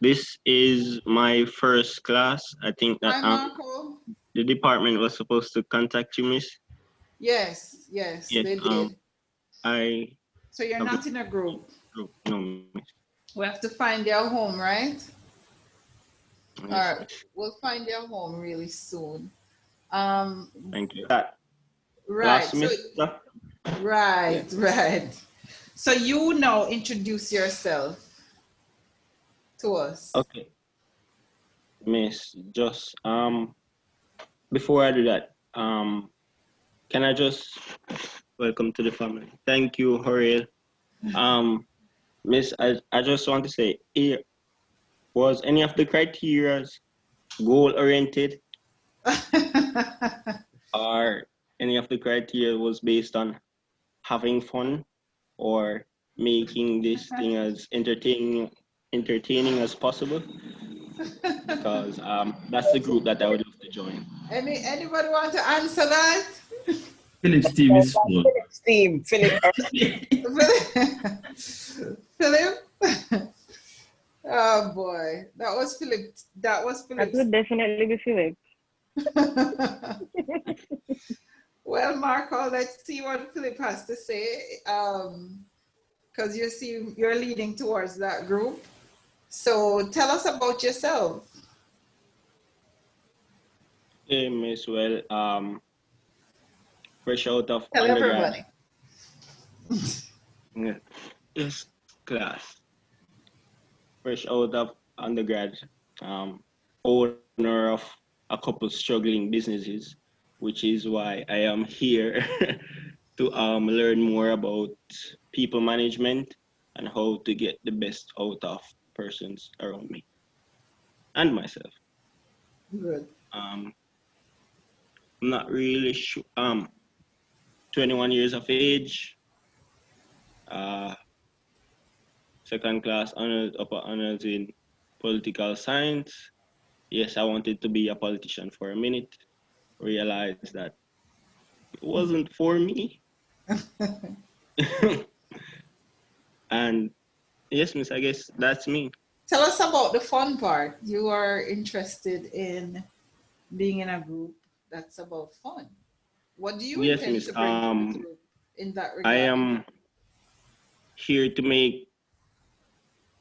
This is my first class. I think that Hi, Marco. the department was supposed to contact you, Miss. Yes, yes, Yes. they did. I So you're have not in a group. no, Miss. We have to find their home, right? All Yes, right, Miss. we'll find their home really soon. Thank you. That last Right. So semester. right, Yeah. right. So you now introduce yourself to us. Okay, Miss. Just before I do that, can I just welcome to the family? Thank you, Horiel. Um, Miss, I just want to say, was any of the criteria goal oriented, or any of the criteria was based on having fun or making this thing as entertaining as possible? Because that's the group that I would love to join. Anybody want to answer that? Philip's team is full. Philip's team, Philip. Philip? Oh boy, that was Philip. That was That Philip's. would definitely be Philip. Well, Marco, let's see what Philip has to say. Because you see, you're leading towards that group. So tell us about yourself. Hey, Miss. Well, fresh out of Tell undergrad. everybody. Yeah. Yes, class. Fresh out of undergrad. Owner of a couple struggling businesses, which is why I am here to learn more about people management and how to get the best out of persons around me and myself. Good. I'm not really sure. 21 years of age. Uh, second class honors, upper honors in political science. Yes, I wanted to be a politician for a minute. Realized that it wasn't for me. And yes, Miss, I guess that's me. Tell us about the fun part. You are interested in being in a group that's about fun. What do you Yes, intend Miss. to bring to the group in that I regard? am here to make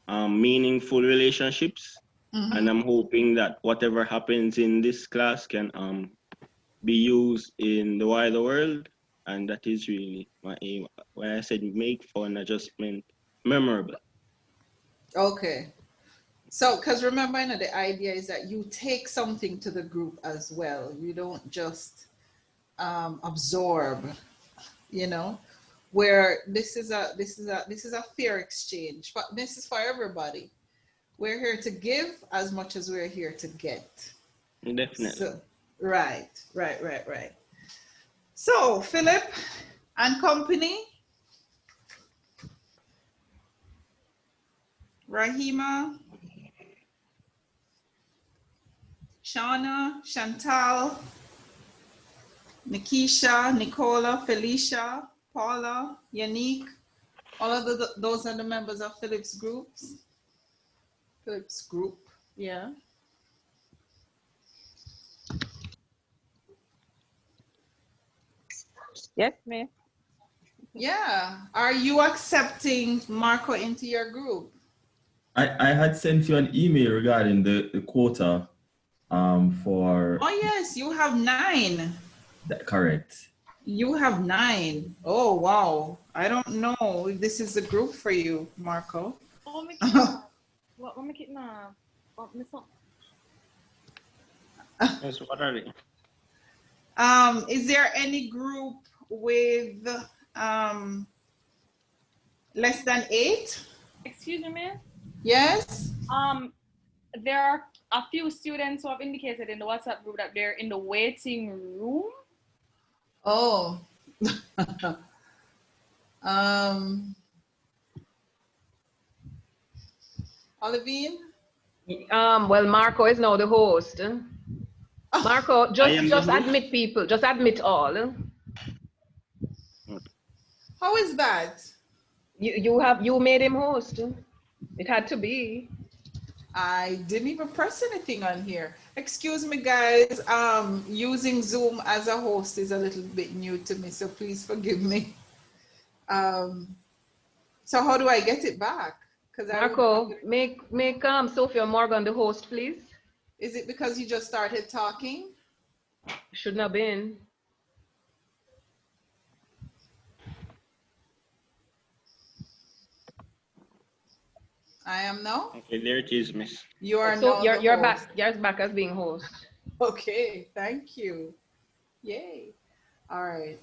meaningful relationships, and Mm-hmm. I'm hoping that whatever happens in this class can be used in the wider world, and that is really my aim. When I said make fun, I just meant memorable. Okay. So, because remember, you know, the idea is that you take something to the group as well. You don't just absorb, you know, where this is a fair exchange. But this is for everybody. We're here to give as much as we're here to get. Definitely. So, right, right, right, right. So, Philip and company, Rahima, Shauna, Chantal, Nikisha, Nicola, Felicia, Paula, Yannick, all of those are the members of Philip's groups. Philip's group, yeah. Yes, miss. Yeah. Are you accepting Marco into your group? I had sent you an email regarding the quota for Oh, yes, you have 9. that, correct. You have 9. Oh, wow. I don't know if this is the group for you, Marco. Oh, make it now. What make it now? What miss up? Yes, what are they? Is there any group with um, less than 8? Excuse me, miss. Yes? There are a few students who have indicated in the WhatsApp group that they're in the waiting room. Oh. um, Olivine? Well, Marco is now the host. Marco, I just am the just host. admit people, just admit all. How is that? You made him host. It had to be. I didn't even press anything on here. Excuse me, guys. Using Zoom as a host is a little bit new to me, so please forgive me. So how do I get it back? Because Marco, make Sophia Morgan the host, please. Is it because you just started talking? Shouldn't have been. I am now? Okay, there it is, miss. You are So now you're the back. host. You're back as being host. Okay, thank you. Yay. All right.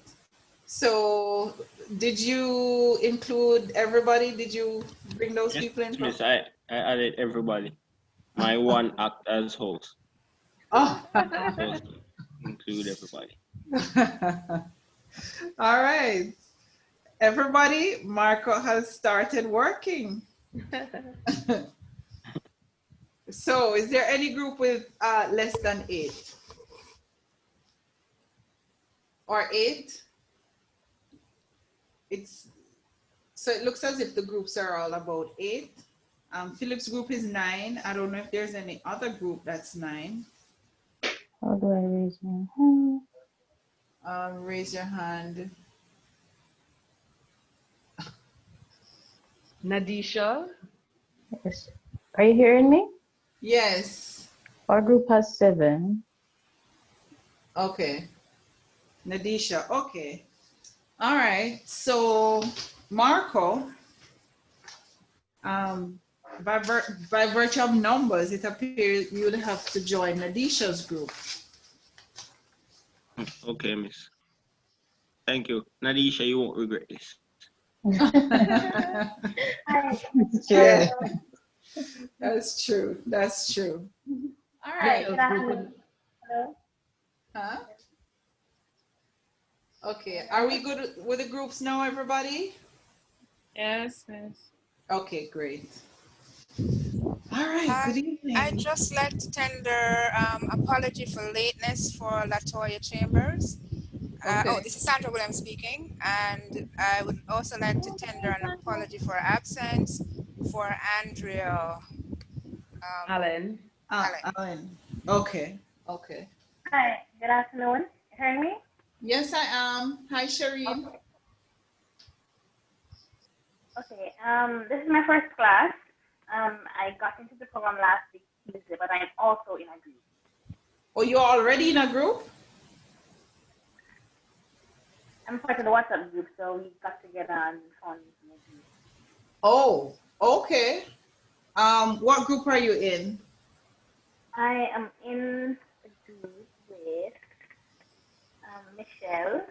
So did you include everybody? Did you bring those Yes, people in? miss. I added everybody. My one act as host. Oh. So include everybody. All right. Everybody, Marco has started working. So is there any group with less than 8? Or 8? So it looks as if the groups are all about 8. Philip's group is 9. I don't know if there's any other group that's 9. How do I raise my hand? Raise your hand. Nadisha. Yes. Are you hearing me? Yes. Our group has 7. Okay. Nadisha. Okay. All right. So Marco, by virtue of numbers, it appears you would have to join Nadisha's group. Okay, miss. Thank you. Nadisha, you won't regret this. It's true. Yeah, that's true. That's true. All right. Hello. Huh? Okay. Are we good with the groups now, everybody? Yes, miss. Okay, great. All right. Good evening. I'd just like to tender apology for lateness for Latoya Chambers. Okay. This is Sandra Williams speaking, and I would also like to tender an apology for absence for Andrea Alan. Alan. Okay. Okay. Hi, good afternoon. Hearing me? Yes, I am. Hi, Shireen. Okay. This is my first class. I got into the program last week, Tuesday, but I'm also in a group. Oh, you're already in a group? I'm part of the WhatsApp group, so we got together and found in a group. Oh, okay. What group are you in? I am in a group with Michelle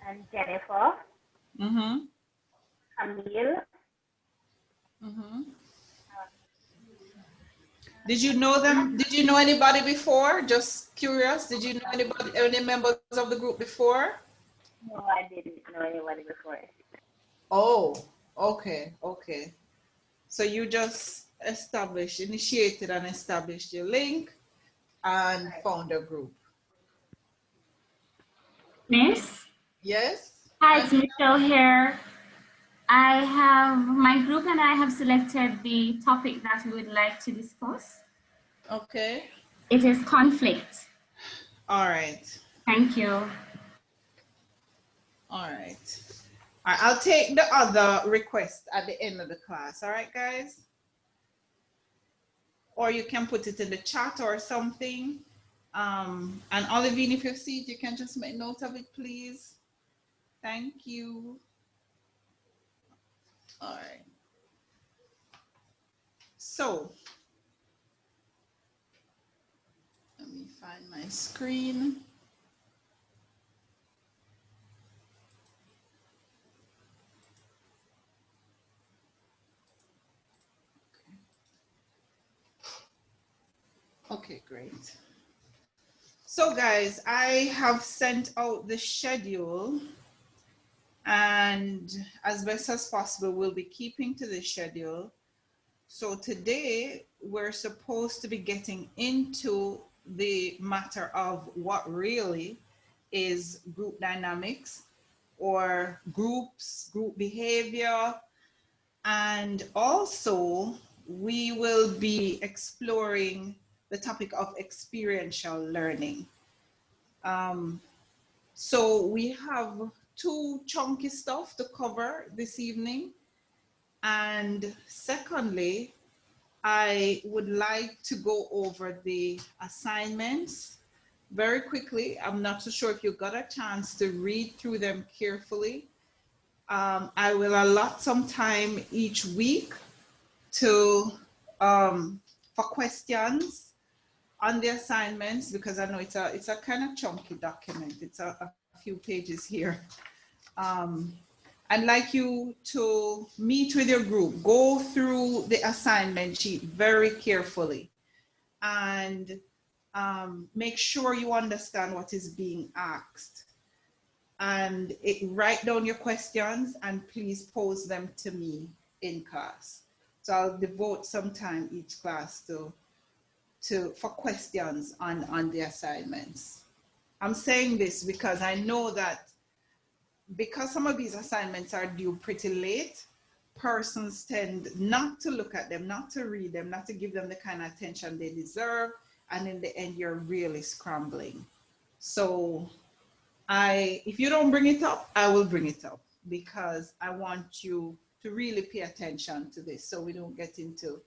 and Jennifer, Mm-hmm. Camille. Mm-hmm. Did you know them? Did you know anybody before? Just curious. Did you know anybody, any members of the group before? No, I didn't know anybody before. Oh, okay, okay. So you just initiated and established your link and found a group. Miss? Yes? Hi, it's Michelle here. I have my group and I have selected the topic that we would like to discuss. Okay. It is conflict. All right. Thank you. All right. All right. I'll take the other request at the end of the class. All right, guys? Or you can put it in the chat or something. And Olivine, if you see it, you can just make note of it, please. Thank you. All right. So, let me find my screen. Okay, great. So guys, I have sent out the schedule, and as best as possible, we'll be keeping to the schedule. So today we're supposed to be getting into the matter of what really is group dynamics or groups, group behavior, and also we will be exploring the topic of experiential learning. So we have 2 chunky stuff to cover this evening. And secondly, I would like to go over the assignments very quickly. I'm not so sure if you got a chance to read through them carefully. I will allot some time each week to for questions on the assignments, because I know it's a kind of chunky document. It's a few pages here. I'd like you to meet with your group, go through the assignment sheet very carefully, and make sure you understand what is being asked. And write down your questions and please pose them to me in class. So I'll devote some time each class for questions on the assignments. I'm saying this because I know that because some of these assignments are due pretty late, persons tend not to look at them, not to read them, not to give them the kind of attention they deserve. And in the end, you're really scrambling. So if you don't bring it up, I will bring it up, because I want you to really pay attention to this so we don't get into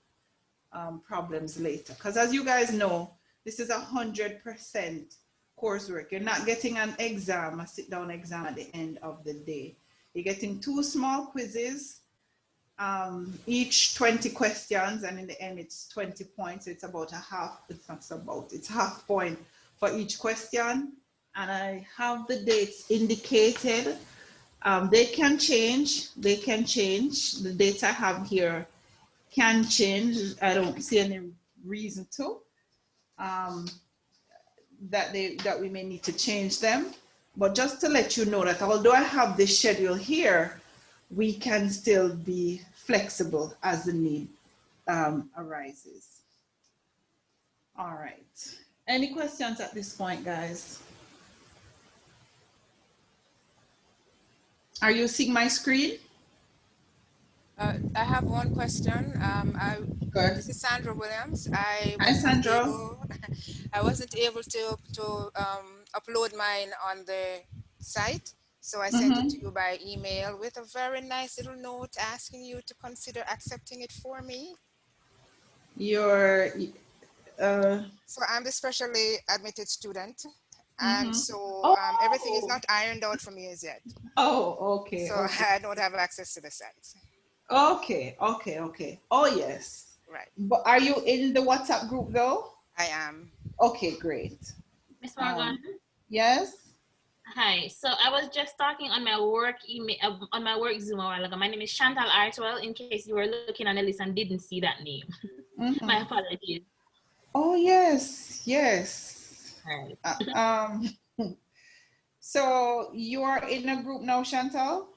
problems later. Because as you guys know, this is 100% coursework. You're not getting an exam, a sit-down exam at the end of the day. You're getting 2 small quizzes, each 20 questions, and in the end it's 20 points. It's about it's half point for each question. And I have the dates indicated. They can change. The dates I have here can change. I don't see any reason to. That we may need to change them. But just to let you know that although I have this schedule here, we can still be flexible as the need arises. All right. Any questions at this point, guys? Are you seeing my screen? I have one question. This is Sandra Williams. I wasn't able to upload mine on the site, so I sent it to you by email with a very nice little note asking you to consider accepting it for me. So I'm the specially admitted student, and so everything is not ironed out for me as yet. Oh, okay. So okay. I don't have access to the site. Okay. Oh, yes. Right. But are you in the WhatsApp group though? I am. Okay, great. Miss Morgan? Yes? Hi, so I was just talking on my work email, on my work Zoom a while ago. My name is Chantal Artwell, in case you were looking on the list and didn't see that name. My apologies. Oh, yes. All right. So you are in a group now, Chantal?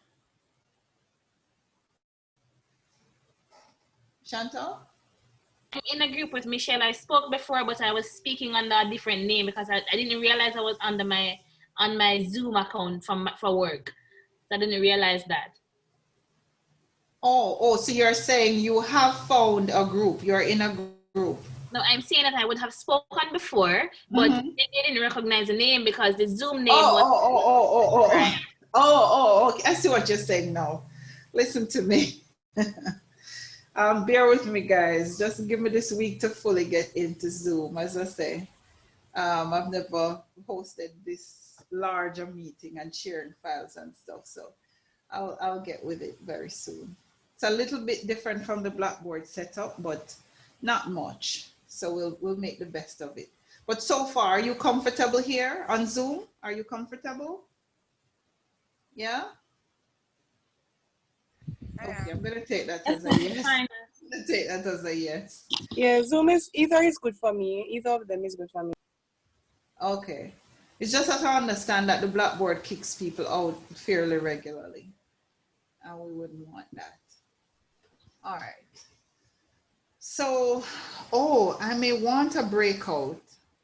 I'm in a group with Michelle. I spoke before, but I was speaking under a different name because I didn't realize I was under on my Zoom account for work. So I didn't realize that. Oh, so you're saying you have found a group. You're in a group. No, I'm saying that I would have spoken before, but they didn't recognize the name because the Zoom name was... Right. Okay. I see what you're saying now. Listen to me. Bear with me, guys. Just give me this week to fully get into Zoom. As I say, I've never hosted this larger meeting and sharing files and stuff, so I'll get with it very soon. It's a little bit different from the Blackboard setup, but not much. So we'll make the best of it. But so far, are you comfortable here on Zoom? Are you comfortable? Yeah? Okay, I'm gonna take that as a yes. I'm gonna take that as a yes. Yeah, Zoom is either good for me. Either of them is good for me. Okay. It's just that I understand that the Blackboard kicks people out fairly regularly. And we wouldn't want that. All right. So, I may want a breakout.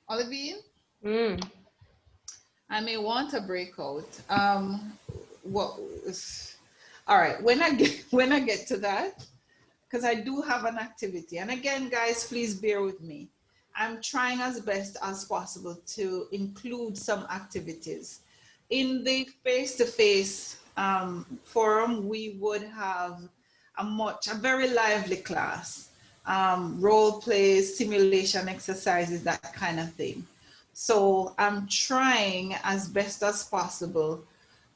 Olivine? I may want a breakout. All right, when I get to that, because I do have an activity. And again, guys, please bear with me. I'm trying as best as possible to include some activities. In the face-to-face forum, we would have a very lively class, role plays, simulation exercises, that kind of thing. So I'm trying as best as possible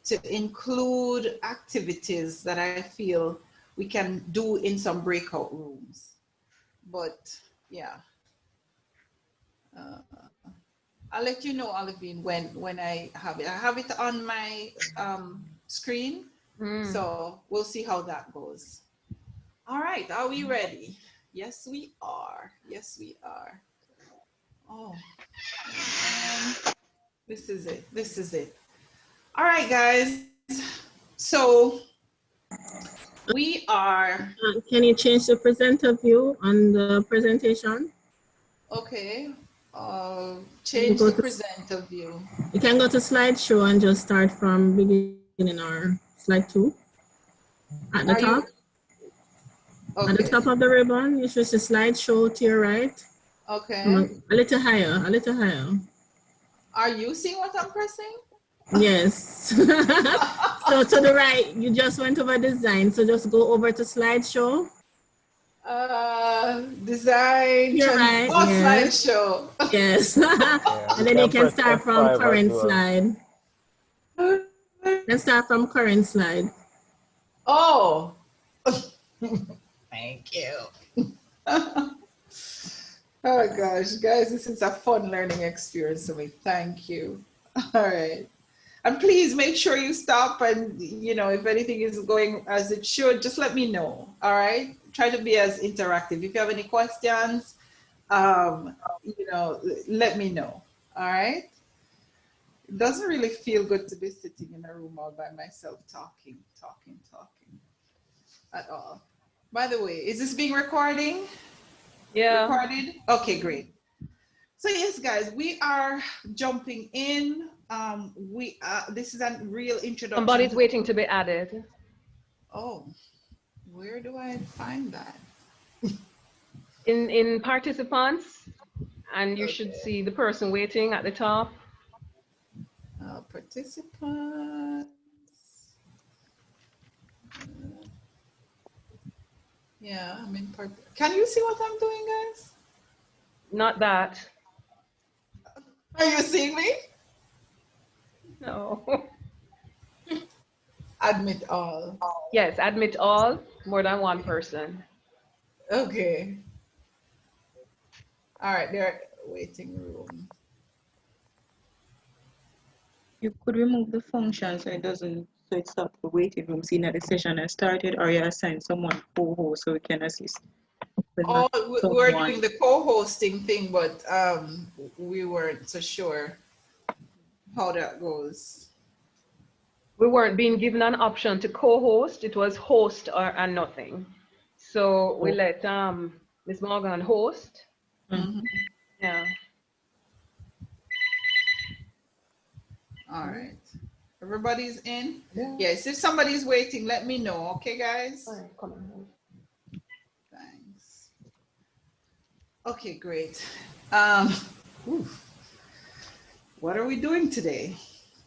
to include activities that I feel we can do in some breakout rooms. But yeah, I'll let you know, Olivine, when I have it. I have it on my screen, so we'll see how that goes. All right, are we ready? Yes, we are. Yes, we are. Oh, this is it. This is it. All right, guys. So we are. Can you change the presenter view on the presentation? Okay. Change the presenter view. You can go to slideshow and just start from beginning or slide 2 at the top. Okay. At the top of the ribbon, you should see slideshow to your right. Okay. A little higher, a little higher. Are you seeing what I'm pressing? Yes. So to the right, you just went over design. So just go over to slideshow. Design. You're right. Oh, yes. slideshow. Yes. And then you can start from current slide. Let's start from current slide. Oh. Thank you. Oh gosh, guys, this is a fun learning experience for me. Thank you. All right. And please make sure you stop and, you know, if anything is going as it should, just let me know. All right. Try to be as interactive. If you have any questions, you know, let me know. All right. It doesn't really feel good to be sitting in a room all by myself talking at all. By the way, is this being recording? Yeah. Recorded? Okay, great. So yes, guys, we are jumping in. This is a real introduction. Somebody's waiting to be added. Oh, where do I find that? In participants, and you should see the person waiting at the top. Participants. Yeah, I'm in part. Can you see what I'm doing, guys? Not that. Are you seeing me? No. Admit all. Yes, admit all, more than one person. Okay. All right, they're waiting room. You could remove the function so it doesn't, so it stops the waiting room seeing that the session has started, or you assign someone co-host so we can assist. Oh, we were doing the co-hosting thing, but we weren't so sure how that goes. We weren't being given an option to co-host. It was host and nothing. So we let Ms. Morgan host. Mm-hmm. Yeah. All right. Everybody's in? Yeah. Yes, if somebody's waiting, let me know. Okay, guys? All right, come on. Thanks. Okay, great. What are we doing today?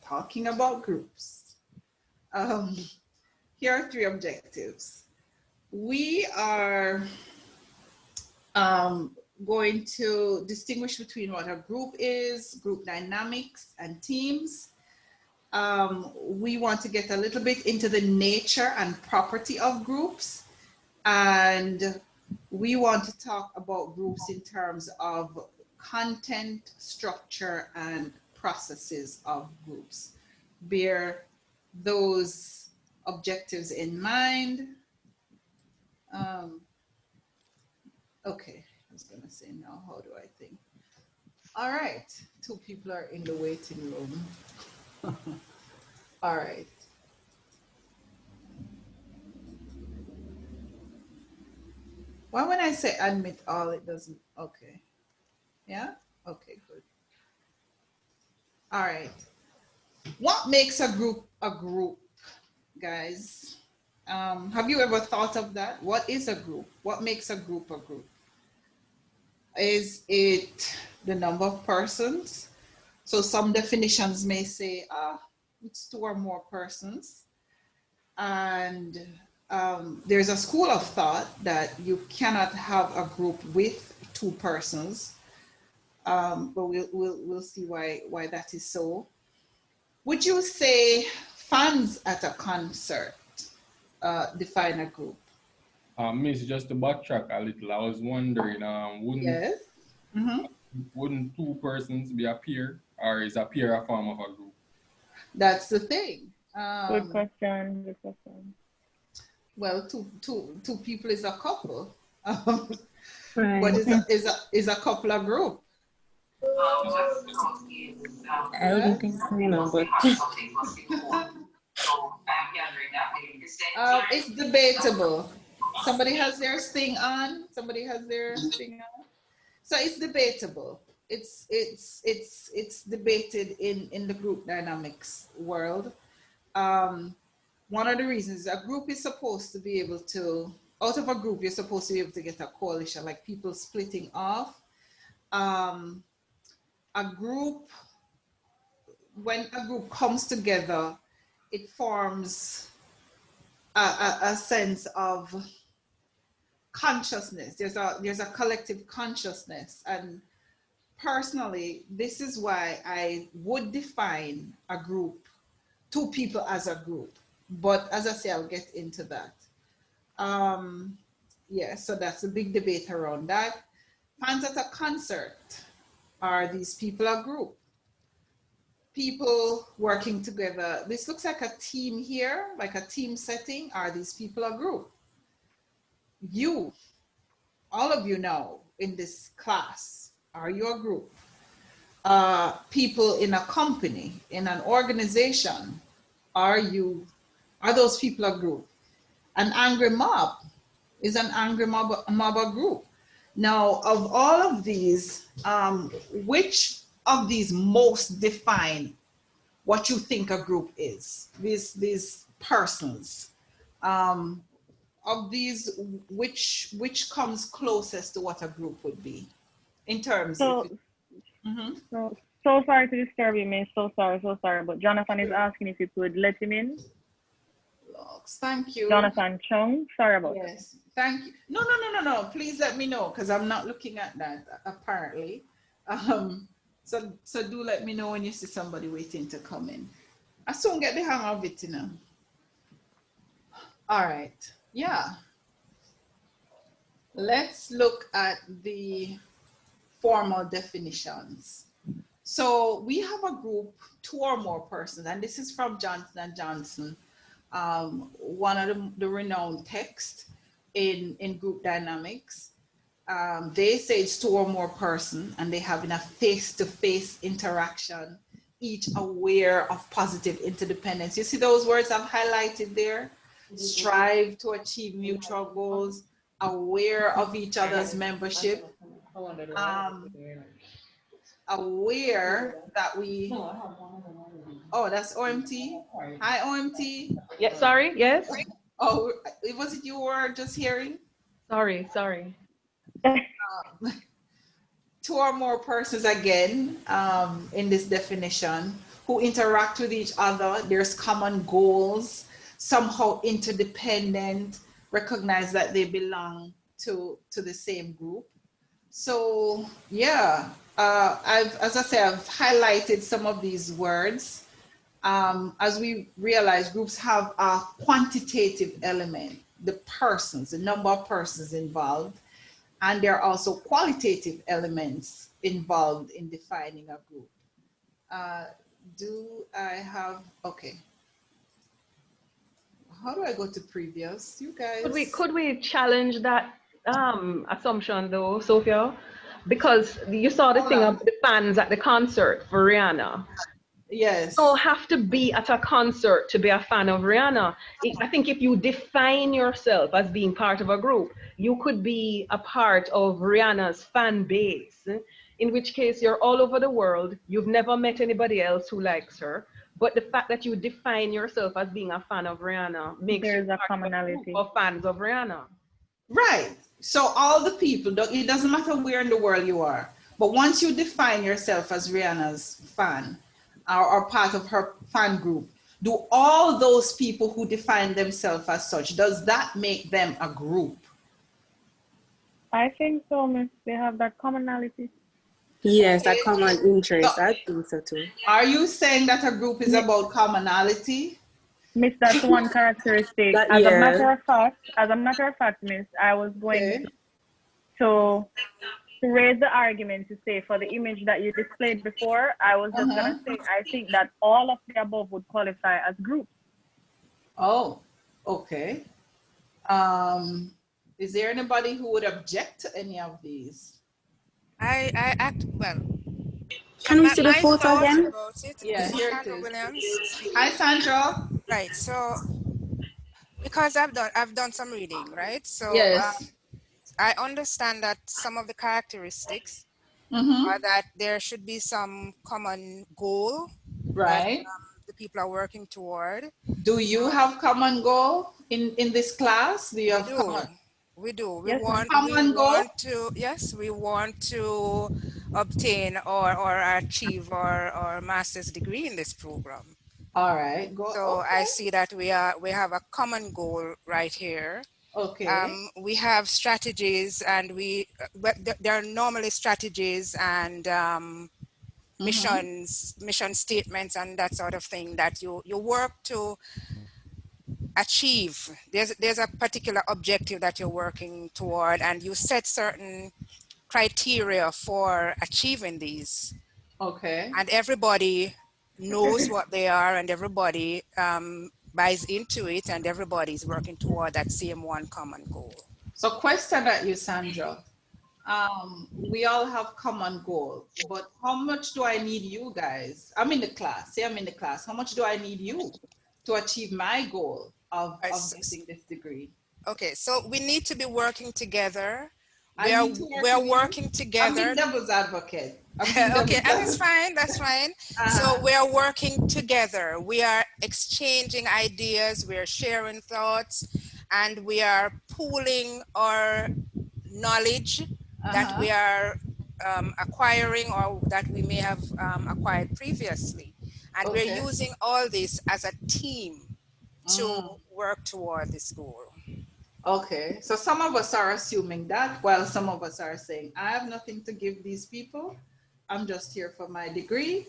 Talking about groups. Here are 3 objectives. We are going to distinguish between what a group is, group dynamics, and teams. We want to get a little bit into the nature and property of groups. And we want to talk about groups in terms of content, structure, and processes of groups. Bear those objectives in mind. Okay, I was gonna say now, how do I think? All right, 2 people are in the waiting room. All right. Why when I say admit all, it doesn't, okay. Yeah, okay, good. All right. What makes a group, guys? Have you ever thought of that? What is a group? What makes a group a group? Is it the number of persons? So some definitions may say, it's 2 or more persons. And there's a school of thought that you cannot have a group with 2 persons. But we'll see why that is so. Would you say fans at a concert define a group? Miss, just to backtrack a little, I was wondering, wouldn't 2 persons be a peer, or is a peer a form of a group? That's the thing. Good question. Good question. Well, two people is a couple, Right. but is a couple a group? I wouldn't think so, you know, but it's debatable. Somebody has their thing on. Somebody has their thing on. So it's debatable. It's debated in the group dynamics world. One of the reasons a group is supposed to be able to, out of a group, you're supposed to be able to get a coalition, like people splitting off. A group, when a group comes together, it forms a sense of consciousness. There's a collective consciousness, and personally, this is why I would define a group, 2 people as a group. But as I say, I'll get into that. Yeah, so that's a big debate around that. Fans at a concert, are these people a group? People working together. This looks like a team here, like a team setting. Are these people a group? You, all of you now in this class, are you a group? People in a company, in an organization, are those people a group? An angry mob, is an angry mob a group? Now, of all of these, which of these most define what you think a group is? These persons. Of these, which comes closest to what a group would be in terms of? So sorry to disturb you, man. So sorry, but Jonathan is asking if you could let him in. Thank you. Jonathan Chung, sorry about that. Yes, thank you. No. Please let me know, because I'm not looking at that apparently. So do let me know when you see somebody waiting to come in. I soon get the hang of it, you know. All right, yeah. Let's look at the formal definitions. So we have a group, 2 or more persons, and this is from Johnson & Johnson, one of the renowned texts in group dynamics. They say it's 2 or more persons, and they have a face-to-face interaction, each aware of positive interdependence. You see those words I've highlighted there? Strive to achieve mutual goals, aware of each other's membership, aware that we, oh, that's OMT. Hi, OMT. Yeah, sorry, yes. Oh, was it you were just hearing? Sorry. 2 or more persons again, in this definition, who interact with each other. There's common goals, somehow interdependent, recognize that they belong to the same group. So yeah, as I say, I've highlighted some of these words. As we realize, groups have a quantitative element, the persons, the number of persons involved, and there are also qualitative elements involved in defining a group. Do I have, okay. How do I go to previous? You guys. Could we challenge that assumption though, Sophia? Because you saw the thing of the fans at the concert for Rihanna. Yes. You don't have to be at a concert to be a fan of Rihanna. I think if you define yourself as being part of a group, you could be a part of Rihanna's fan base, in which case you're all over the world. You've never met anybody else who likes her, But the fact that you define yourself as being a fan of Rihanna makes There's you a part of a commonality. group of fans of Rihanna. Right. So all the people, it doesn't matter where in the world you are, but once you define yourself as Rihanna's fan or part of her fan group, do all those people who define themselves as such, does that make them a group? I think so, miss. They have that commonality. Yes, Okay. a common interest. So, I think so too. are you saying that a group is about commonality? Miss, that's one characteristic. That, As a yeah. matter of fact, miss, I was going to raise the argument to say for the image that you displayed before, I was just gonna say I think that all of the above would qualify as groups. Oh, okay. Is there anybody who would object to any of these? Well. Can we see the photo again? Yeah, here it Sandra is. Williams. Hi, Sandra. Right. So because I've done some reading, right? So Yes. I understand that some of the characteristics are that there should be some common goal that Right. the people are working toward. Do you have common goal in this class? Do you have common? We do. We Yes, want to, yes, we want to obtain or achieve our master's degree in this program. All right. So I see that we have a common goal right here. Okay. We have strategies, and but there are normally strategies and mission statements and that sort of thing that you work to achieve. There's a particular objective that you're working toward, and you set certain criteria for achieving these. Okay. And everybody knows what they are, and everybody buys into it, and everybody's working toward that same one common goal. So question at you, Sandra. We all have common goals, but how much do I need you guys? I'm in the class. Say I'm in the class. How much do I need you to achieve my goal of getting this degree? Okay, so we need to be working together. We're working together. I'm being devil's advocate. Okay, and that's fine. That's fine. So we are working together. We are exchanging ideas. We are sharing thoughts, and we are pooling our knowledge that we are acquiring or that we may have acquired previously, and we're using all this as a team to work toward this goal. Okay, so some of us are assuming that, while some of us are saying, I have nothing to give these people. I'm just here for my degree.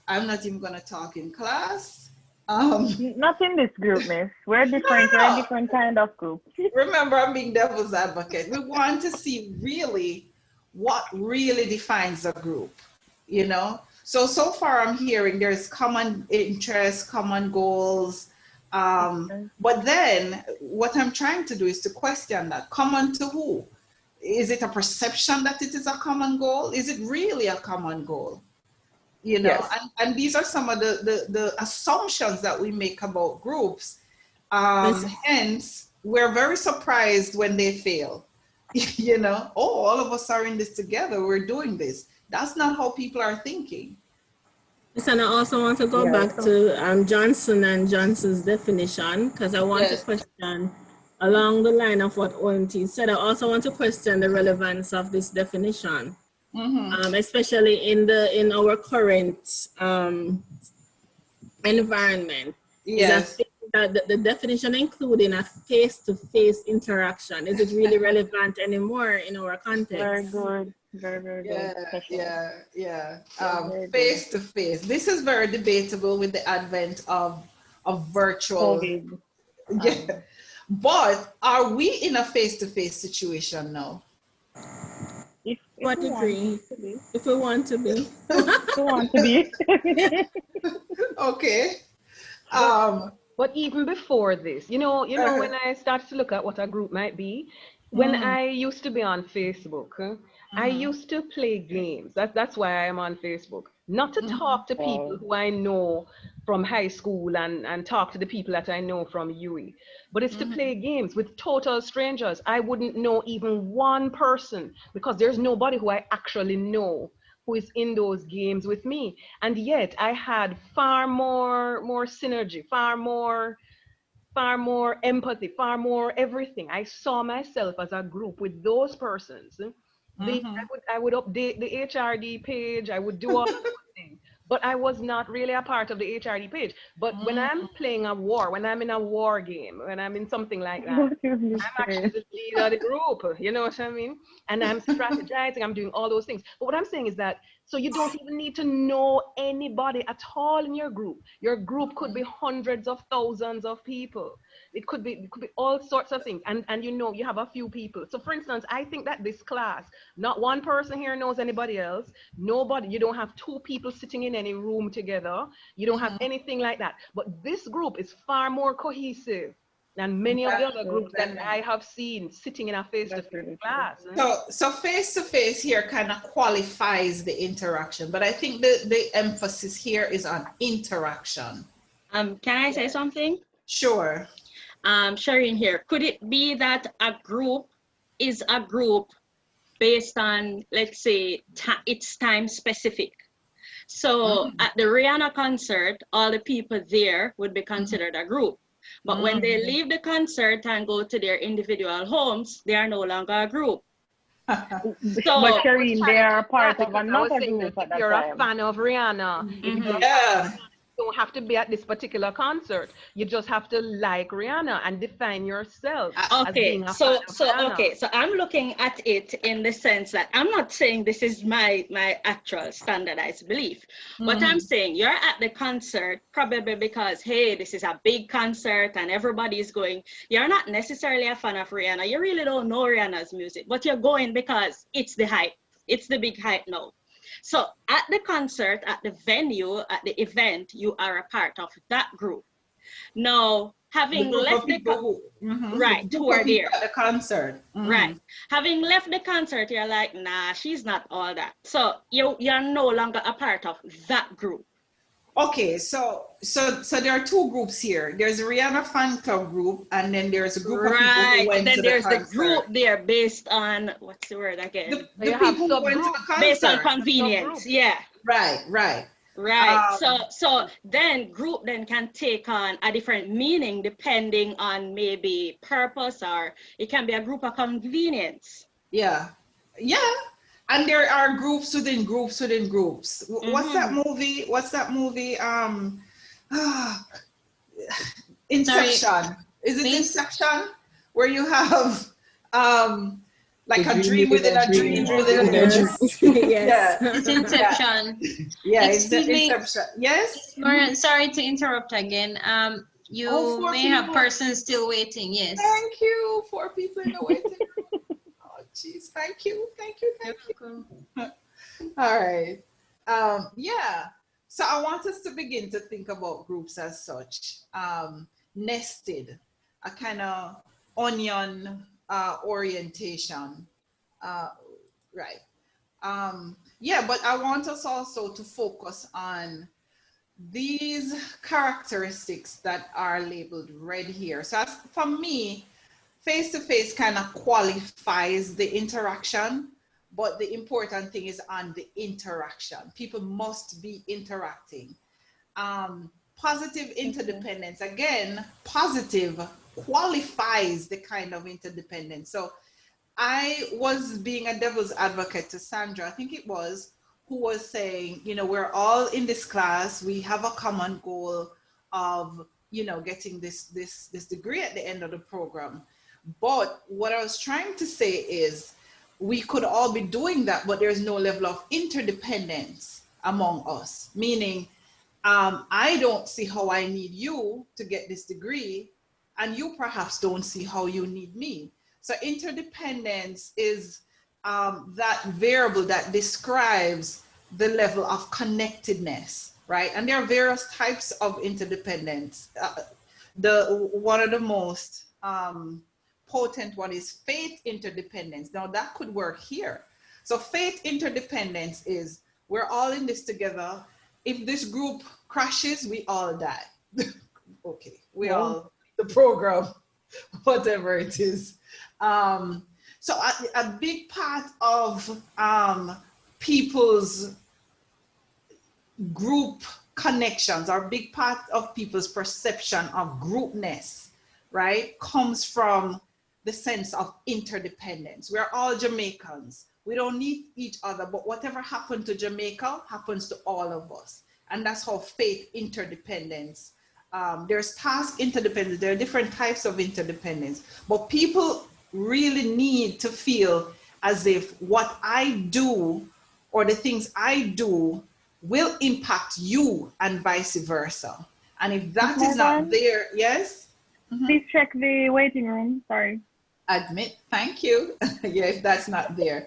I'm not even going to talk in class. Not in this group, miss. We're different. We're a different kind of group. Remember, I'm being devil's advocate. We want to see really what really defines a group, you know? So far I'm hearing there's common interests, common goals. But then what I'm trying to do is to question that. Common to who? Is it a perception that it is a common goal? Is it really a common goal? You know, and these are some of the assumptions that we make about groups. Hence, we're very surprised when they fail. You know, oh, all of us are in this together. We're doing this. That's not how people are thinking. And I also want to go back to Johnson and Johnson's definition, because I want to question along the line of what OMT said. I also want to question the relevance of this definition, especially in our current environment. Yes. The definition including a face-to-face interaction, is it really relevant anymore in our context? Very good. Very good. Yeah. Face-to-face. This is very debatable with the advent of virtual. COVID. Yeah. But are we in a face-to-face situation now? If what degree? If we want to be. If we want to be. Okay. But even before this, you know, when I started to look at what a group might be, when I used to be on Facebook, I used to play games. That's why I'm on Facebook. Not to talk to people who I know from high school and talk to the people that I know from UE, but it's to play games with total strangers. I wouldn't know even one person because there's nobody who I actually know who is in those games with me. And yet I had far more synergy, far more empathy, far more everything. I saw myself as a group with those persons. I would update the HRD page, I would do all those things, but I was not really a part of the HRD page. But when I'm playing a war, when I'm in a war game, when I'm in something like that, I'm actually the leader of the group, you know what I mean? And I'm strategizing, I'm doing all those things. But what I'm saying is that, so you don't even need to know anybody at all in your group. Your group could be hundreds of thousands of people. It could be all sorts of things. And you know, you have a few people. So for instance, I think that this class, not one person here knows anybody else. Nobody, you don't have two people sitting in any room together. You don't have anything like that. But this group is far more cohesive than many of the other groups that I have seen sitting in a face-to-face class. So face-to-face here kind of qualifies the interaction, but I think the emphasis here is on interaction. Can I say something? Sure. Shireen here. Could it be that a group is a group based on, let's say, it's time specific? So at the Rihanna concert, all the people there would be considered a group. But when they leave the concert and go to their individual homes, they are no longer a group. So, but Shireen, they are part of another group at that you're time. a fan of Rihanna, you don't have to be at this particular concert. You just have to like Rihanna and define yourself as being a fan of Rihanna. So I'm looking at it in the sense that I'm not saying this is my actual standardized belief, but I'm saying you're at the concert probably because, hey, this is a big concert and everybody is going. You're not necessarily a fan of Rihanna. You really don't know Rihanna's music, but you're going because it's the hype. It's the big hype now. So at the concert, at the venue, at the event, you are a part of that group. Now, having left the who are there at the concert, right? Having left the concert, you're like, nah, she's not all that. So you're no longer a part of that group. Okay, so there are two groups here. There's a Rihanna fan club group, and then there's a group of people who went to the concert. There's the group there based on, what's the word again? The people who went to the concert. Based on convenience, yeah. Right. So then group then can take on a different meaning depending on maybe purpose, or it can be a group of convenience. Yeah. And there are groups within groups within groups. What's that movie? Inception. Sorry. Is it Inception? Where you have like a dream within a dream within a dream. Yes. It's Inception. Yeah, Excuse me. Inception. Yes? Lauren, sorry to interrupt again. You may have persons still waiting, yes. Thank you. 4 people in the waiting room. Oh, geez. Thank you. All right. Yeah. So I want us to begin to think about groups as such. Nested, a kind of onion orientation. Right. Yeah, but I want us also to focus on these characteristics that are labeled red here. So for me, face-to-face kind of qualifies the interaction, but the important thing is on the interaction. People must be interacting. Positive interdependence, again, positive qualifies the kind of interdependence. So I was being a devil's advocate to Sandra, I think it was, who was saying, you know, we're all in this class, we have a common goal of, you know, getting this degree at the end of the program. But what I was trying to say is we could all be doing that, but there's no level of interdependence among us, meaning I don't see how I need you to get this degree, and you perhaps don't see how you need me. So interdependence is that variable that describes the level of connectedness, right? And there are various types of interdependence. One of the most potent one is faith interdependence. Now that could work here. So faith interdependence is we're all in this together. If this group crashes, we all die. Okay, we all, the program, whatever it is. So a big part of people's group connections, or a big part of people's perception of groupness, right, comes from the sense of interdependence. We're all Jamaicans. We don't need each other, but whatever happened to Jamaica happens to all of us. And that's how faith interdependence. There's task interdependence. There are different types of interdependence, but people really need to feel as if what I do or the things I do will impact you and vice versa. And if that is not there, yes? Please check the waiting room, sorry. Admit, thank you. Yeah, if that's not there.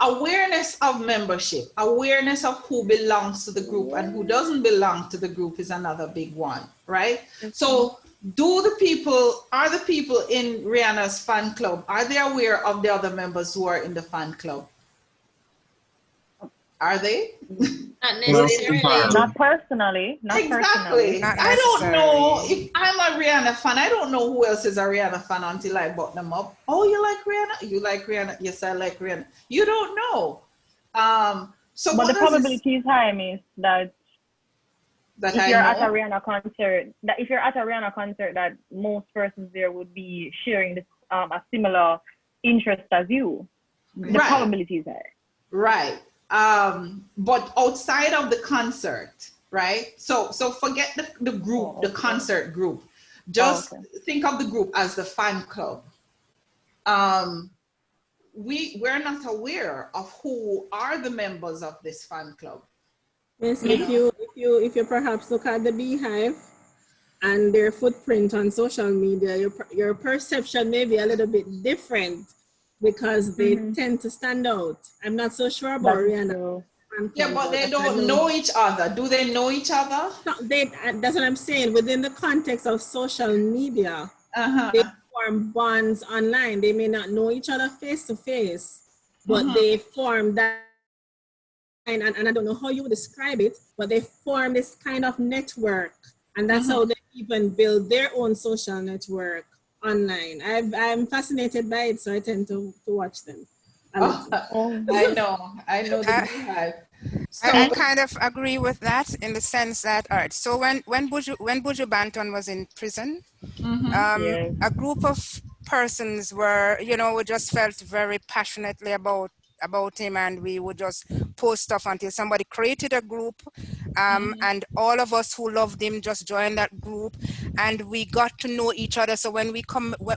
Awareness of membership, awareness of who belongs to the group and who doesn't belong to the group is another big one, right? So are the people in Rihanna's fan club, are they aware of the other members who are in the fan club? Are they? Not necessarily. Not personally. Not exactly. Personally. Not I don't know if I'm a Rihanna fan. I don't know who else is a Rihanna fan until I bought them up. Oh, you like Rihanna? You like Rihanna? Yes, I like Rihanna. You don't know. So, but the probability is high, Miss, that if I you're know? at a Rihanna concert, that most persons there would be sharing this a similar interest as you. The probability is high. Right. But outside of the concert, right? So forget the group, the concert group. Just think of the group as the fan club. We're not aware of who are the members of this fan club. Yes, if you perhaps look at the Beehive and their footprint on social media, your perception may be a little bit different because they tend to stand out. I'm not so sure about Rihanna. Yeah, but they don't know each other. Do they know each other? No, that's what I'm saying. Within the context of social media, they form bonds online. They may not know each other face to face, but they form that. And I don't know how you would describe it, but they form this kind of network. And that's how they even build their own social network online. I'm fascinated by it, so I tend to watch them. I know the Beehive. So, I kind of agree with that in the sense that, all right, so when Buju Banton was in prison, a group of persons were, we just felt very passionately about him, and we would just post stuff until somebody created a group, and all of us who loved him just joined that group, and we got to know each other. So when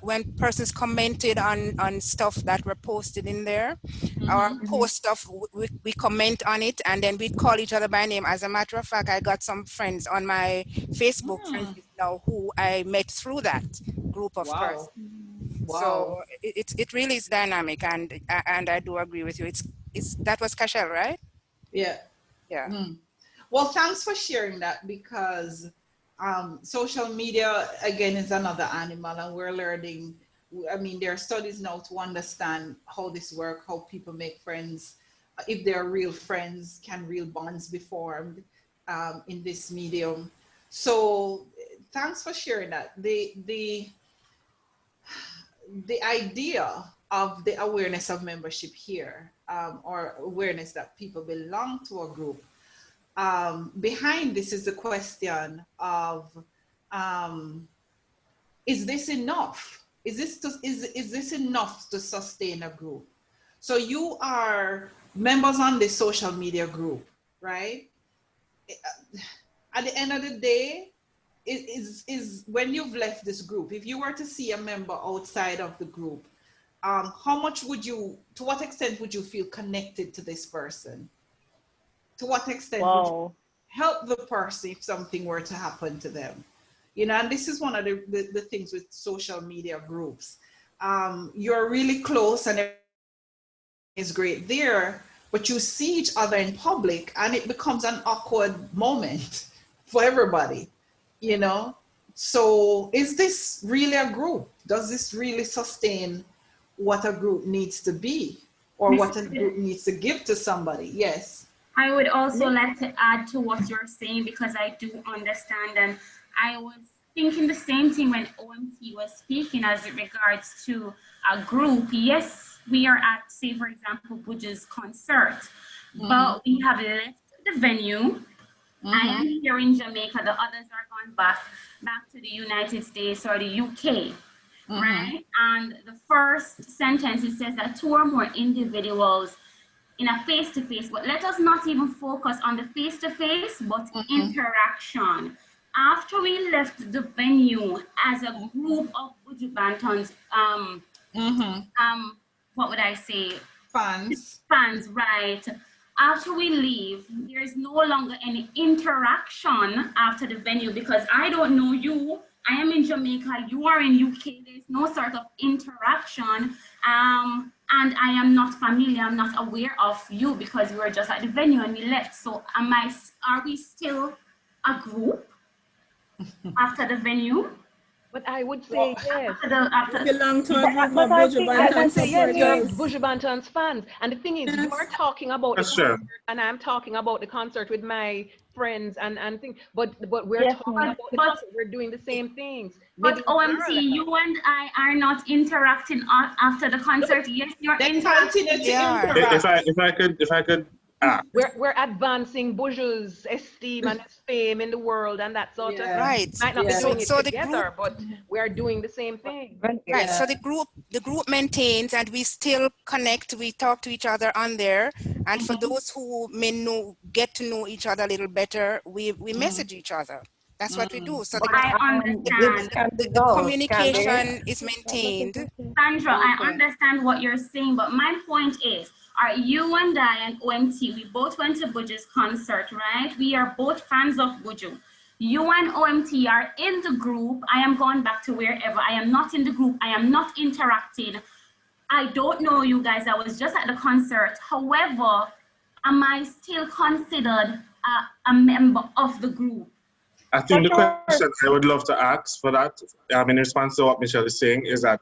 when persons commented on stuff that were posted in there, or post stuff, we comment on it, and then we'd call each other by name. As a matter of fact, I got some friends on my Facebook friends now who I met through that group of persons. Wow. So it really is dynamic, and I do agree with you. It's that was Cashel, right? Yeah. Well, thanks for sharing that, because social media again is another animal, and we're learning. I mean, there are studies now to understand how this works, how people make friends, if they're real friends, can real bonds be formed in this medium. So thanks for sharing that. The idea of the awareness of membership here, or awareness that people belong to a group, behind this is the question of, is this enough? Is this enough to sustain a group? So you are members on this social media group, right? At the end of the day, is when you've left this group, if you were to see a member outside of the group, to what extent would you feel connected to this person? To what extent would you help the person if something were to happen to them? And this is one of the things with social media groups. You're really close and it's great there, but you see each other in public and it becomes an awkward moment for everybody, So is this really a group? Does this really sustain what a group needs to be, or what a group needs to give to somebody? Yes. I would also like to add to what you're saying, because I do understand, and I was thinking the same thing when OMT was speaking as it regards to a group. Yes, we are at, say, for example, Buja's concert, but we have left the venue. I am here in Jamaica. The others are gone back to the United States or the UK, right? And the first sentence, it says that 2 or more individuals in a face-to-face, but let us not even focus on the face-to-face, but interaction. After we left the venue as a group of Ujibantans, what would I say? Fans, right. After we leave, there is no longer any interaction after the venue because I don't know you. I am in Jamaica, you are in UK, there's no sort of interaction. And I am not familiar, I'm not aware of you because we were just at the venue and we left. So are we still a group after the venue? But I would say yes. You belong to a group of I would say yes, you're supporters. Buju Banton's fans. And the thing is, you're talking about the concert, and I'm talking about the concert with my friends and things. But we're talking about the concert. We're doing the same things. But OMT, you and I are not interacting after the concert. Yes, you're interacting. If I could. We're advancing Buju's esteem and his fame in the world and that sort of thing. Right. Might not be doing it So together, but we're doing the same thing. Right. So the group maintains, and we still connect. We talk to each other on there. And for those who may get to know each other a little better, we message each other. That's what we do. So I understand. The communication is maintained. Sandra, I understand what you're saying, but my point is, are you and I and OMT, we both went to Buju's concert, right? We are both fans of Buju. You and OMT are in the group. I am going back to wherever. I am not in the group. I am not interacting. I don't know you guys. I was just at the concert. However, am I still considered a member of the group? I think the question I would love to ask for that, in response to what Michelle is saying, is that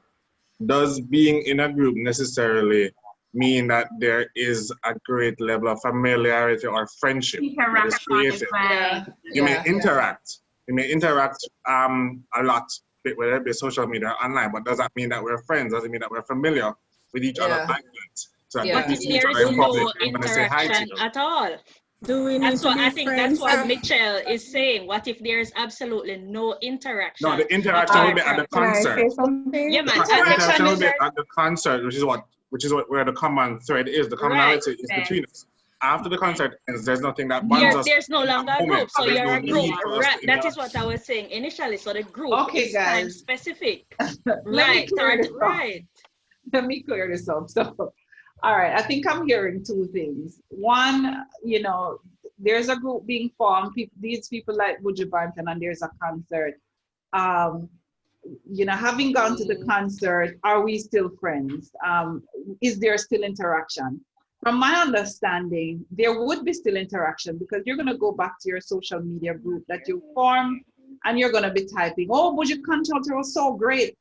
does being in a group necessarily mean that there is a great level of familiarity or friendship that is created? You may interact. You may interact a lot, whether it be social media or online, but does that mean that we're friends? Does it mean that we're familiar with each other like that? So what if there is no interaction at all? Do we need I think that's what Michelle is saying. What if there is absolutely no interaction? No, the interaction will be at the concert. Yeah, man. The interaction will be at the concert, which is where the common thread is. The commonality is between us. After the concert ends, there's nothing that bonds us. There's no longer a group, so you're a group. Right. That is what I was saying initially. So the group is time specific. Right. Let me clear this up. So, all right, I think I'm hearing two things. One, there's a group being formed. These people like Buju Banton, and there's a concert. Having gone to the concert, are we still friends? Is there still interaction? From my understanding, there would be still interaction because you're going to go back to your social media group that you formed and you're going to be typing, oh, Buju concert was so great.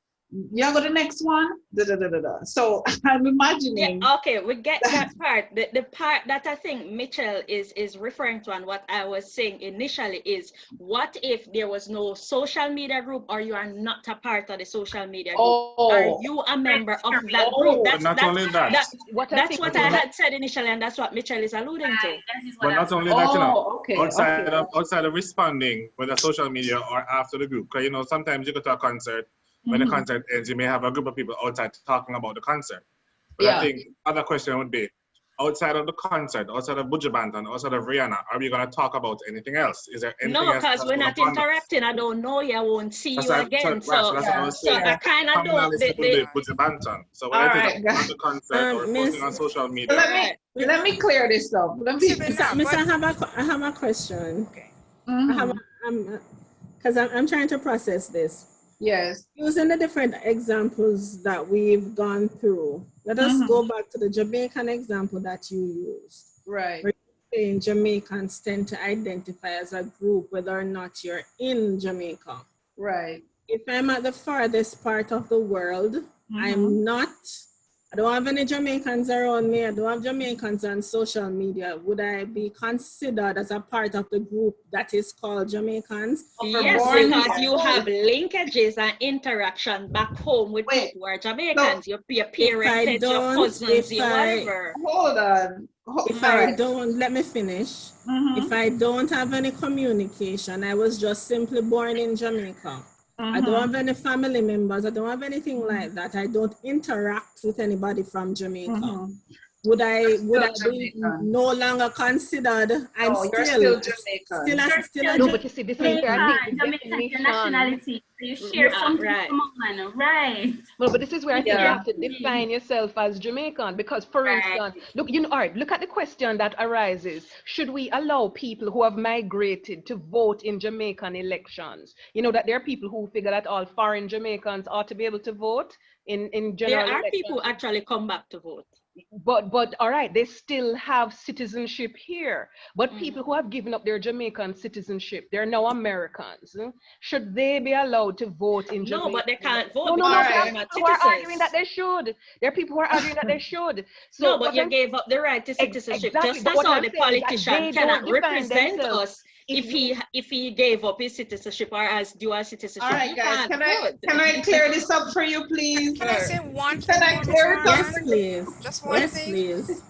You go to the next one. So I'm imagining. Yeah, okay, we get that part. The part that I think Mitchell is referring to, and what I was saying initially is, what if there was no social media group, or you are not a part of the social media group? Are you a member of that group? That's what I had said initially, and that's what Mitchell is alluding to. But not only that, outside of responding with the social media or after the group, because sometimes you go to a concert. When the concert ends, you may have a group of people outside talking about the concert. But I think other question would be, outside of the concert, outside of Buju Banton, outside of Rihanna, are we going to talk about anything else? Is there anything else? No, because we're not interacting. I don't know you. I won't see you again. So I kind of don't. Buju Banton. So when I think about the concert or posting on social media. Let me clear this up. I have a question. Okay. Because I'm trying to process this. Yes. Using the different examples that we've gone through, let us go back to the Jamaican example that you used. Right. Where you're saying Jamaicans tend to identify as a group whether or not you're in Jamaica. Right. If I'm at the farthest part of the world, I'm not I don't have any Jamaicans around me. I don't have Jamaicans on social media. Would I be considered as a part of the group that is called Jamaicans? Yes, because you have linkages and interaction back home with people who are Jamaicans, your parentage, your cousins, your whatever. Hold on. If I don't, let me finish. If I don't have any communication, I was just simply born in Jamaica. I don't have any family members. I don't have anything like that. I don't interact with anybody from Jamaica. Would I be no longer considered? I'm still Jamaican. No, but you see, this is where I think the Jamaican nationality. You share something common, right? Well, but this is where I think you have to define yourself as Jamaican, because, for instance, look, all right, look at the question that arises: should we allow people who have migrated to vote in Jamaican elections? You know that there are people who figure that all foreign Jamaicans ought to be able to vote in general. There are people who actually come back to vote. But all right, they still have citizenship here. But people who have given up their Jamaican citizenship, they're now Americans. Should they be allowed to vote in Jamaica? No, but they can't vote. No, because there are they're not people who are citizens. arguing that they should. There are people who are arguing that they should. So, no, but you gave up the right to citizenship. Exactly. Just But as what how I'm the saying is that politician they cannot don't define represent themselves. us if he gave up his citizenship or has dual citizenship. All right, guys, can I clear this up for you, please? Can I say one thing? Can I clear it up? Yes, please. Just one thing. Please.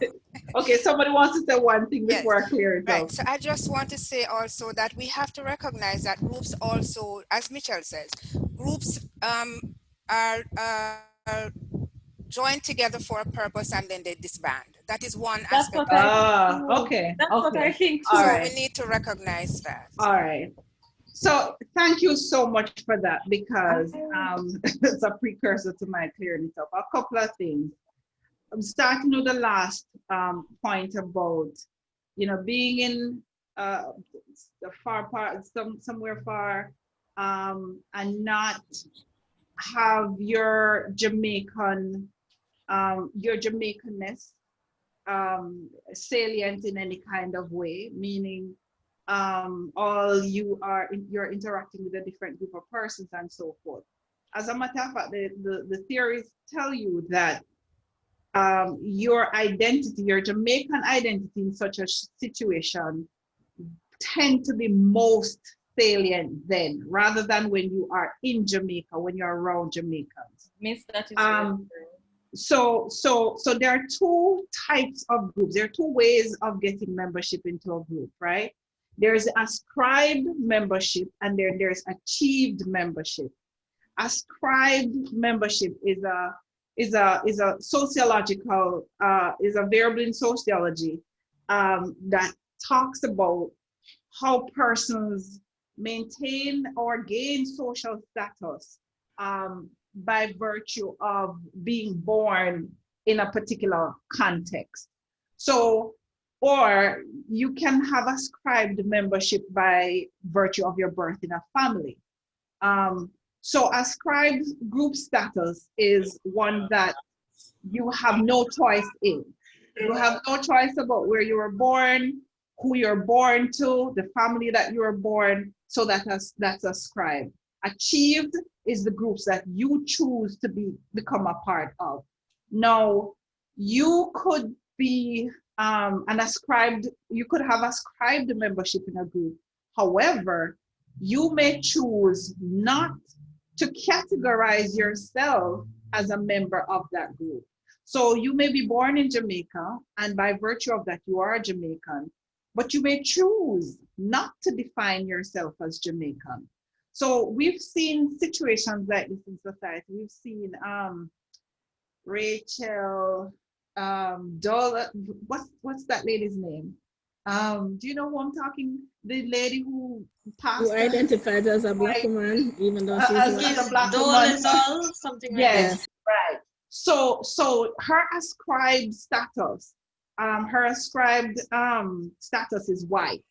Okay, somebody wants to say one thing before I clear it up. Right. So I just want to say also that we have to recognize that groups also, as Michelle says, groups are joined together for a purpose and then they disband. That is one aspect. Okay. That's what I think too. All So right. we need to recognize that. All right. So thank you so much for that, because it's a precursor to my clearing it up. A couple of things. I'm starting with the last point about, being in the far part, somewhere far, and not have your Jamaicanness salient in any kind of way, meaning you're interacting with a different group of persons and so forth. As a matter of fact, the theories tell you that your identity, your Jamaican identity in such a situation tend to be most salient then, rather than when you are in Jamaica, when you're around Jamaicans. Miss, that is so there are two types of groups. There are two ways of getting membership into a group, right? There's ascribed membership and there's achieved membership. Ascribed membership is a sociological, is a variable in sociology that talks about how persons maintain or gain social status by virtue of being born in a particular context. So, or you can have ascribed membership by virtue of your birth in a family. So ascribed group status is one that you have no choice in. You have no choice about where you were born, who you're born to, the family that you were born, so that's ascribed. Achieved is the groups that you choose to become a part of. Now, you could be you could have ascribed membership in a group. However, you may choose not to categorize yourself as a member of that group. So you may be born in Jamaica, and by virtue of that, you are a Jamaican, but you may choose not to define yourself as Jamaican. So we've seen situations like this in society. We've seen Rachel, Dola, what's that lady's name? Do you know who I'm talking? The lady who passed. Who identifies as a black woman, even though she's a black woman. Something like that. Yes, right. So her ascribed status, status is white,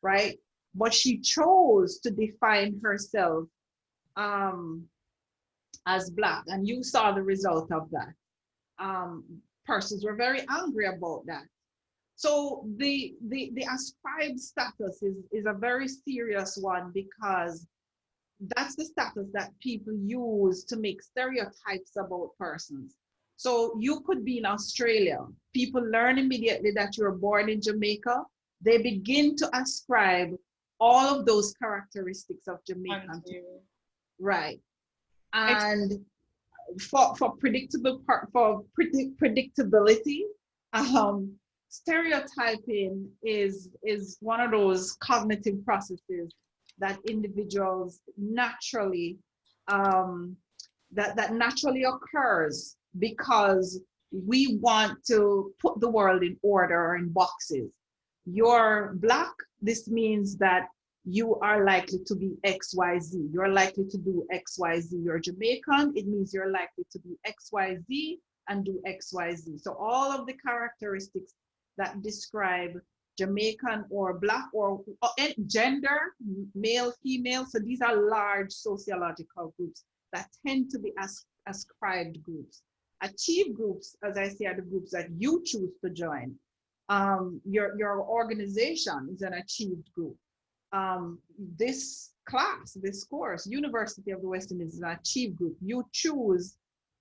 right? But she chose to define herself as black, and you saw the result of that. Persons were very angry about that. So the ascribed status is a very serious one, because that's the status that people use to make stereotypes about persons. So you could be in Australia. People learn immediately that you're born in Jamaica. They begin to ascribe all of those characteristics of Jamaican to you. Right. And for predictability, stereotyping is one of those cognitive processes that individuals naturally that naturally occurs because we want to put the world in order in boxes. You're Black, this means that you are likely to be XYZ. You're likely to do XYZ. You're Jamaican, it means you're likely to be XYZ and do XYZ. So all of the characteristics that describe Jamaican or Black or gender, male, female. So these are large sociological groups that tend to be ascribed groups. Achieve groups, as I say, are the groups that you choose to join. Your organization is an achieved group. This class, this course, University of the West Indies is an achieved group. You choose.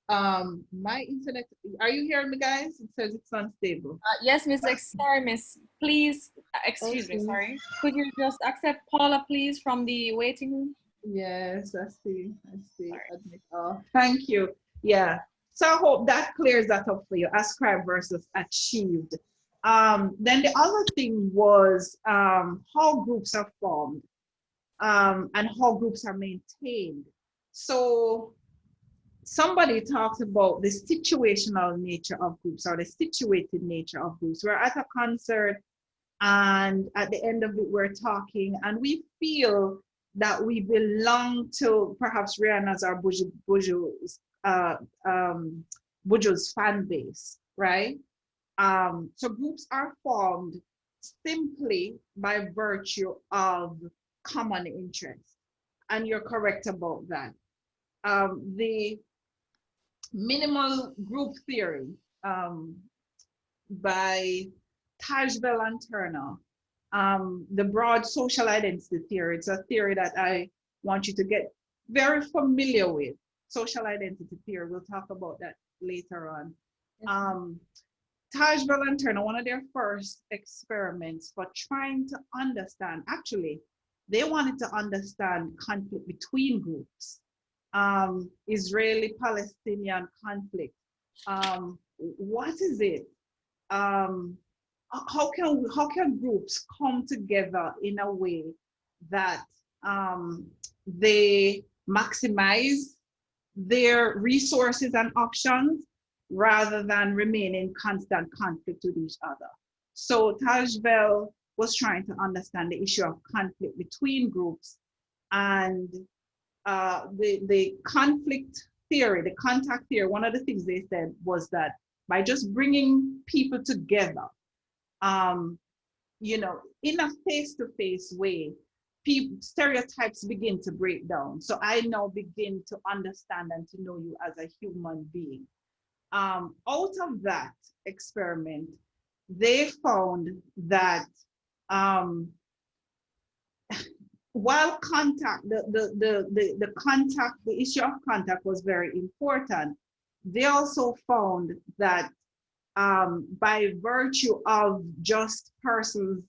My internet, are you hearing me, guys? It says it's unstable. Yes, Miss. Sorry, Miss. Please, excuse me. Sorry. Could you just accept Paula, please, from the waiting room? Yes, I see. Admit. Oh, thank you. Yeah. So I hope that clears that up for you. Ascribe versus achieved. Then the other thing was how groups are formed and how groups are maintained. So somebody talks about the situational nature of groups or the situated nature of groups. We're at a concert and at the end of it, we're talking and we feel that we belong to perhaps Rihanna's or Buju's fan base, right? So groups are formed simply by virtue of common interest. And you're correct about that. The minimal group theory by Tajbel and Turner, the broad social identity theory. It's a theory that I want you to get very familiar with. Social identity theory, we'll talk about that later on. Tajbel and Turner, one of their first experiments for trying to understand, actually, they wanted to understand conflict between groups. Israeli-Palestinian conflict. What is it? How can groups come together in a way that they maximize their resources and options rather than remain in constant conflict with each other? So Tajbel was trying to understand the issue of conflict between groups, and the conflict theory, the contact theory, one of the things they said was that by just bringing people together, you know, in a face-to-face way, stereotypes begin to break down. So I now begin to understand and to know you as a human being. Out of that experiment, they found that while contact, the contact, the issue of contact was very important, they also found that by virtue of just persons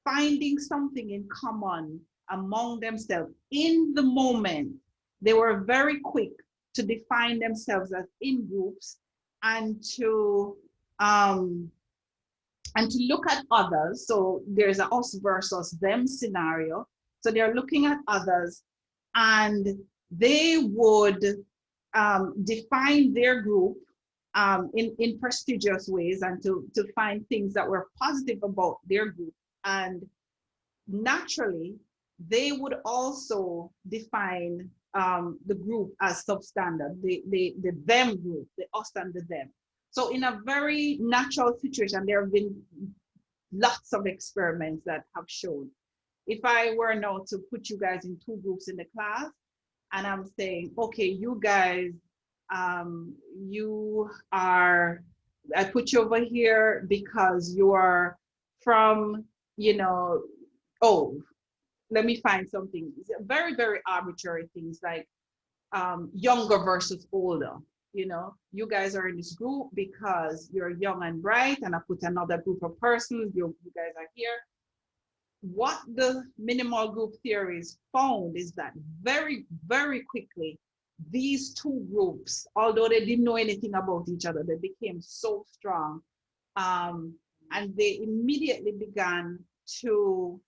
finding something in common among themselves in the moment, they were very quick to define themselves as in groups and to look at others. So there's a us versus them scenario. So they're looking at others and they would define their group in prestigious ways and to find things that were positive about their group. And naturally, they would also define the group as substandard, the them group, the us and the them. So in a very natural situation, there have been lots of experiments that have shown. If I were now to put you guys in two groups in the class, and I'm saying, okay, you guys, you are, I put you over here because you are from, you know, oh, let me find something. Very, very arbitrary things like younger versus older. You know, you guys are in this group because you're young and bright, and I put another group of persons, you guys are here. What the minimal group theories found is that very, very quickly, these two groups, although they didn't know anything about each other, they became so strong. And they immediately began to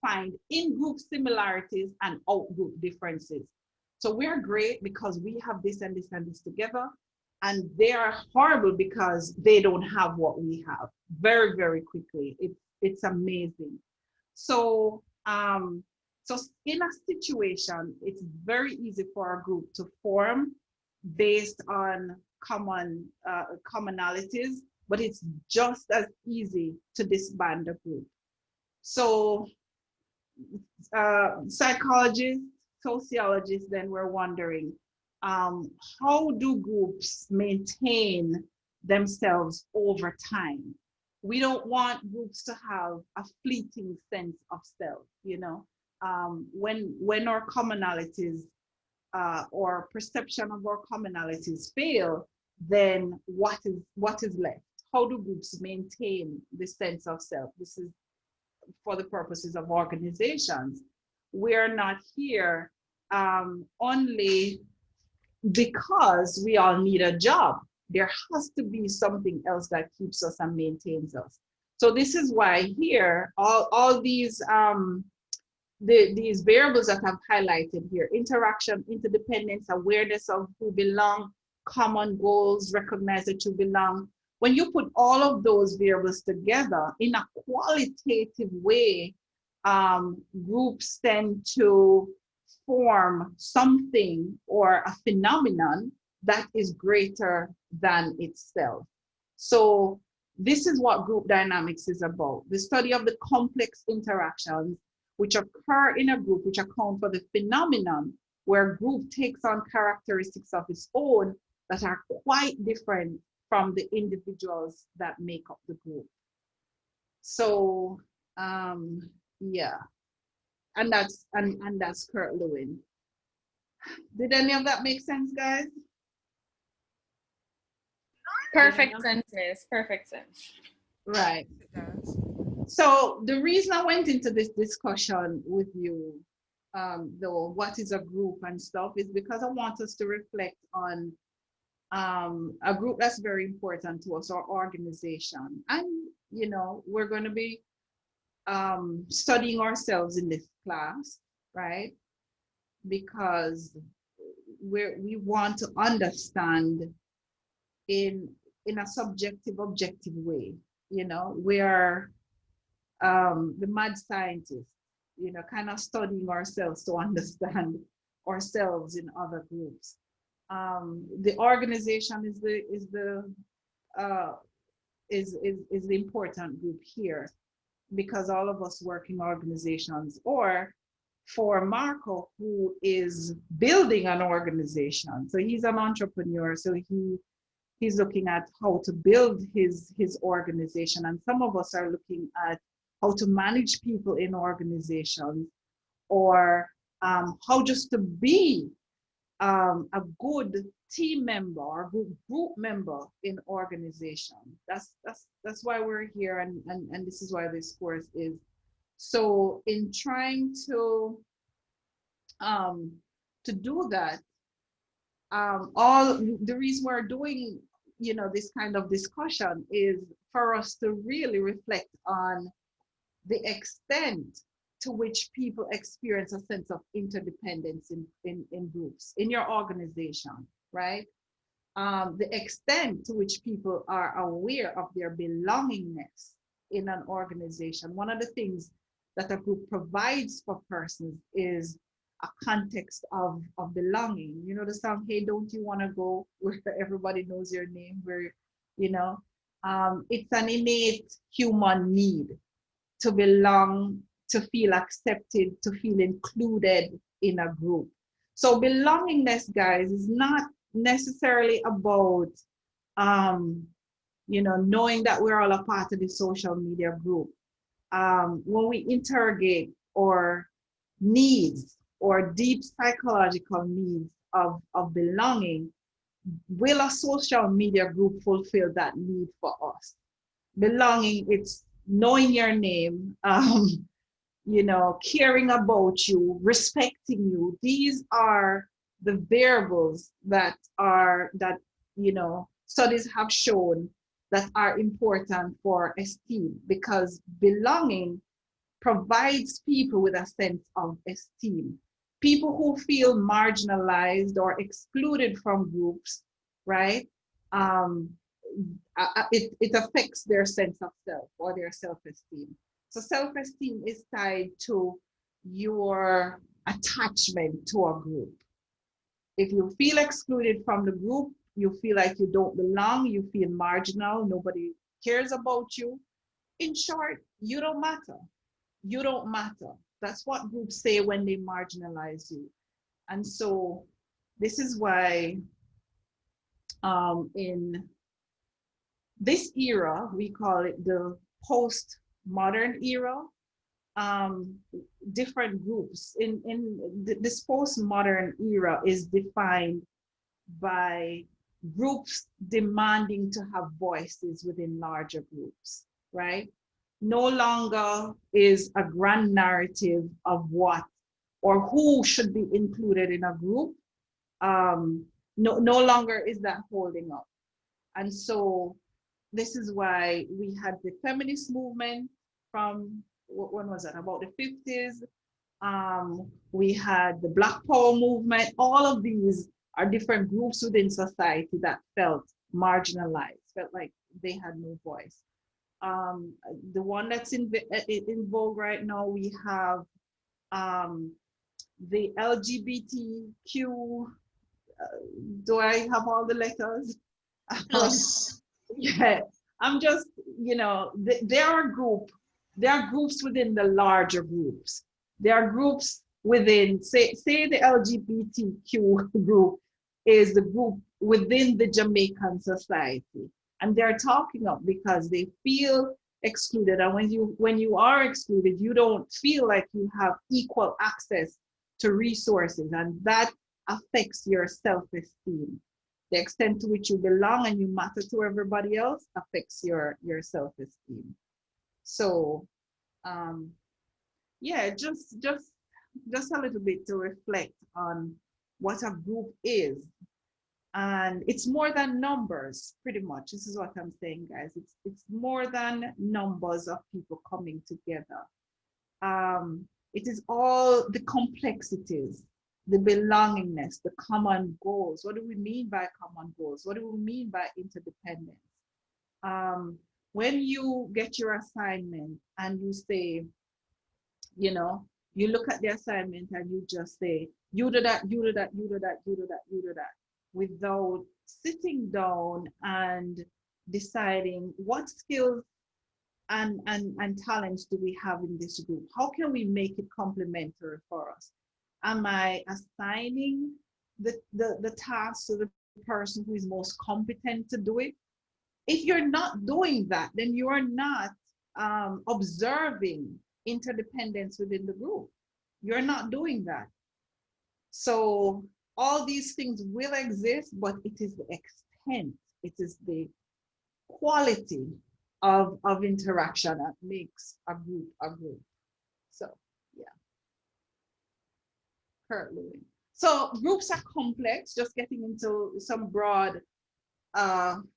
find in-group similarities and out-group differences. So we're great because we have this and this and this together, and they are horrible because they don't have what we have. Very, very quickly. It's amazing. So, so in a situation, it's very easy for a group to form based on common commonalities, but it's just as easy to disband a group. So psychologists, sociologists then were wondering, how do groups maintain themselves over time? We don't want groups to have a fleeting sense of self, you know. When our commonalities or perception of our commonalities fail, then what is left? How do groups maintain the sense of self? This is for the purposes of organizations. We're not here only because we all need a job. There has to be something else that keeps us and maintains us. So this is why here, all these variables that I've highlighted here: interaction, interdependence, awareness of who belong, common goals, recognize that you belong. When you put all of those variables together in a qualitative way, groups tend to form something or a phenomenon that is greater than itself. So this is what group dynamics is about: the study of the complex interactions which occur in a group, which account for the phenomenon where a group takes on characteristics of its own that are quite different from the individuals that make up the group. So yeah, and that's Kurt Lewin. Did any of that make sense, guys? Perfect sense, miss. Perfect sense. Right. So the reason I went into this discussion with you, though, what is a group and stuff, is because I want us to reflect on a group that's very important to us, our organization. And, you know, we're going to be studying ourselves in this class, right? Because we want to understand in a subjective, objective way. You know, we are the mad scientists, you know, kind of studying ourselves to understand ourselves in other groups. The organization is the important group here, because all of us work in organizations, or for Marco, who is building an organization. So he's an entrepreneur, so he's looking at how to build his organization, and some of us are looking at how to manage people in organizations, or how just to be a good team member or group member in organization. That's why we're here, and this is why this course is. So in trying to do that, all the reason we're doing, you know, this kind of discussion is for us to really reflect on the extent to which people experience a sense of interdependence in groups, in your organization, right? The extent to which people are aware of their belongingness in an organization. One of the things that a group provides for persons is a context of belonging. You know the song, "Hey, don't you want to go," where everybody knows your name, where, you know, it's an innate human need to belong, to feel accepted, to feel included in a group. So belongingness, guys, is not necessarily about, you know, knowing that we're all a part of the social media group. When we interrogate our needs or deep psychological needs of belonging, will a social media group fulfill that need for us? Belonging, it's knowing your name, you know, caring about you, respecting you. These are the variables that you know, studies have shown that are important for esteem, because belonging provides people with a sense of esteem. People who feel marginalized or excluded from groups, right? It affects their sense of self or their self-esteem. So self-esteem is tied to your attachment to a group. If you feel excluded from the group, you feel like you don't belong, you feel marginal, nobody cares about you. In short, you don't matter. You don't matter. That's what groups say when they marginalize you. And so this is why in this era, we call it the postmodern era, different groups in this postmodern era is defined by groups demanding to have voices within larger groups, right? No longer is a grand narrative of what or who should be included in a group. No longer is that holding up. And so this is why we had the feminist movement from, when was that, about the 50s. We had the Black Power movement. All of these are different groups within society that felt marginalized, felt like they had no voice. The one that's in vogue right now, we have the LGBTQ, do I have all the letters? Yes. Yeah, I'm just, you know, there are groups within the larger groups. There are groups within, say the LGBTQ group is the group within the Jamaican society. And they're talking up because they feel excluded. And when you are excluded, you don't feel like you have equal access to resources, and that affects your self-esteem. The extent to which you belong and you matter to everybody else affects your self-esteem. So yeah, just a little bit to reflect on what a group is. And it's more than numbers, pretty much. This is what I'm saying, guys. It's more than numbers of people coming together. It is all the complexities, the belongingness, the common goals. What do we mean by common goals? What do we mean by interdependence? When you get your assignment and you say, you know, you look at the assignment and you just say, you do that, you do that, you do that, you do that, you do that, without sitting down and deciding what skills and talents do we have in this group? How can we make it complementary for us? Am I assigning the task to the person who is most competent to do it? If you're not doing that, then you are not observing interdependence within the group. You're not doing that. So all these things will exist, but it is the extent, it is the quality of interaction that makes a group a group. So yeah. Kurt Lewin. So groups are complex, just getting into some broad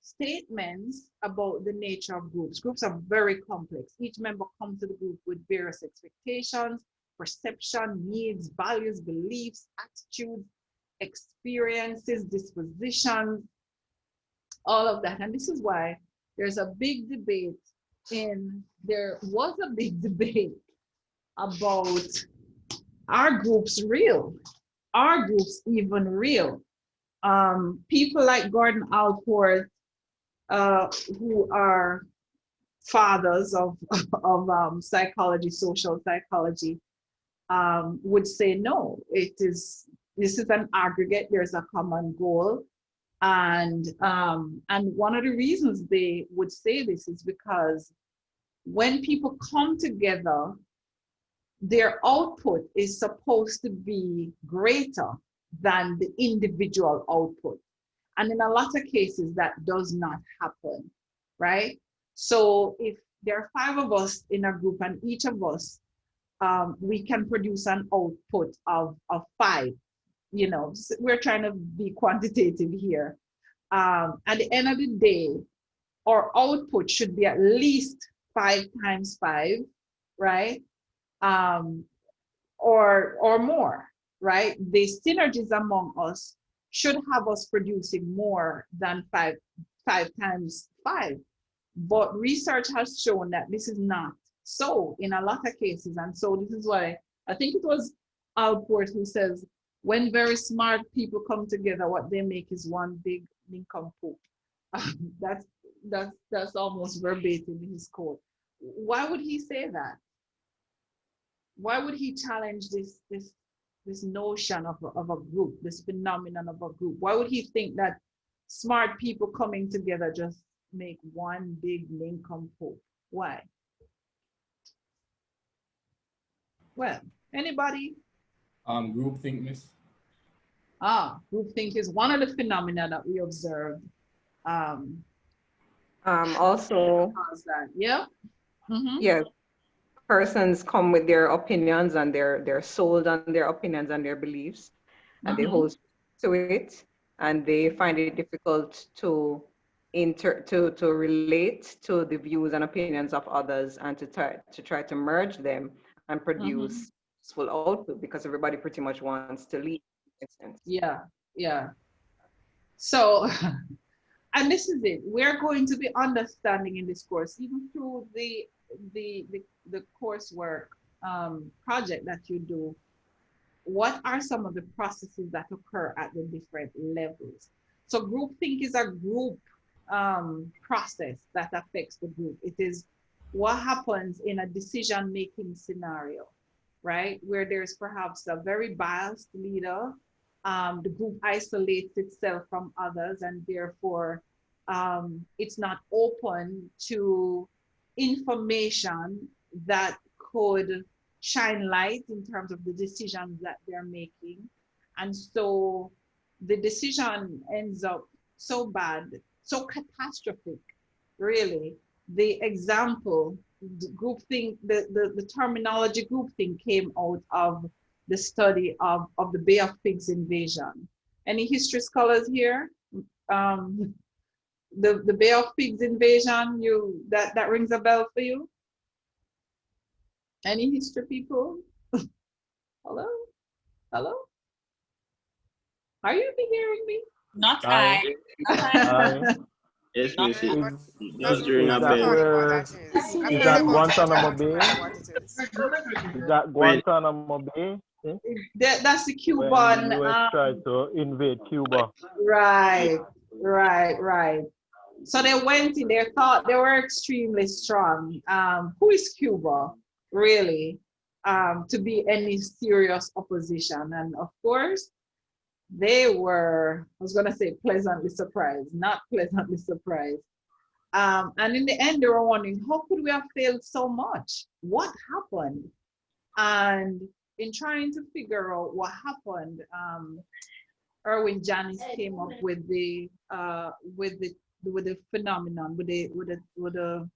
statements about the nature of groups. Groups are very complex. Each member comes to the group with various expectations, perception, needs, values, beliefs, attitudes, experiences, dispositions, all of that. And this is why there's a big debate there was a big debate about, are groups real? Are groups even real? People like Gordon Allport, who are fathers of psychology, social psychology, would say no. This is an aggregate. There's a common goal, and one of the reasons they would say this is because when people come together, their output is supposed to be greater than the individual output. And in a lot of cases, that does not happen, right? So if there are 5 of us in a group and each of us, we can produce an output of 5, you know, we're trying to be quantitative here. At the end of the day, our output should be at least 5 times 5, right? Or more, right? The synergies among us should have us producing more than 5 times 5. But research has shown that this is not so in a lot of cases. And so this is why I think it was Alport who says, when very smart people come together, what they make is one big nincompoop. That's almost verbatim in his quote. Why would he say that? Why would he challenge this notion of a group, this phenomenon of a group? Why would he think that smart people coming together just make one big nincompoop? Why? Well, anybody? Groupthink, miss. Groupthink is one of the phenomena that we observed. Also, yeah. Yes, persons come with their opinions and they're sold on their opinions and their beliefs, and they hold to it, and they find it difficult to relate to the views and opinions of others, and to try to merge them and produce full output, because everybody pretty much wants to lead. Yeah. So, and this is it. We're going to be understanding in this course, even through the coursework project that you do, what are some of the processes that occur at the different levels. So groupthink is a group process that affects the group. It is what happens in a decision-making scenario, right? Where there's perhaps a very biased leader. The group isolates itself from others, and therefore it's not open to information that could shine light in terms of the decisions that they're making. And so the decision ends up so bad, so catastrophic, really. The example, the groupthink, the terminology groupthink came out of the study of the Bay of Pigs invasion. Any history scholars here? The Bay of Pigs invasion, that rings a bell for you? Any history people? Hello? Hello? Are you hearing me? Not I. Yes, Miss. Is that Guantanamo Bay? Is that Guantanamo Bay? That's the Cuban. When the US tried to invade Cuba. Right. So they went in, they thought they were extremely strong. Who is Cuba, really, to be any serious opposition? And of course, they were, I was gonna say pleasantly surprised, not pleasantly surprised. And in the end, they were wondering, how could we have failed so much? What happened? And in trying to figure out what happened, Erwin Janis came up with the phenomenon, with a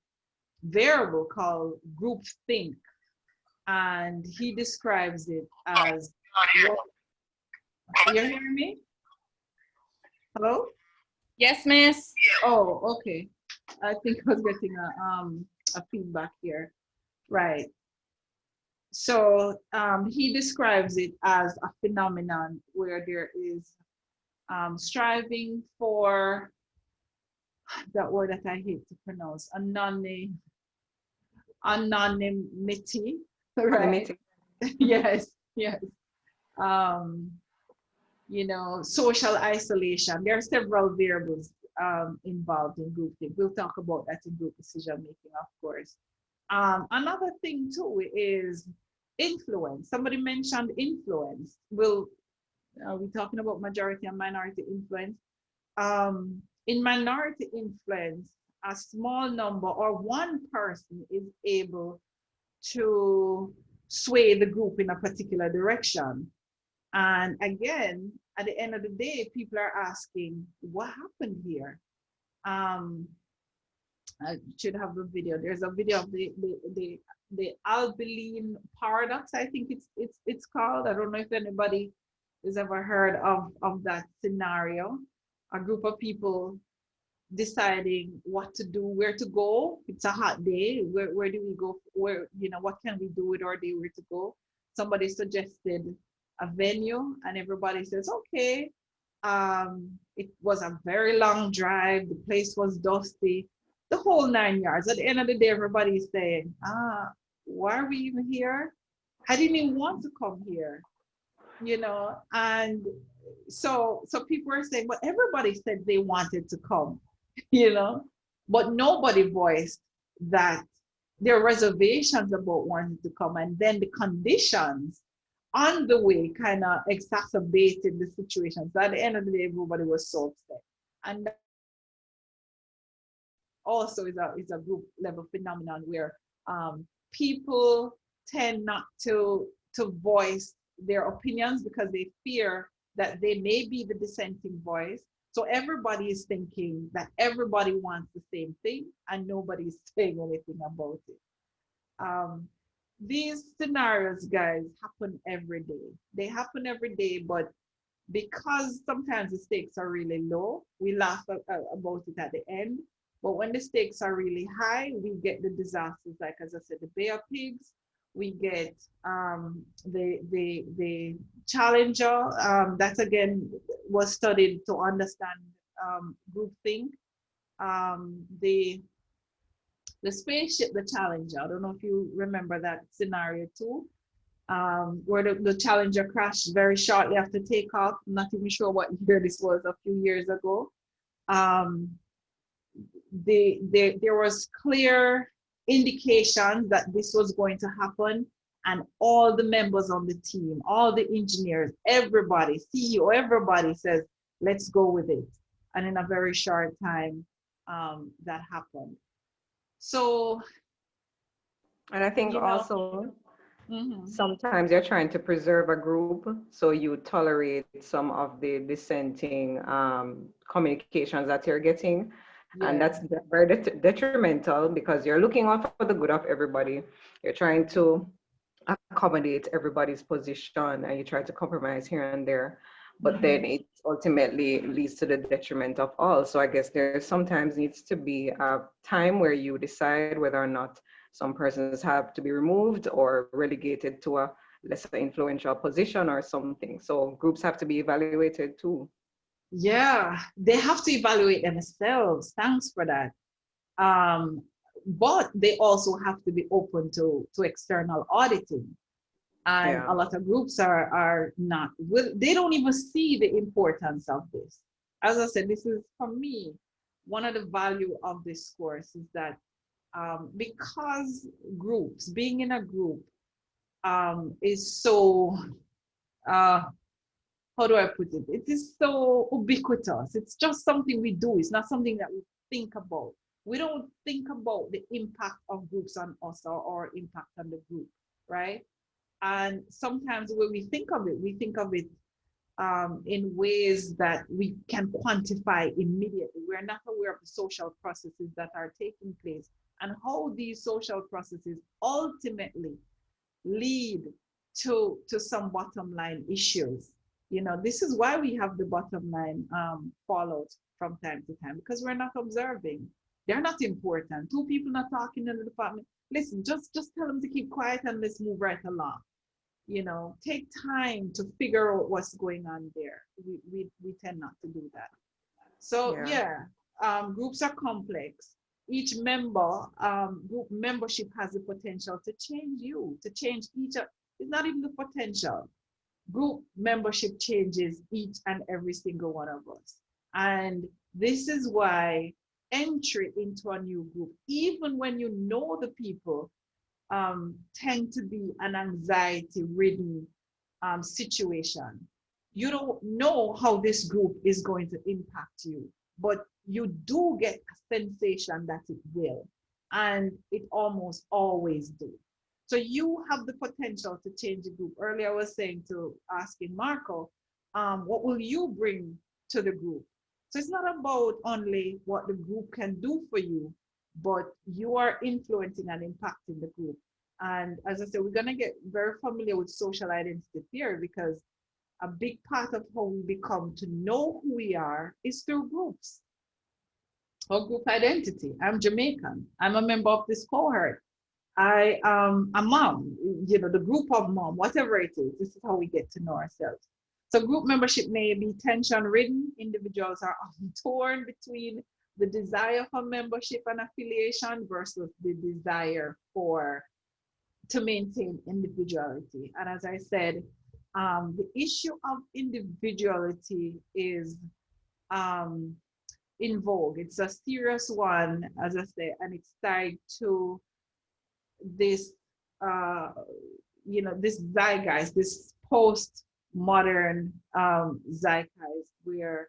variable called groupthink, and he describes it as. You hearing me? Hello? Yes, miss. Oh, okay. I think I was getting a feedback here. Right. So he describes it as a phenomenon where there is striving for that word that I hate to pronounce, anonymity, right? Yes. You know, social isolation. There are several variables involved in groupthink. We'll talk about that in group decision making, of course. Another thing too is influence. Somebody mentioned influence. Are we talking about majority and minority influence? In minority influence, a small number or one person is able to sway the group in a particular direction. And again, at the end of the day, people are asking, what happened here? I should have a video. There's a video of the Albeline paradox. I think it's called. I don't know if anybody has ever heard of that scenario. A group of people deciding what to do, where to go. It's a hot day. Where do we go? Where, what can we do with our day? Where to go? Somebody suggested a venue, and everybody says, okay. It was a very long drive. The place was dusty. The whole 9 yards. At the end of the day, everybody's saying, why are we even here? I didn't even want to come here, and so people are saying, well, everybody said they wanted to come, but nobody voiced that there are reservations about wanting to come, and then the conditions on the way kind of exacerbated the situation. So at the end of the day, everybody was so upset. And also is a group level phenomenon where people tend not to voice their opinions because they fear that they may be the dissenting voice. So everybody is thinking that everybody wants the same thing and nobody's saying anything about it. These scenarios, guys, happen every day. They happen every day, but because sometimes the stakes are really low, we laugh about it at the end. But when the stakes are really high, we get the disasters, like, as I said, the Bay of Pigs. We get the Challenger. That, again, was studied to understand groupthink. The spaceship, the Challenger. I don't know if you remember that scenario too, where the Challenger crashed very shortly after takeoff. I'm not even sure what year this was, a few years ago. There was clear indication that this was going to happen, and all the members on the team, all the engineers, everybody, CEO, everybody says, let's go with it. And in a very short time, that happened. So, and I think also sometimes you're trying to preserve a group, so you tolerate some of the dissenting communications that you're getting. And that's very detrimental because you're looking out for the good of everybody. You're trying to accommodate everybody's position and you try to compromise here and there. But then it ultimately leads to the detriment of all. So I guess there sometimes needs to be a time where you decide whether or not some persons have to be removed or relegated to a lesser influential position or something. So groups have to be evaluated too. Yeah, they have to evaluate themselves. Thanks for that. But they also have to be open to external auditing. And a lot of groups are not, they don't even see the importance of this. As I said, this is, for me, one of the value of this course is that because groups, being in a group is so, how do I put it? It is so ubiquitous. It's just something we do. It's not something that we think about. We don't think about the impact of groups on us or impact on the group, right? And sometimes when we think of it in ways that we can quantify immediately. We're not aware of the social processes that are taking place and how these social processes ultimately lead to some bottom line issues. This is why we have the bottom line fallout from time to time, because we're not observing. They're not important. Two people not talking in the department. Listen, just tell them to keep quiet and let's move right along. Take time to figure out what's going on there. We tend not to do that. So groups are complex. Each member, group membership has the potential to change you, to change each. It's not even the potential. Group membership changes each and every single one of us. And this is why entry into a new group, even when you know the people, tend to be an anxiety-ridden situation. You don't know how this group is going to impact you, but you do get a sensation that it will, and it almost always do. So you have the potential to change the group. Earlier I was asking Marco, What will you bring to the group? So it's not about only what the group can do for you, but you are influencing and impacting the group. And as I said, we're going to get very familiar with social identity theory, because a big part of how we become to know who we are is through groups or group identity. I'm Jamaican. I'm a member of this cohort. I am a mom, the group of mom, whatever it is. This is how we get to know ourselves. So group membership may be tension ridden. Individuals are often torn between the desire for membership and affiliation versus the desire to maintain individuality. And as I said, the issue of individuality is in vogue. It's a serious one, as I say, and it's tied to this, this zeitgeist, this post-modern zeitgeist, where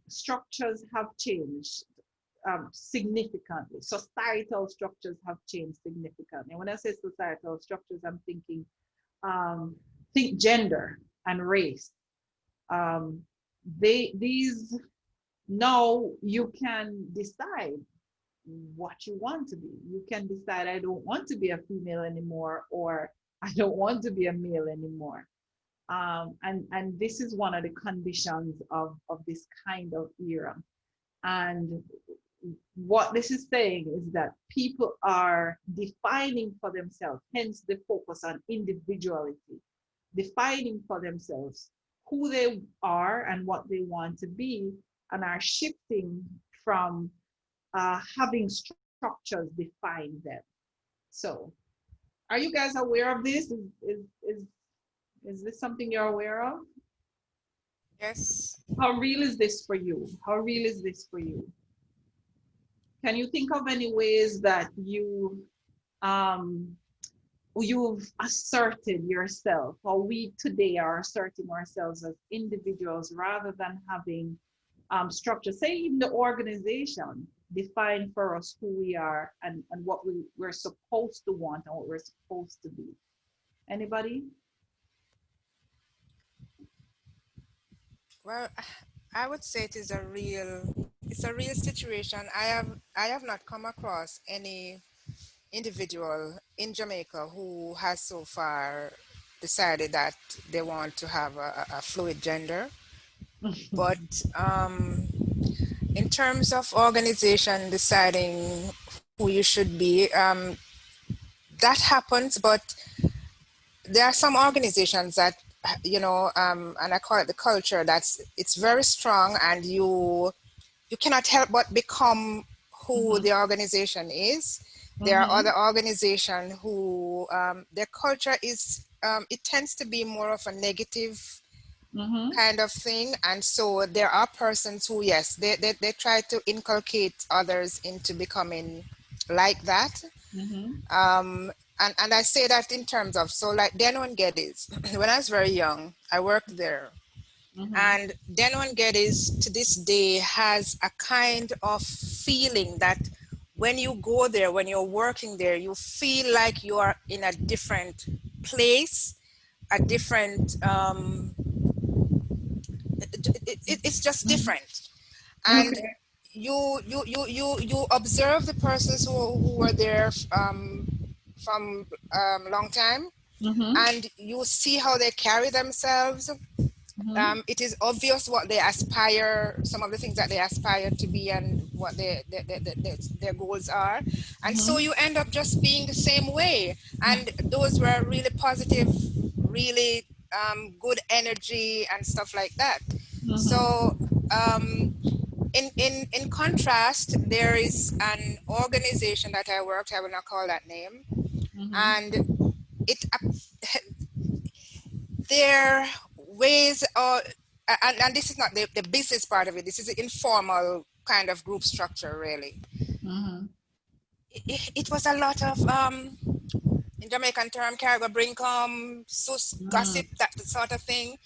structures have changed significantly. Societal structures have changed significantly. And when I say societal structures, I'm thinking think gender and race. These now you can decide what you want to be. You can decide, I don't want to be a female anymore, or I don't want to be a male anymore. And this is one of the conditions of this kind of era. And what this is saying is that people are defining for themselves, hence the focus on individuality, defining for themselves who they are and what they want to be, and are shifting from having structures define them. So, are you guys aware of this? Is this something you're aware of? Yes. How real is this for you? How real is this for you? Can you think of any ways that you've asserted yourself, or we today are asserting ourselves as individuals rather than having structure, say even the organization define for us who we are and what we're supposed to want and what we're supposed to be? Anybody? Well, I would say it's a real situation. I have not come across any individual in Jamaica who has so far decided that they want to have a fluid gender. But in terms of organization deciding who you should be, that happens, but there are some organizations that, and I call it the culture, it's very strong, and you cannot help but become who the organization is. There are other organizations who their culture is, it tends to be more of a negative kind of thing. And so there are persons who, yes, they try to inculcate others into becoming like that. And I say that in terms of, so like Deno and Geddes, when I was very young, I worked there. And Deno and Geddes to this day has a kind of feeling that when you go there, when you're working there, you feel like you are in a different place, a different, it's just different. And you observe the persons who were there from long time, and you see how they carry themselves. It is obvious what they aspire, some of the things that they aspire to be, and what their goals are. And so you end up just being the same way. And those were really positive, really good energy and stuff like that. So in contrast, there is an organization that I worked, I will not call that name, and their ways are, and this is not the business part of it, this is the informal kind of group structure, really. It was a lot of, in Jamaican term, cargo bring come, sus, gossip, that sort of thing.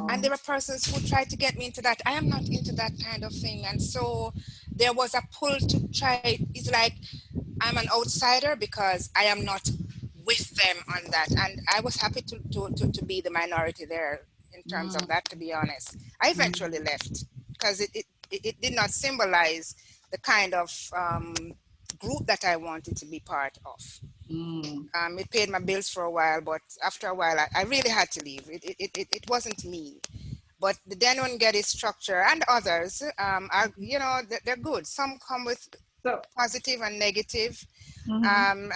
And there were persons who tried to get me into that. I am not into that kind of thing. And so there was a pull to try, it's like I'm an outsider because I am not with them on that. And I was happy to be the minority there in terms of that, to be honest. I eventually left because it did not symbolize the kind of group that I wanted to be part of. It paid my bills for a while, but after a while, I really had to leave. It wasn't me. But the Dan and Getty structure and others, are, you know, they're good. Some come with positive and negative. And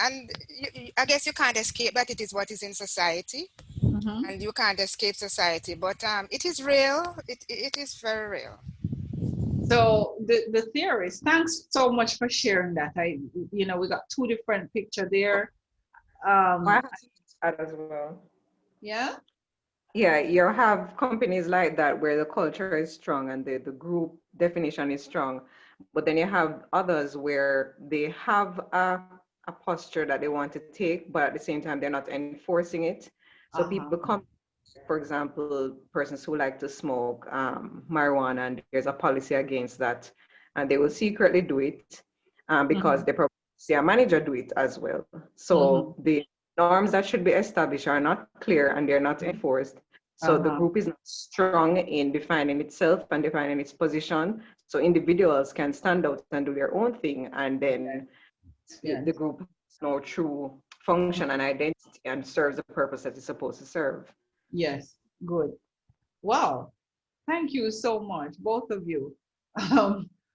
I guess you can't escape that. It is what is in society. And you can't escape society. But it is real. It is very real. So the theories, thanks so much for sharing that. We got two different pictures there. I have that as well. Yeah? Yeah, you have companies like that where the culture is strong and the group definition is strong. But then you have others where they have a posture that they want to take, but at the same time, they're not enforcing it. So people come, for example, persons who like to smoke marijuana, and there's a policy against that. And they will secretly do it because they probably see a manager do it as well. So the norms that should be established are not clear and they're not enforced. So the group is not strong in defining itself and defining its position. So individuals can stand out and do their own thing, and then the group has no true function and identity and serves the purpose that it's supposed to serve. Yes, good. Wow. Thank you so much, both of you.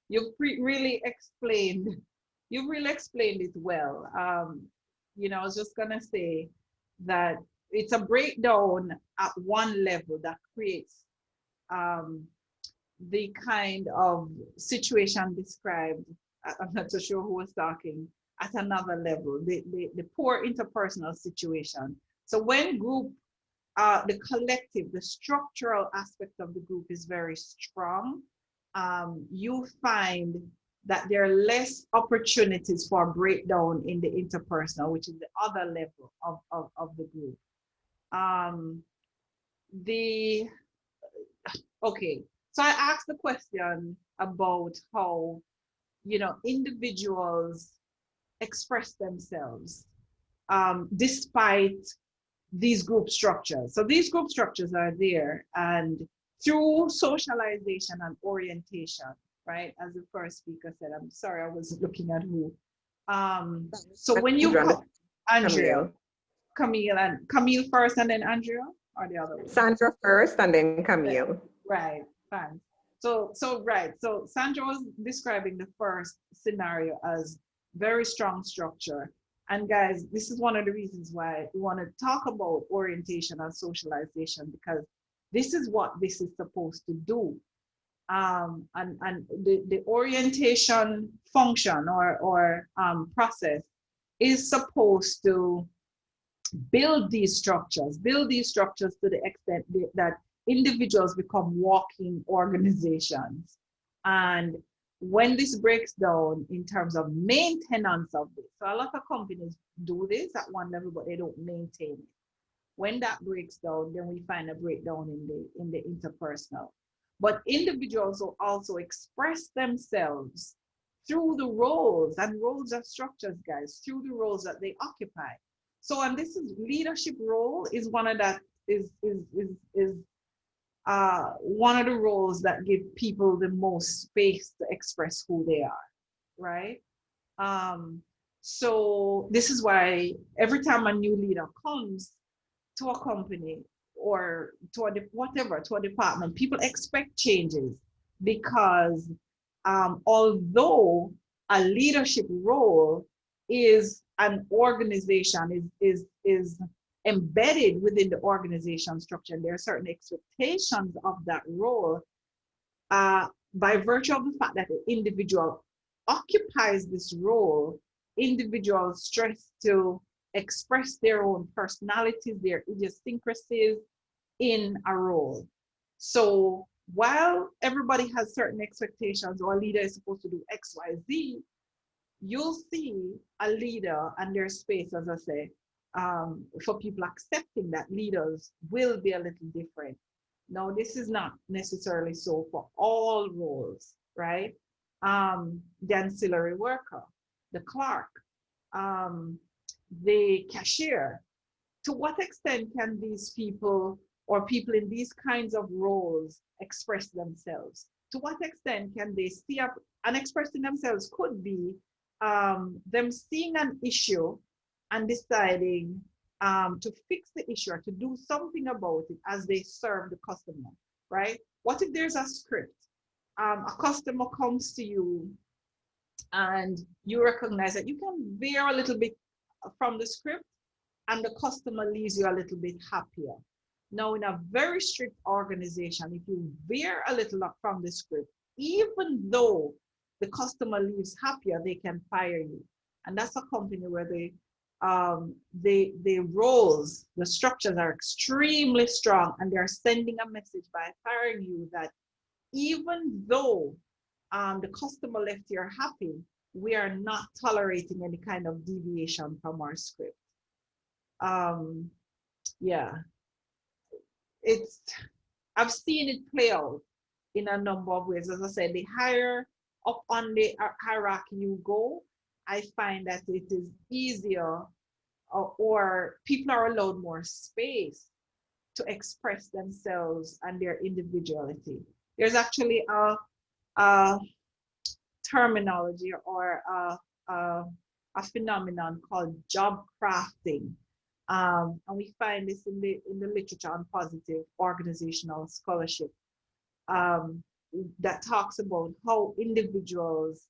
You've really explained it well. I was just gonna say that it's a breakdown at one level that creates the kind of situation described. I'm not so sure who was talking at another level, the poor interpersonal situation. So when group, the collective, the structural aspect of the group is very strong, you find that there are less opportunities for breakdown in the interpersonal, which is the other level of the group. Okay, so I asked the question about how, individuals express themselves despite these group structures. So these group structures are there, and through socialization and orientation, right? As the first speaker said, I'm sorry, I was looking at who. So when you come, Andrea, Camille first and then Andrea, or the other way? Sandra first and then Camille. Right, fine. So Sandra was describing the first scenario as very strong structure. And guys, this is one of the reasons why we want to talk about orientation and socialization, because this is what this is supposed to do. And the orientation function or process is supposed to build these structures to the extent that individuals become walking organizations. And when this breaks down in terms of maintenance of this, so a lot of companies do this at one level, but they don't maintain it. When that breaks down, then we find a breakdown in the interpersonal. But individuals will also express themselves through the roles, and roles are structures, guys, through the roles that they occupy. So, and this is leadership role is one of that is one of the roles that give people the most space to express who they are, right? So this is why every time a new leader comes to a company or to a department, people expect changes, because although a leadership role is an organization, is embedded within the organization structure, and there are certain expectations of that role, by virtue of the fact that the individual occupies this role, individuals stress to express their own personalities, their idiosyncrasies in a role. So while everybody has certain expectations, or a leader is supposed to do X, Y, Z, you'll see a leader and their space, as I say, for people accepting that leaders will be a little different. Now, this is not necessarily so for all roles, right? The ancillary worker, the clerk, the cashier. To what extent can these people or people in these kinds of roles express themselves? To what extent can they see up and expressing themselves could be them seeing an issue and deciding to fix the issue or to do something about it as they serve the customer, right? What if there's a script? A customer comes to you and you recognize that you can veer a little bit from the script and the customer leaves you a little bit happier. Now, in a very strict organization, if you veer a little up from the script, even though the customer leaves happier, they can fire you. And that's a company where the roles, the structures are extremely strong, and they're sending a message by firing you that even though the customer left here happy, we are not tolerating any kind of deviation from our script. Yeah, I've seen it play out in a number of ways. As I said, the higher up on the hierarchy you go, I find that it is easier or people are allowed more space to express themselves and their individuality. There's actually a terminology or a phenomenon called job crafting. And we find this in the literature on positive organizational scholarship that talks about how individuals,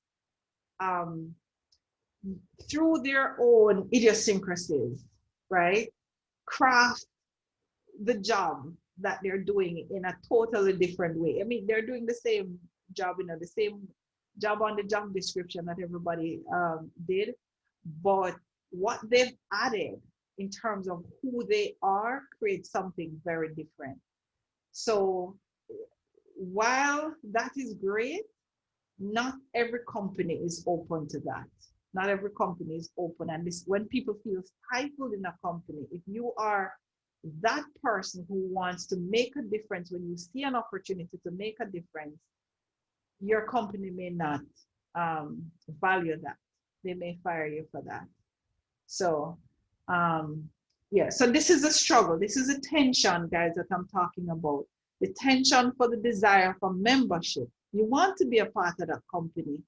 through their own idiosyncrasies, right, craft the job that they're doing in a totally different way. I mean, they're doing the same job, the same job on the job description that everybody did, but what they've added in terms of who they are creates something very different. So while that is great, not every company is open to that. Not every company is open. And this, when people feel stifled in a company, if you are that person who wants to make a difference, when you see an opportunity to make a difference, your company may not value that. They may fire you for that. So yeah, so this is a struggle. This is a tension, guys, that I'm talking about. The tension for the desire for membership. You want to be a part of that company.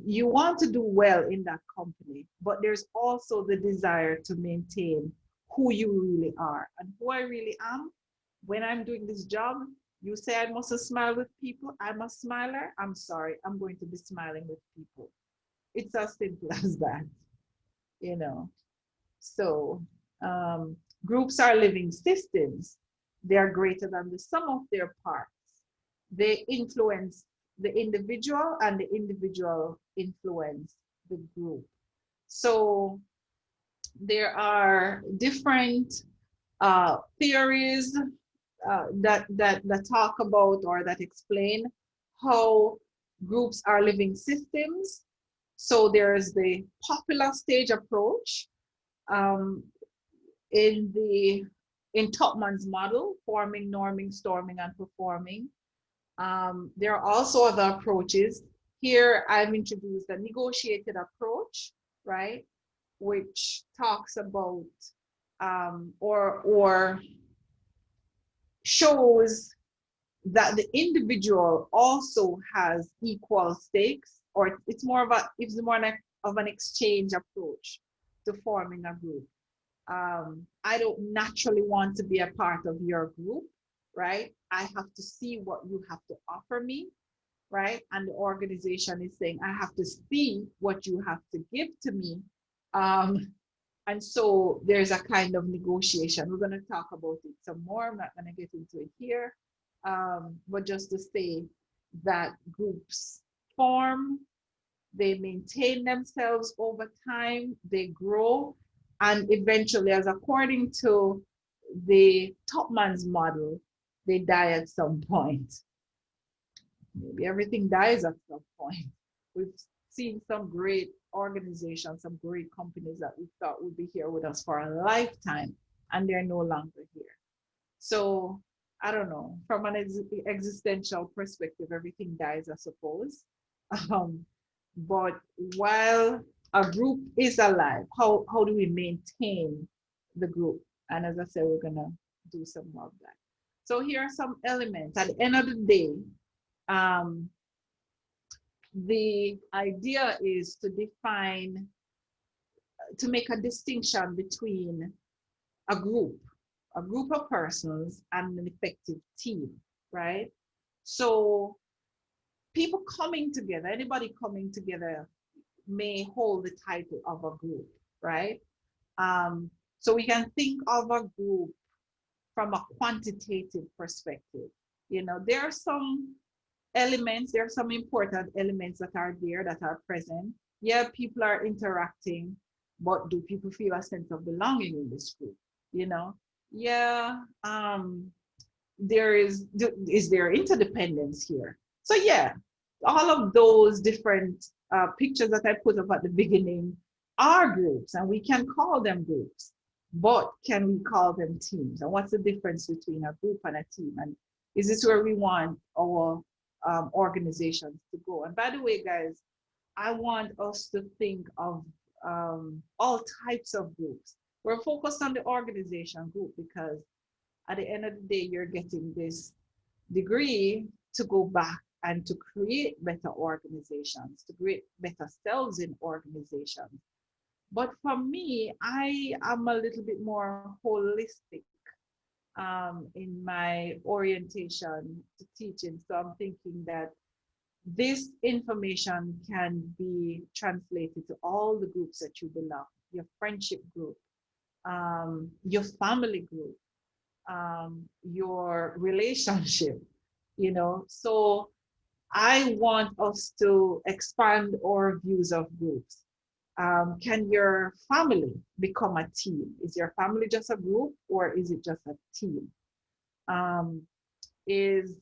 You want to do well in that company, but there's also the desire to maintain who you really are. And who I really am, when I'm doing this job, you say I must smile with people. I'm a smiler. I'm sorry, I'm going to be smiling with people. It's as simple as that, you know. So groups are living systems. They are greater than the sum of their parts. They influence the individual, and the individual influence the group. So there are different theories that talk about or that explain how groups are living systems. So there's the popular stage approach in Topman's model, forming, norming, storming, and performing. There are also other approaches. Here I've introduced a negotiated approach, right, which talks about or shows that the individual also has equal stakes, or it's more of an exchange approach to forming a group. I don't naturally want to be a part of your group, right? I have to see what you have to offer me, right? And the organization is saying, I have to see what you have to give to me. And so there's a kind of negotiation. We're going to talk about it some more. I'm not going to get into it here. But just to say that groups form, they maintain themselves over time, they grow, and eventually, as according to the Topman's model, they die at some point. Maybe everything dies at some point. We've seen some great organizations, some great companies that we thought would be here with us for a lifetime, and they're no longer here. So I don't know, from an existential perspective, everything dies, I suppose. But while a group is alive, how do we maintain the group? And as I said, we're gonna do some of that. So here are some elements. At the end of the day, the idea is to define, to make a distinction between a group of persons and an effective team, right? So people coming together, anybody coming together may hold the title of a group, right? So we can think of a group from a quantitative perspective. You know, there are some elements, there are some important elements that are there, that are present. Yeah, people are interacting, but do people feel a sense of belonging in this group? You know, yeah, is there interdependence here? So yeah, all of those different pictures that I put up at the beginning are groups, and we can call them groups, but can we call them teams? And what's the difference between a group and a team? And is this where we want our organizations to go? And by the way, guys, I want us to think of all types of groups. We're focused on the organization group because at the end of the day, you're getting this degree to go back and to create better organizations, to create better selves in organizations. But for me, I am a little bit more holistic in my orientation to teaching. So I'm thinking that this information can be translated to all the groups that you belong, your friendship group, your family group, your relationship, you know. So I want us to expand our views of groups. Can your family become a team? Is your family just a group, or is it just a team? Is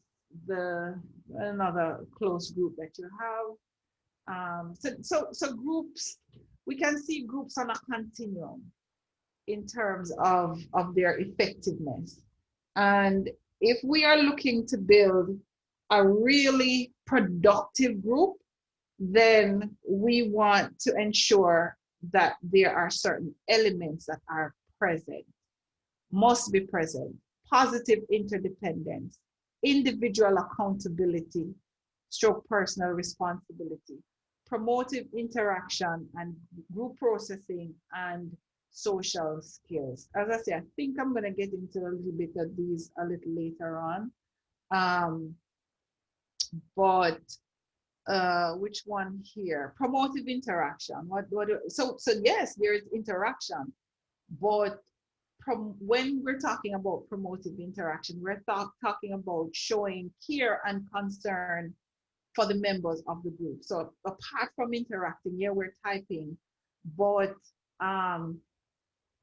another close group that you have? So groups, we can see groups on a continuum in terms of their effectiveness. And if we are looking to build a really productive group, then we want to ensure that there are certain elements that are present, must be present: positive interdependence, individual accountability, stroke personal responsibility, promotive interaction and group processing, and social skills. As I say, I think I'm going to get into a little bit of these a little later on. But which one here? Promotive interaction. So yes, there is interaction, but when we're talking about promotive interaction, we're talking about showing care and concern for the members of the group. So apart from interacting, yeah, we're typing, but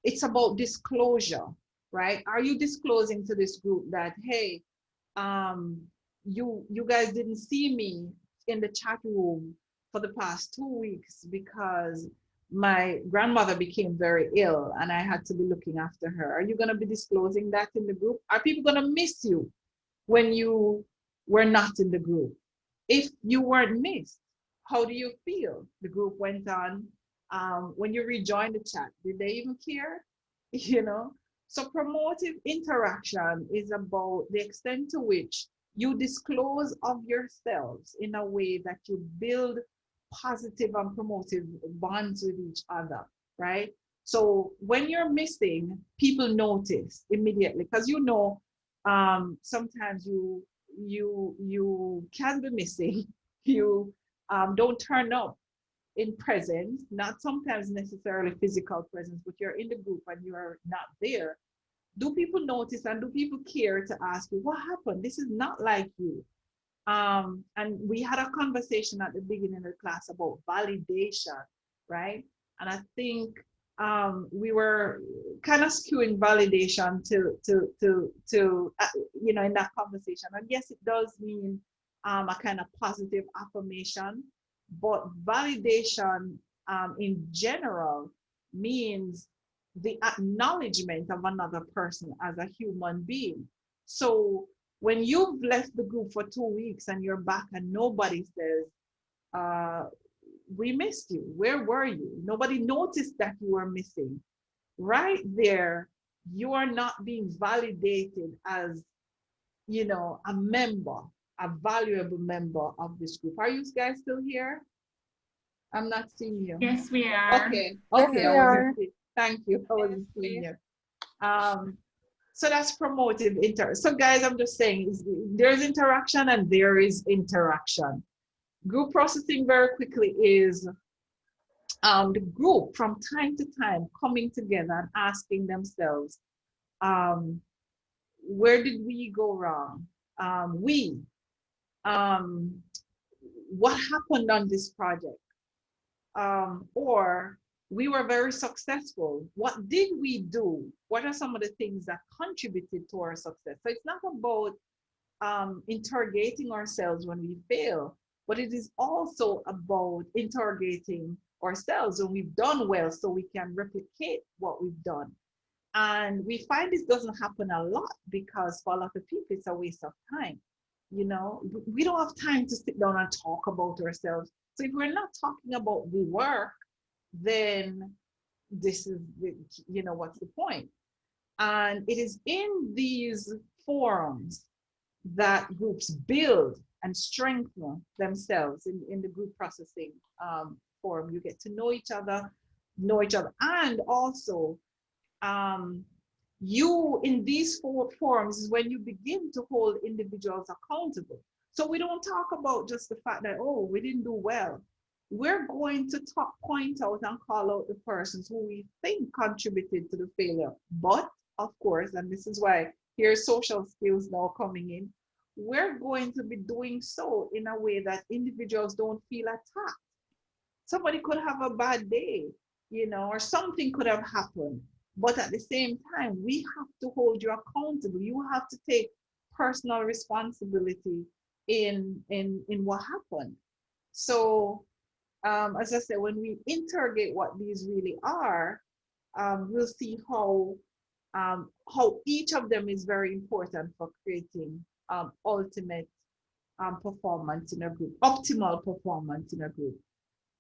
it's about disclosure, right? Are you disclosing to this group that, hey, you guys didn't see me in the chat room for the past 2 weeks because my grandmother became very ill and I had to be looking after her? Are you going to be disclosing that in the group? Are people going to miss you when you were not in the group? If you weren't missed, how do you feel? The group went on. When you rejoined the chat, did they even care? You know? So promotive interaction is about the extent to which you disclose of yourselves in a way that you build positive and promotive bonds with each other, right? So when you're missing, people notice immediately, because you know, sometimes you can be missing. You don't turn up in presence, not sometimes necessarily physical presence, but you're in the group and you are not there. Do people notice and do people care to ask you, what happened? This is not like you. And we had a conversation at the beginning of the class about validation, right? And I think we were kind of skewing validation to you know, in that conversation. And yes, it does mean a kind of positive affirmation, but validation in general means the acknowledgement of another person as a human being. So when you've left the group for 2 weeks and you're back and nobody says, we missed you, where were you? Nobody noticed that you were missing. Right there, you are not being validated as, you know, a member, a valuable member of this group. Are you guys still here? I'm not seeing you. Yes, we are. Okay, Yes, okay, we I wasn't are. seeing, thank you, I wasn't seeing you. So that's promotive so guys, I'm just saying, there's interaction and there is interaction. Group processing very quickly is the group from time to time coming together and asking themselves, where did we go wrong? What happened on this project? Or we were very successful. What did we do? What are some of the things that contributed to our success? So it's not about interrogating ourselves when we fail, but it is also about interrogating ourselves when we've done well so we can replicate what we've done. And we find this doesn't happen a lot because for a lot of people, it's a waste of time. You know, we don't have time to sit down and talk about ourselves. So if we're not talking about the work, then this is, you know, what's the point? And it is in these forums that groups build and strengthen themselves in the group processing forum. You get to know each other, and also you in these forums is when you begin to hold individuals accountable. So we don't talk about just the fact that, oh, we didn't do well. We're going to point out and call out the persons who we think contributed to the failure. But of course, and this is why here's social skills now coming in, we're going to be doing so in a way that individuals don't feel attacked. Somebody could have a bad day, you know, or something could have happened. But at the same time, we have to hold you accountable. You have to take personal responsibility in what happened. So, as I said, when we interrogate what these really are, we'll see how each of them is very important for creating ultimate performance in a group, optimal performance in a group.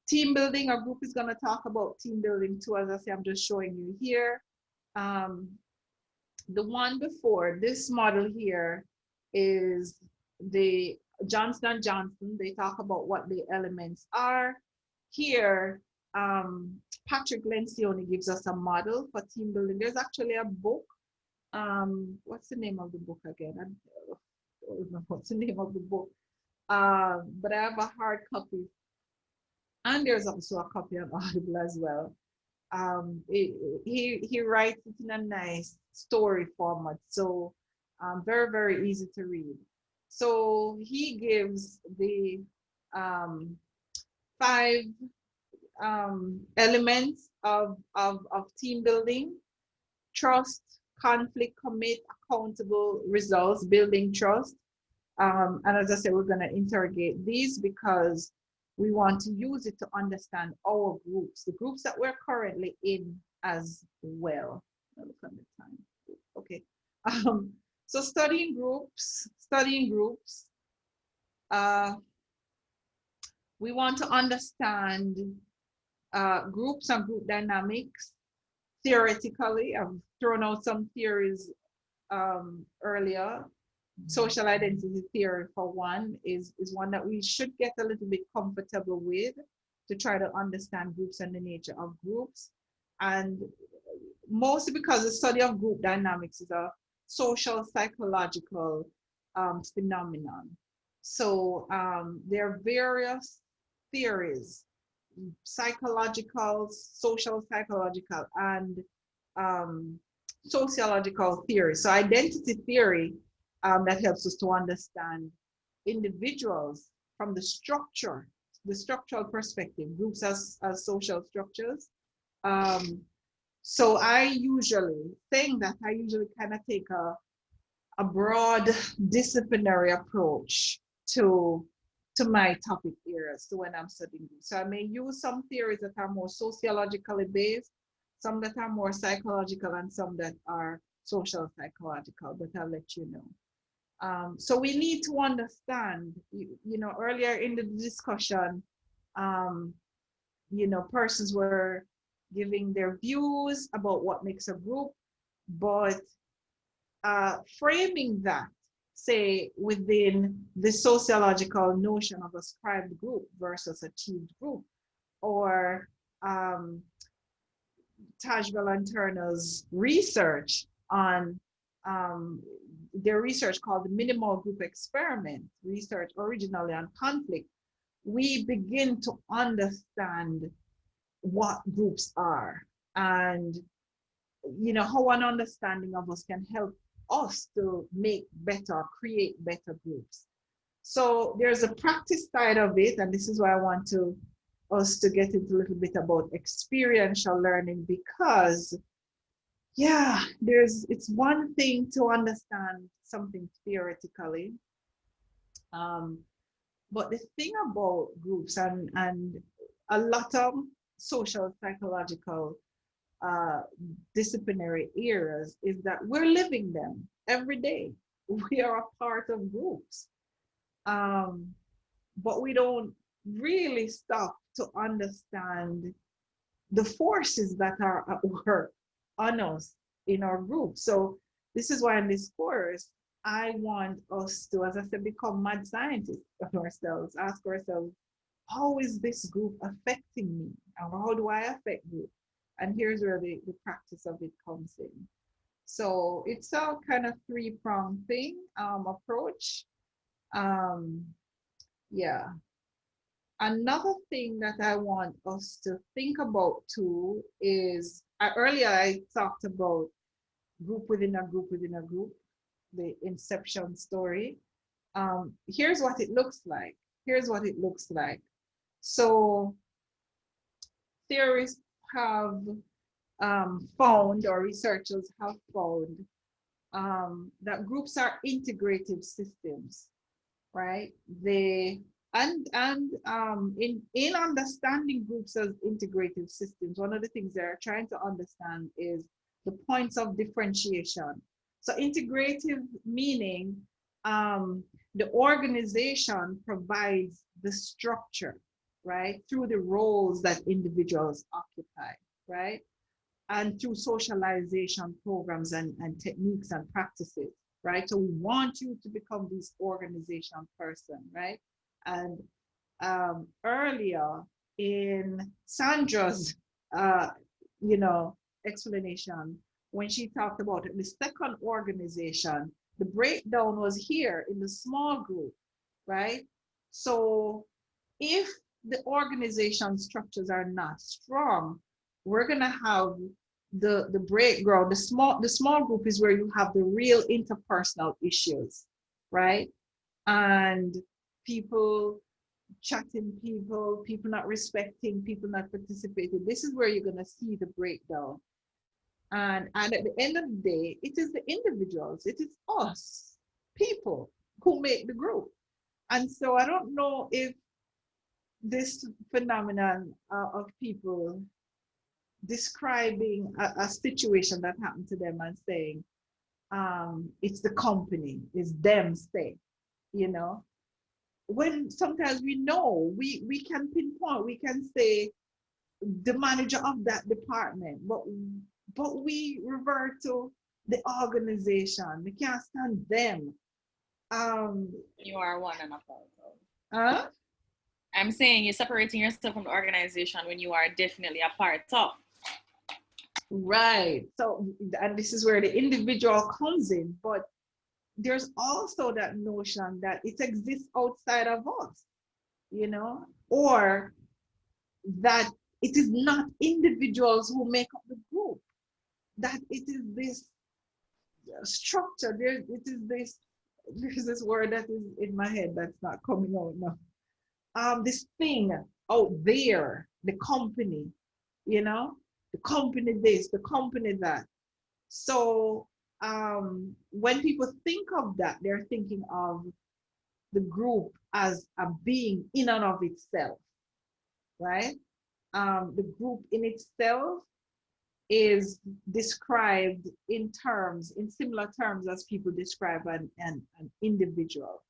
Team building, our group is going to talk about team building too. As I say, I'm just showing you here. The one before this model here is the Johnson & Johnson. They talk about what the elements are. Here, Patrick Lencioni gives us a model for team building. There's actually a book. What's the name of the book again? I don't know what's the name of the book. But I have a hard copy. And there's also a copy on Audible as well. He writes it in a nice story format, so very, very easy to read. So he gives the 5 elements of team building: trust, conflict, commit, accountable, results, building trust. And as I said, we're going to interrogate these because we want to use it to understand our groups, the groups that we're currently in as well. Look at the time. Okay. So studying groups. We want to understand groups and group dynamics theoretically. I've thrown out some theories earlier. Social identity theory, for one, is one that we should get a little bit comfortable with to try to understand groups and the nature of groups. And mostly because the study of group dynamics is a social psychological phenomenon. So there are various theories, psychological, social psychological, and sociological theories. So identity theory that helps us to understand individuals from the structural perspective, groups as social structures. So I usually kind of take a broad disciplinary approach to my topic areas, to when I'm studying groups. So I may use some theories that are more sociologically based, some that are more psychological, and some that are social psychological, but I'll let you know. So we need to understand, you know, earlier in the discussion, you know, persons were giving their views about what makes a group. but framing that, say, within the sociological notion of a scribed group versus achieved group, or Tajbell and Turner's research on their research called the minimal group experiment, research originally on conflict, we begin to understand what groups are, and how an understanding of us can help us to make better, create better groups. So there's a practice side of it, and this is why I want us to get into a little bit about experiential learning, because it's one thing to understand something theoretically, but the thing about groups and a lot of social psychological disciplinary areas is that we're living them every day. We are a part of groups, but we don't really stop to understand the forces that are at work on us in our group. So this is why in this course, I want us to, as I said, become mad scientists of ourselves, ask ourselves, how is this group affecting me? And how do I affect group? And here's where the practice of it comes in. So it's a kind of three-pronged thing, approach. Yeah. Another thing that I want us to think about too is, earlier I talked about group within a group within a group, the inception story. Here's what it looks like. Here's what it looks like. So theorists have found, or researchers have found, that groups are integrative systems, right? In understanding groups as integrative systems, one of the things they're trying to understand is the points of differentiation. So integrative meaning the organization provides the structure, right, through the roles that individuals occupy, right, and through socialization programs and techniques and practices, right? So we want you to become this organization person, right? And earlier in Sandra's, explanation, when she talked about it, the second organization, the breakdown was here in the small group, right? So if the organization structures are not strong, we're gonna have the breakdown. The small group is where you have the real interpersonal issues, right? And people chatting, people not respecting, people not participating. This is where you're gonna see the breakdown. And at the end of the day, it is the individuals, it is us, people, who make the group. And so I don't know if this phenomenon of people describing a situation that happened to them and saying, it's the company, it's them say, when sometimes we know, we can pinpoint, we can say the manager of that department, but we revert to the organization. We can't stand them. You are one and a part of. Huh? I'm saying you're separating yourself from the organization when you are definitely a part of. Right. So, and this is where the individual comes in, but there's also that notion that it exists outside of us, or that it is not individuals who make up the group, that it is this structure. There's this word that is in my head that's not coming out now. This thing out there, the company, the company this, the company that. So when people think of that, they're thinking of the group as a being in and of itself, right? The group in itself is described in similar terms as people describe an individual.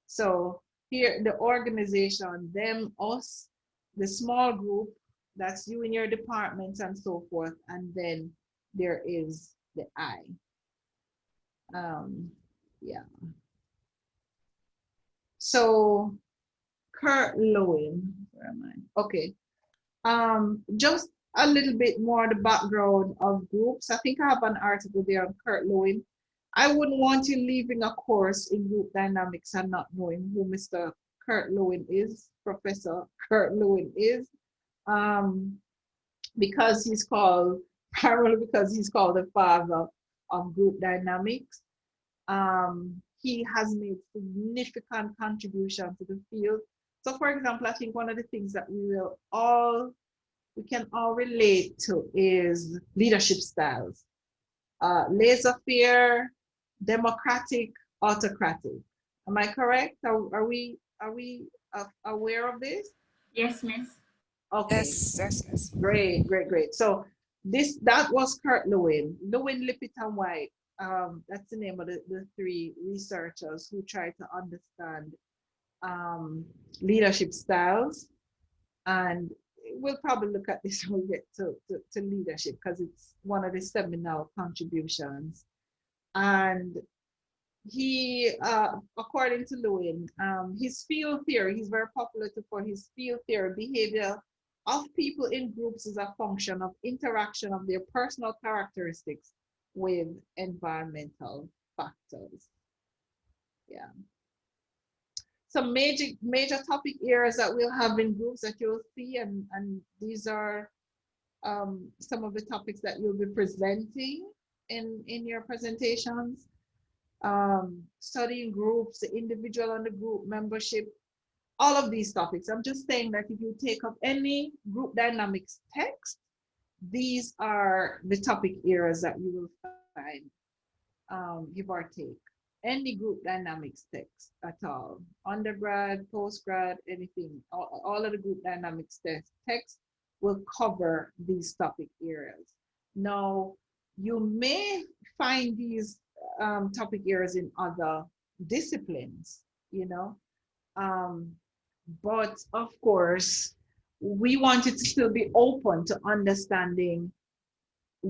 So here, the organization, them, us, the small group, that's you in your departments and so forth. And then there is the I. Yeah. So Kurt Lewin, where am I? Okay. Just a little bit more the background of groups. I think I have an article there on Kurt Lewin. I wouldn't want you leaving a course in group dynamics and not knowing who Mr. Kurt Lewin is, Professor Kurt Lewin is, because he's called, primarily because he's called the father of group dynamics. He has made significant contribution to the field. So for example, I think one of the things that we can all relate to is leadership styles. Laissez-faire, democratic, autocratic. Am I correct? Are we aware of this? Yes, Miss. Okay. Yes. Great. So that was Kurt Lewin, Lippitt and White. That's the name of the three researchers who try to understand leadership styles. And we'll probably look at this when we get to leadership, because it's one of the seminal contributions. And he, according to Lewin, his field theory, he's very popular for his field theory. Behavior of people in groups is a function of interaction of their personal characteristics with environmental factors. Yeah. Some major topic areas that we'll have in groups that you'll see, and these are some of the topics that you'll be presenting in your presentations. Studying groups, the individual and the group membership, all of these topics. I'm just saying that if you take up any group dynamics text, these are the topic areas that you will find, give or take. Any group dynamics text at all, undergrad, postgrad, anything, all of the group dynamics text will cover these topic areas. Now, you may find these topic areas in other disciplines, you know, but of course, we want it to still be open to understanding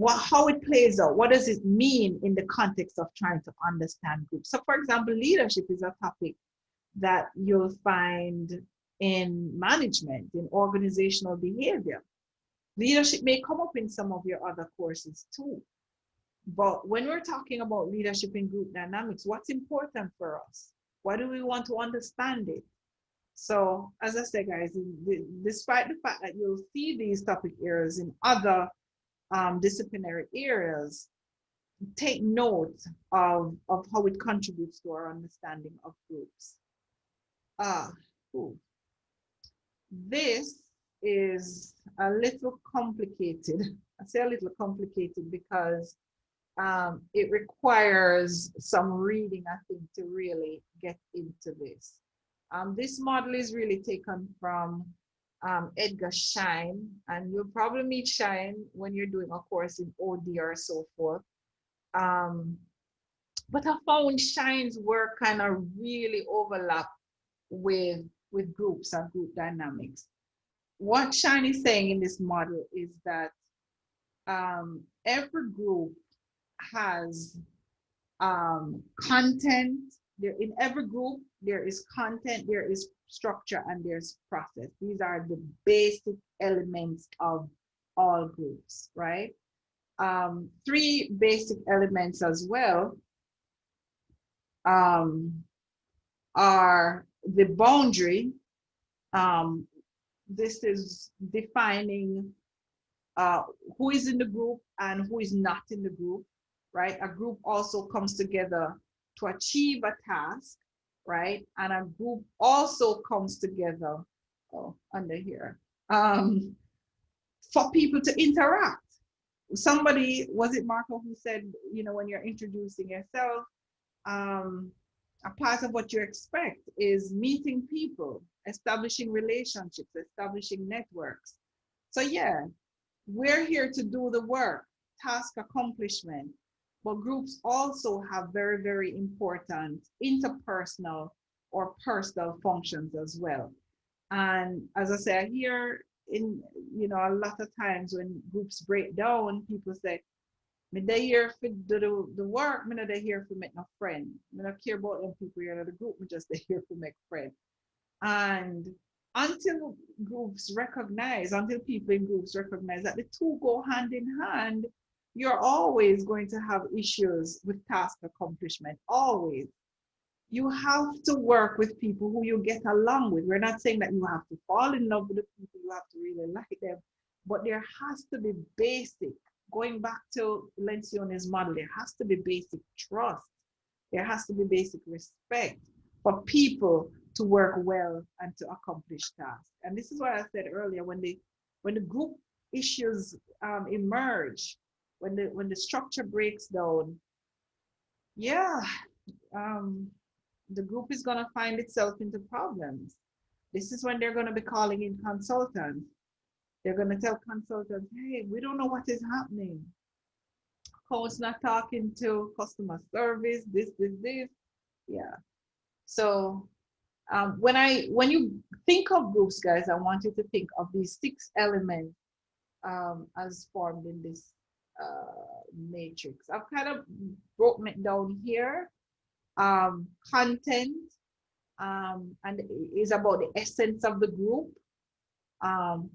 how it plays out. What does it mean in the context of trying to understand groups? So for example, leadership is a topic that you'll find in management, in organizational behavior. Leadership may come up in some of your other courses too. But when we're talking about leadership in group dynamics, what's important for us? Why do we want to understand it? So as I said, guys, despite the fact that you'll see these topic areas in other disciplinary areas, take note of how it contributes to our understanding of groups. This is a little complicated. I say a little complicated because it requires some reading, I think, to really get into this. This model is really taken from Edgar Schein, and you'll probably meet Schein when you're doing a course in OD or so forth. But I found Schein's work kind of really overlap with groups and group dynamics. What Schein is saying in this model is that every group has content. In every group, there is content, there is structure, and there's process. These are the basic elements of all groups, right? Three basic elements as well are the boundary. This is defining who is in the group and who is not in the group, right? A group also comes together to achieve a task, right? And a group also comes together, under here, for people to interact. Somebody, was it Marco, who said, you know, when you're introducing yourself, a part of what you expect is meeting people, establishing relationships, establishing networks. So yeah, we're here to do the work, task accomplishment, but groups also have very, very important interpersonal or personal functions as well. And as I say, here in, you know, a lot of times when groups break down, people say, Me they here for do the work, me not they here for make no friend. Me not care about them people here in the group, me just they here for make friend. And until until people in groups recognize that the two go hand in hand, you're always going to have issues with task accomplishment, always. You have to work with people who you get along with. We're not saying that you have to fall in love with the people, you have to really like them, but there has to be basic, going back to Lencioni's model, there has to be basic trust. There has to be basic respect for people to work well and to accomplish tasks. And this is what I said earlier, when the group issues emerge, when the structure breaks down, yeah, the group is going to find itself into problems. This is when they're going to be calling in consultants. They're going to tell consultants, hey, we don't know what is happening. Coach not talking to customer service, this. Yeah. So when you think of groups, guys, I want you to think of these 6 elements as formed in this matrix. I've kind of broken it down here. Content, and is about the essence of the group,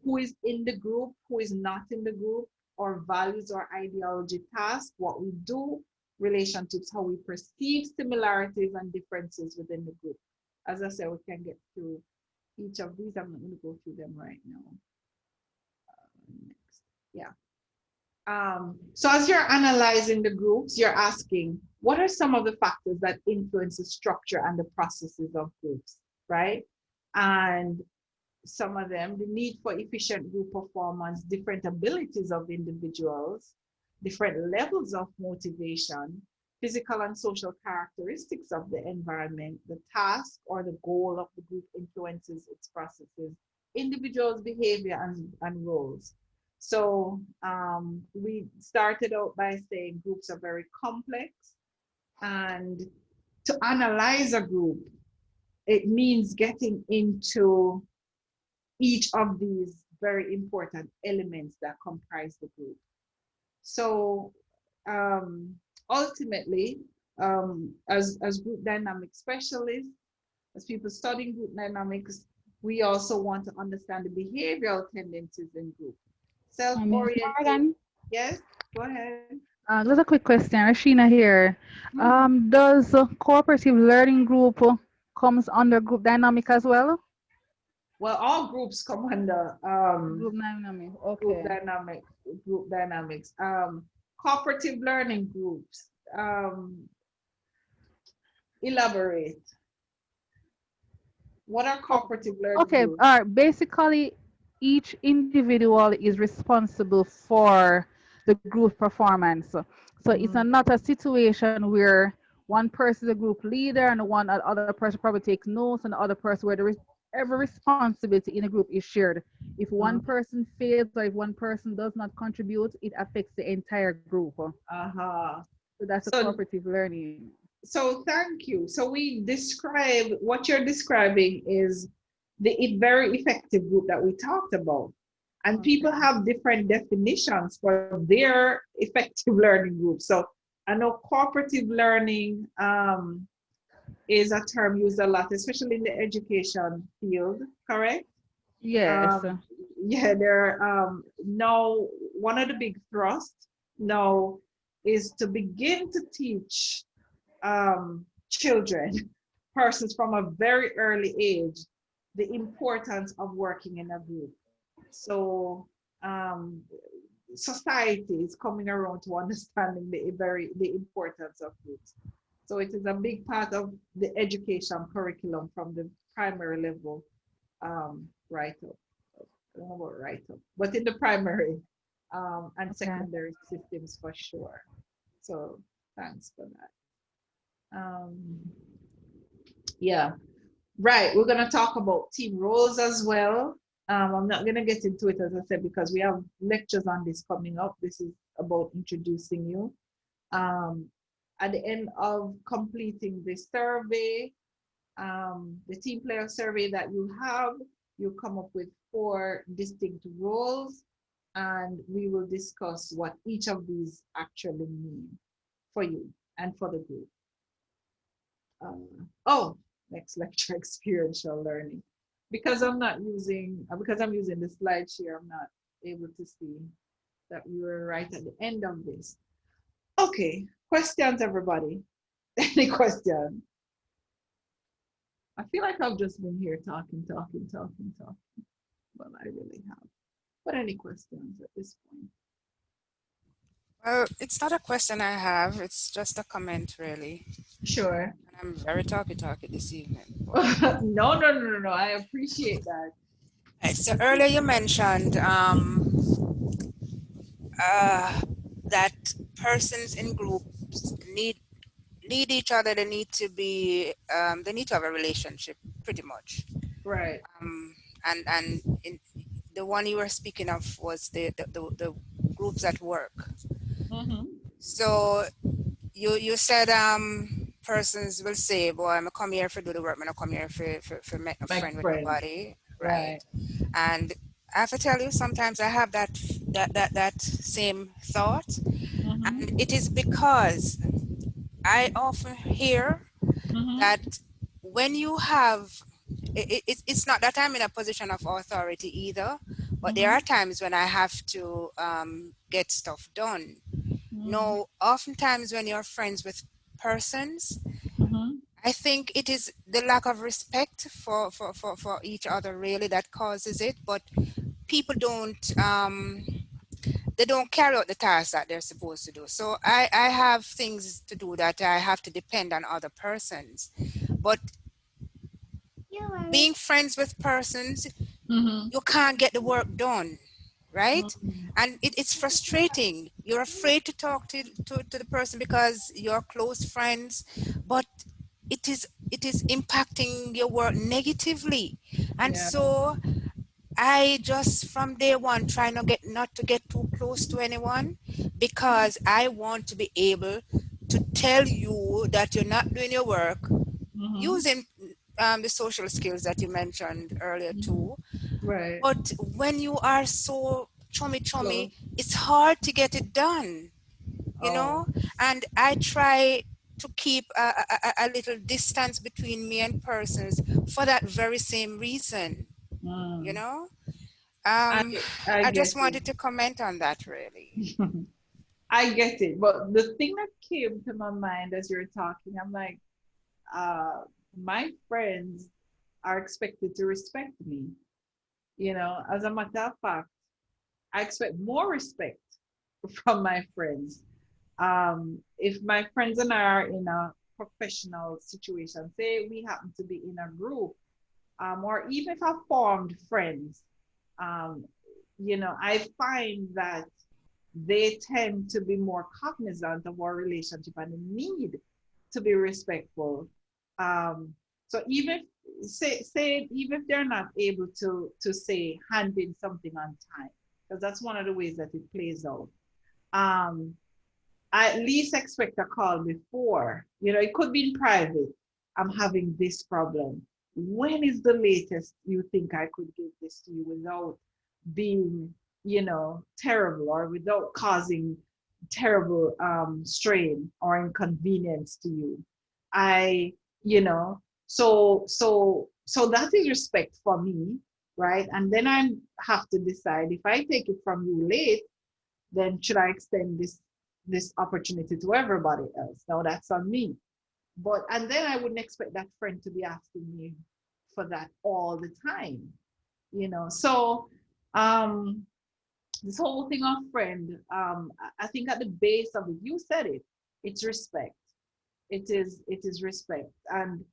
who is in the group, who is not in the group, or values or ideology, task, what we do, relationships, how we perceive similarities and differences within the group. As I said, we can get through each of these. I'm not going to go through them right now. Next. Yeah. So as you're analyzing the groups, you're asking, what are some of the factors that influence the structure and the processes of groups, right? And some of them, the need for efficient group performance, different abilities of individuals, different levels of motivation, physical and social characteristics of the environment, the task or the goal of the group influences its processes, individuals' behavior and roles. So we started out by saying groups are very complex, and to analyze a group, it means getting into each of these very important elements that comprise the group. So ultimately, as group dynamic specialists, as people studying group dynamics, we also want to understand the behavioral tendencies in group. Self-oriented. Yes, go ahead. Just a quick question, Rashina here. Does cooperative learning group comes under group dynamic as well? Well, all groups come under group dynamic. Okay. Group dynamics. Cooperative learning groups. Elaborate. What are cooperative learning groups? All right. Basically, each individual is responsible for the group performance. So it's not a situation where one person is a group leader and one other person probably takes notes, and the other person where there is every responsibility in a group is shared. If one person fails or if one person does not contribute, it affects the entire group. So that's a cooperative learning. So thank you. So we describe, what you're describing is the very effective group that we talked about. And people have different definitions for their effective learning group. So I know cooperative learning is a term used a lot, especially in the education field, correct? Yes. Yeah, there now one of the big thrusts now is to begin to teach children, persons from a very early age, the importance of working in a group. So society is coming around to understanding the importance of groups. So it is a big part of the education curriculum from the primary level right up. I don't know about right up, but in the primary and secondary systems for sure. So thanks for that. Yeah, right. We're going to talk about team roles as well. I'm not going to get into it, as I said, because we have lectures on this coming up. This is about introducing you. At the end of completing the survey, the team player survey that you have, you come up with 4 distinct roles. and we will discuss what each of these actually mean for you and for the group. Next lecture, experiential learning. Because I'm using the slide share, I'm not able to see that we were right at the end of this. Okay, questions, everybody? Any questions? I feel like I've just been here talking, but I really have. But any questions at this point? Well, it's not a question I have. It's just a comment, really. Sure. And I'm very talky this evening. No. I appreciate that. Right, so earlier you mentioned that persons in groups need each other. They need to be. They need to have a relationship, pretty much. Right. And in the one you were speaking of was the groups at work. Mm-hmm. So you said persons will say, boy, I'm come here to do the work, I'm not come here for make a friend with nobody. Right. And I have to tell you, sometimes I have that same thought. Mm-hmm. And it is because I often hear that when you have it's not that I'm in a position of authority either, but there are times when I have to get stuff done. No, oftentimes when you're friends with persons, I think it is the lack of respect for each other really that causes it. But people don't they don't carry out the tasks that they're supposed to do. So I have things to do that I have to depend on other persons. But being friends with persons, you can't get the work done, right? And it's frustrating. You're afraid to talk to the person because you're close friends, but it is impacting your work negatively. And so I just from day one try not to get too close to anyone, because I want to be able to tell you that you're not doing your work using the social skills that you mentioned earlier too. Right. But when you are so chummy, it's hard to get it done, you know? And I try to keep a little distance between me and persons for that very same reason, you know? I just wanted to comment on that, really. I get it. But the thing that came to my mind as you're talking, I'm like, my friends are expected to respect me. You know, as a matter of fact, I expect more respect from my friends. If my friends and I are in a professional situation, say we happen to be in a group, or even if I've formed friends, you know, I find that they tend to be more cognizant of our relationship and the need to be respectful. So even even if they're not able to say hand in something on time, because that's one of the ways that it plays out. I at least expect a call before. You know, it could be in private. I'm having this problem. When is the latest you think I could give this to you without being, you know, terrible, or without causing terrible strain or inconvenience to you? You know, so that is respect for me, right? And then I have to decide, if I take it from you late, then should I extend this opportunity to everybody else? Now that's on me. And then I wouldn't expect that friend to be asking me for that all the time, you know. So this whole thing of friend, I think at the base of it, you said it, it's respect. It is respect. And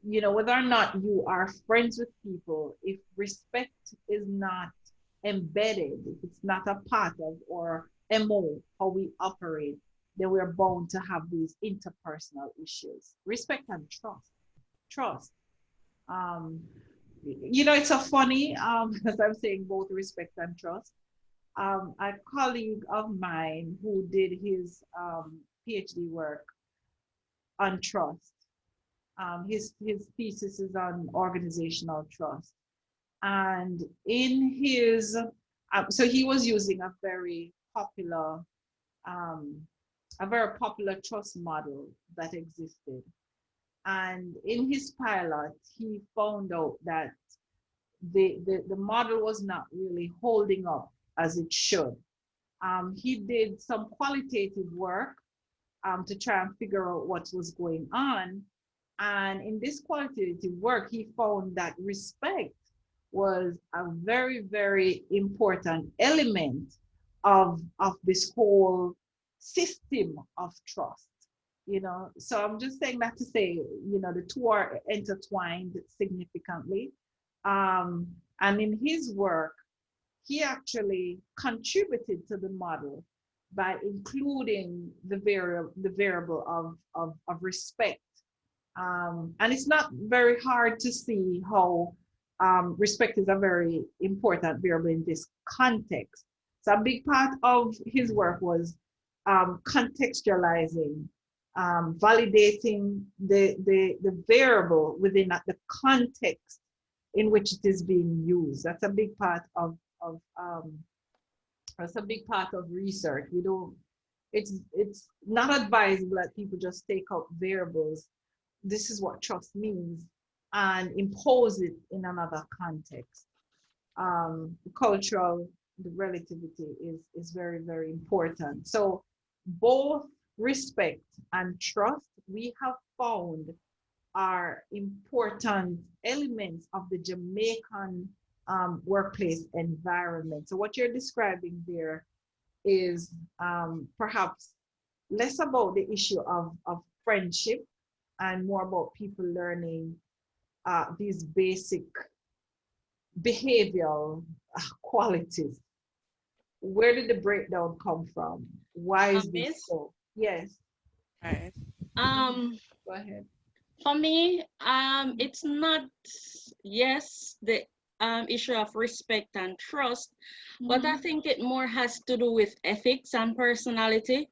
you know, whether or not you are friends with people, if respect is not embedded, if it's not a part of or MO, how we operate, then we're bound to have these interpersonal issues. Respect and trust. Trust. You know, it's so funny, as I'm saying both respect and trust. A colleague of mine who did his PhD work on trust, his thesis is on organizational trust. And in his So he was using a very popular trust model that existed. And in his pilot, he found out that the model was not really holding up as it should. He did some qualitative work to try and figure out what was going on. And in this qualitative work, he found that respect was a very, very important element of this whole system of trust. So I'm just saying that to say, the two are intertwined significantly. And in his work, he actually contributed to the model by including the variable of respect. And it's not very hard to see how respect is a very important variable in this context. So a big part of his work was contextualizing, validating the variable within the context in which it is being used. That's a big part of research. It's not advisable that people just take out variables. This is what trust means and impose it in another context. The relativity is very, very important. So both respect and trust, we have found, are important elements of the Jamaican workplace environment. So what you're describing there is perhaps less about the issue of friendship and more about people learning these basic behavioral qualities. Where did the breakdown come from? Why is this so? Yes. Right. Go ahead. For me, it's not, yes, the issue of respect and trust, but I think it more has to do with ethics and personality.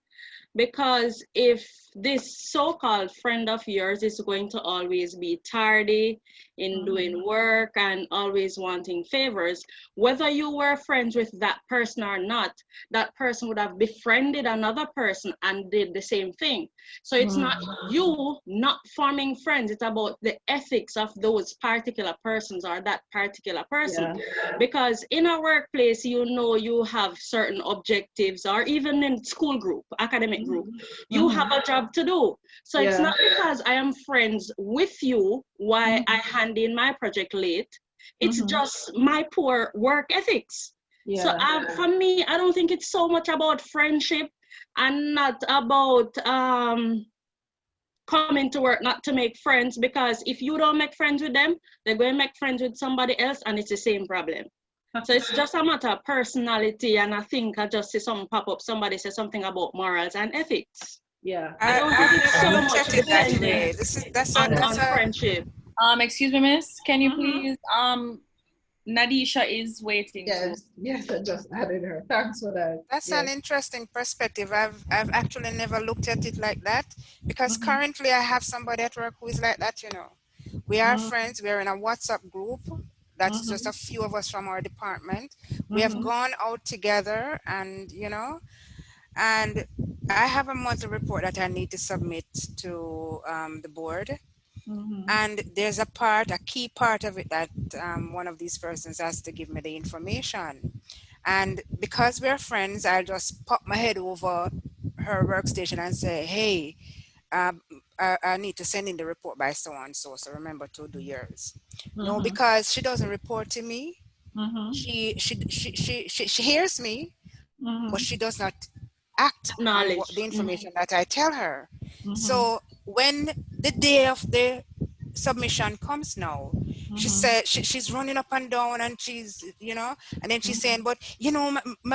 Because if this so-called friend of yours is going to always be tardy in doing work and always wanting favors, whether you were friends with that person or not, that person would have befriended another person and did the same thing. So it's not you not forming friends, it's about the ethics of those particular persons or that particular person. Yeah. Because in a workplace, you have certain objectives, or even in school group, academic group, you have a job to do. So it's not because I am friends with you why I hand in my project late. It's just my poor work ethics. Yeah. So for me, I don't think it's so much about friendship and not about coming to work not to make friends, because if you don't make friends with them, they're going to make friends with somebody else and it's the same problem. So it's just a matter of personality, and I think I just see something pop up, somebody says something about morals and ethics. Yeah. I don't think it's so much dependent on friendship. Excuse me, miss, can you please, Nadisha is waiting. Yes, I just added her. Thanks for that. That's an interesting perspective. I've actually never looked at it like that, because currently I have somebody at work who is like that, We are friends, we're in a WhatsApp group. That's just a few of us from our department. We have gone out together and, and I have a monthly report that I need to submit to the board. And there's a key part of it that one of these persons has to give me the information. And because we're friends, I'll just pop my head over her workstation and say, hey, I need to send in the report by so and so. So remember to do yours. No, because she doesn't report to me. She hears me, but she does not act on the information that I tell her. So when the day of the submission comes now, she said she's running up and down, and she's and then she's saying, but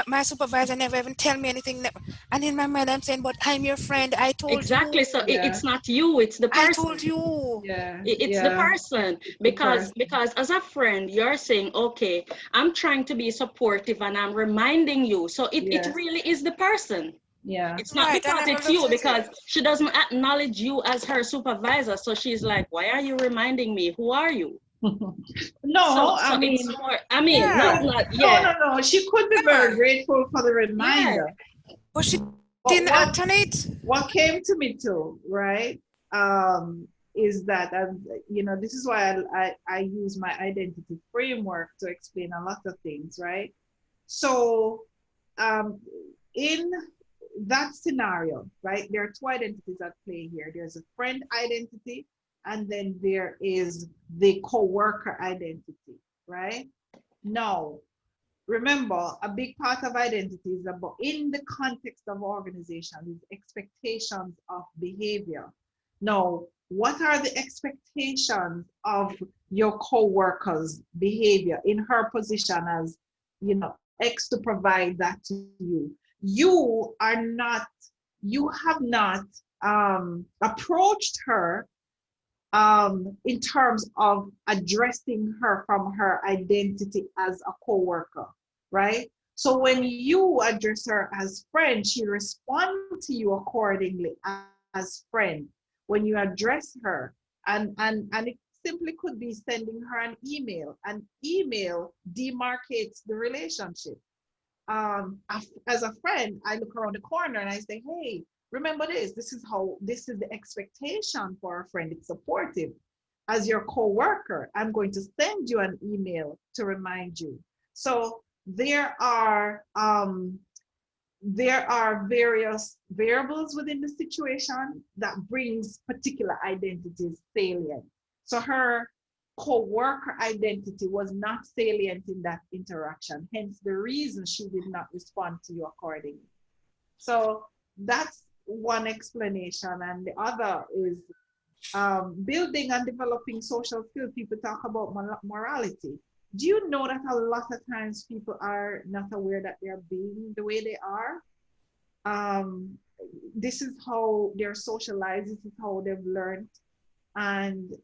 my supervisor never even tell me anything. And in my mind I'm saying, but I'm your friend, I told you. Exactly. So it's not you, it's the person. I told you. It's the person, because as a friend you're saying, okay, I'm trying to be supportive and I'm reminding you, so it really is the person. Yeah, it's not because it's you, because she doesn't acknowledge you as her supervisor, so she's like, why are you reminding me? Who are you? No, So I mean, it's more, I mean, not, yeah. no. She could be very grateful for the reminder. But she But didn't act on it. What came to me too, right, is that, you know, this is why I use my identity framework to explain a lot of things, right? So in that scenario, right, there are two identities at play here. There's a friend identity, and then there is the co-worker identity, right? Now, remember, a big part of identity is about, in the context of organization, is expectations of behavior. Now, what are the expectations of your co-worker's behavior in her position as, you know, X to provide that to you? You have not approached her in terms of addressing her from her identity as a co-worker, right? So when you address her as friend, she responds to you accordingly as friend. When you address her, and it simply could be sending her an email. An email demarcates the relationship. As a friend, I look around the corner and I say, hey, remember this. This is the expectation for a friend. It's supportive. As your co-worker, I'm going to send you an email to remind you. So there are various variables within the situation that brings particular identities salient. So her co-worker identity was not salient in that interaction, hence the reason she did not respond to you accordingly. So that's one explanation, and the other is building and developing social skills. People talk about morality. Do you know that a lot of times people are not aware that they're being the way they are? This is how they're socialized. This is how they've learned. And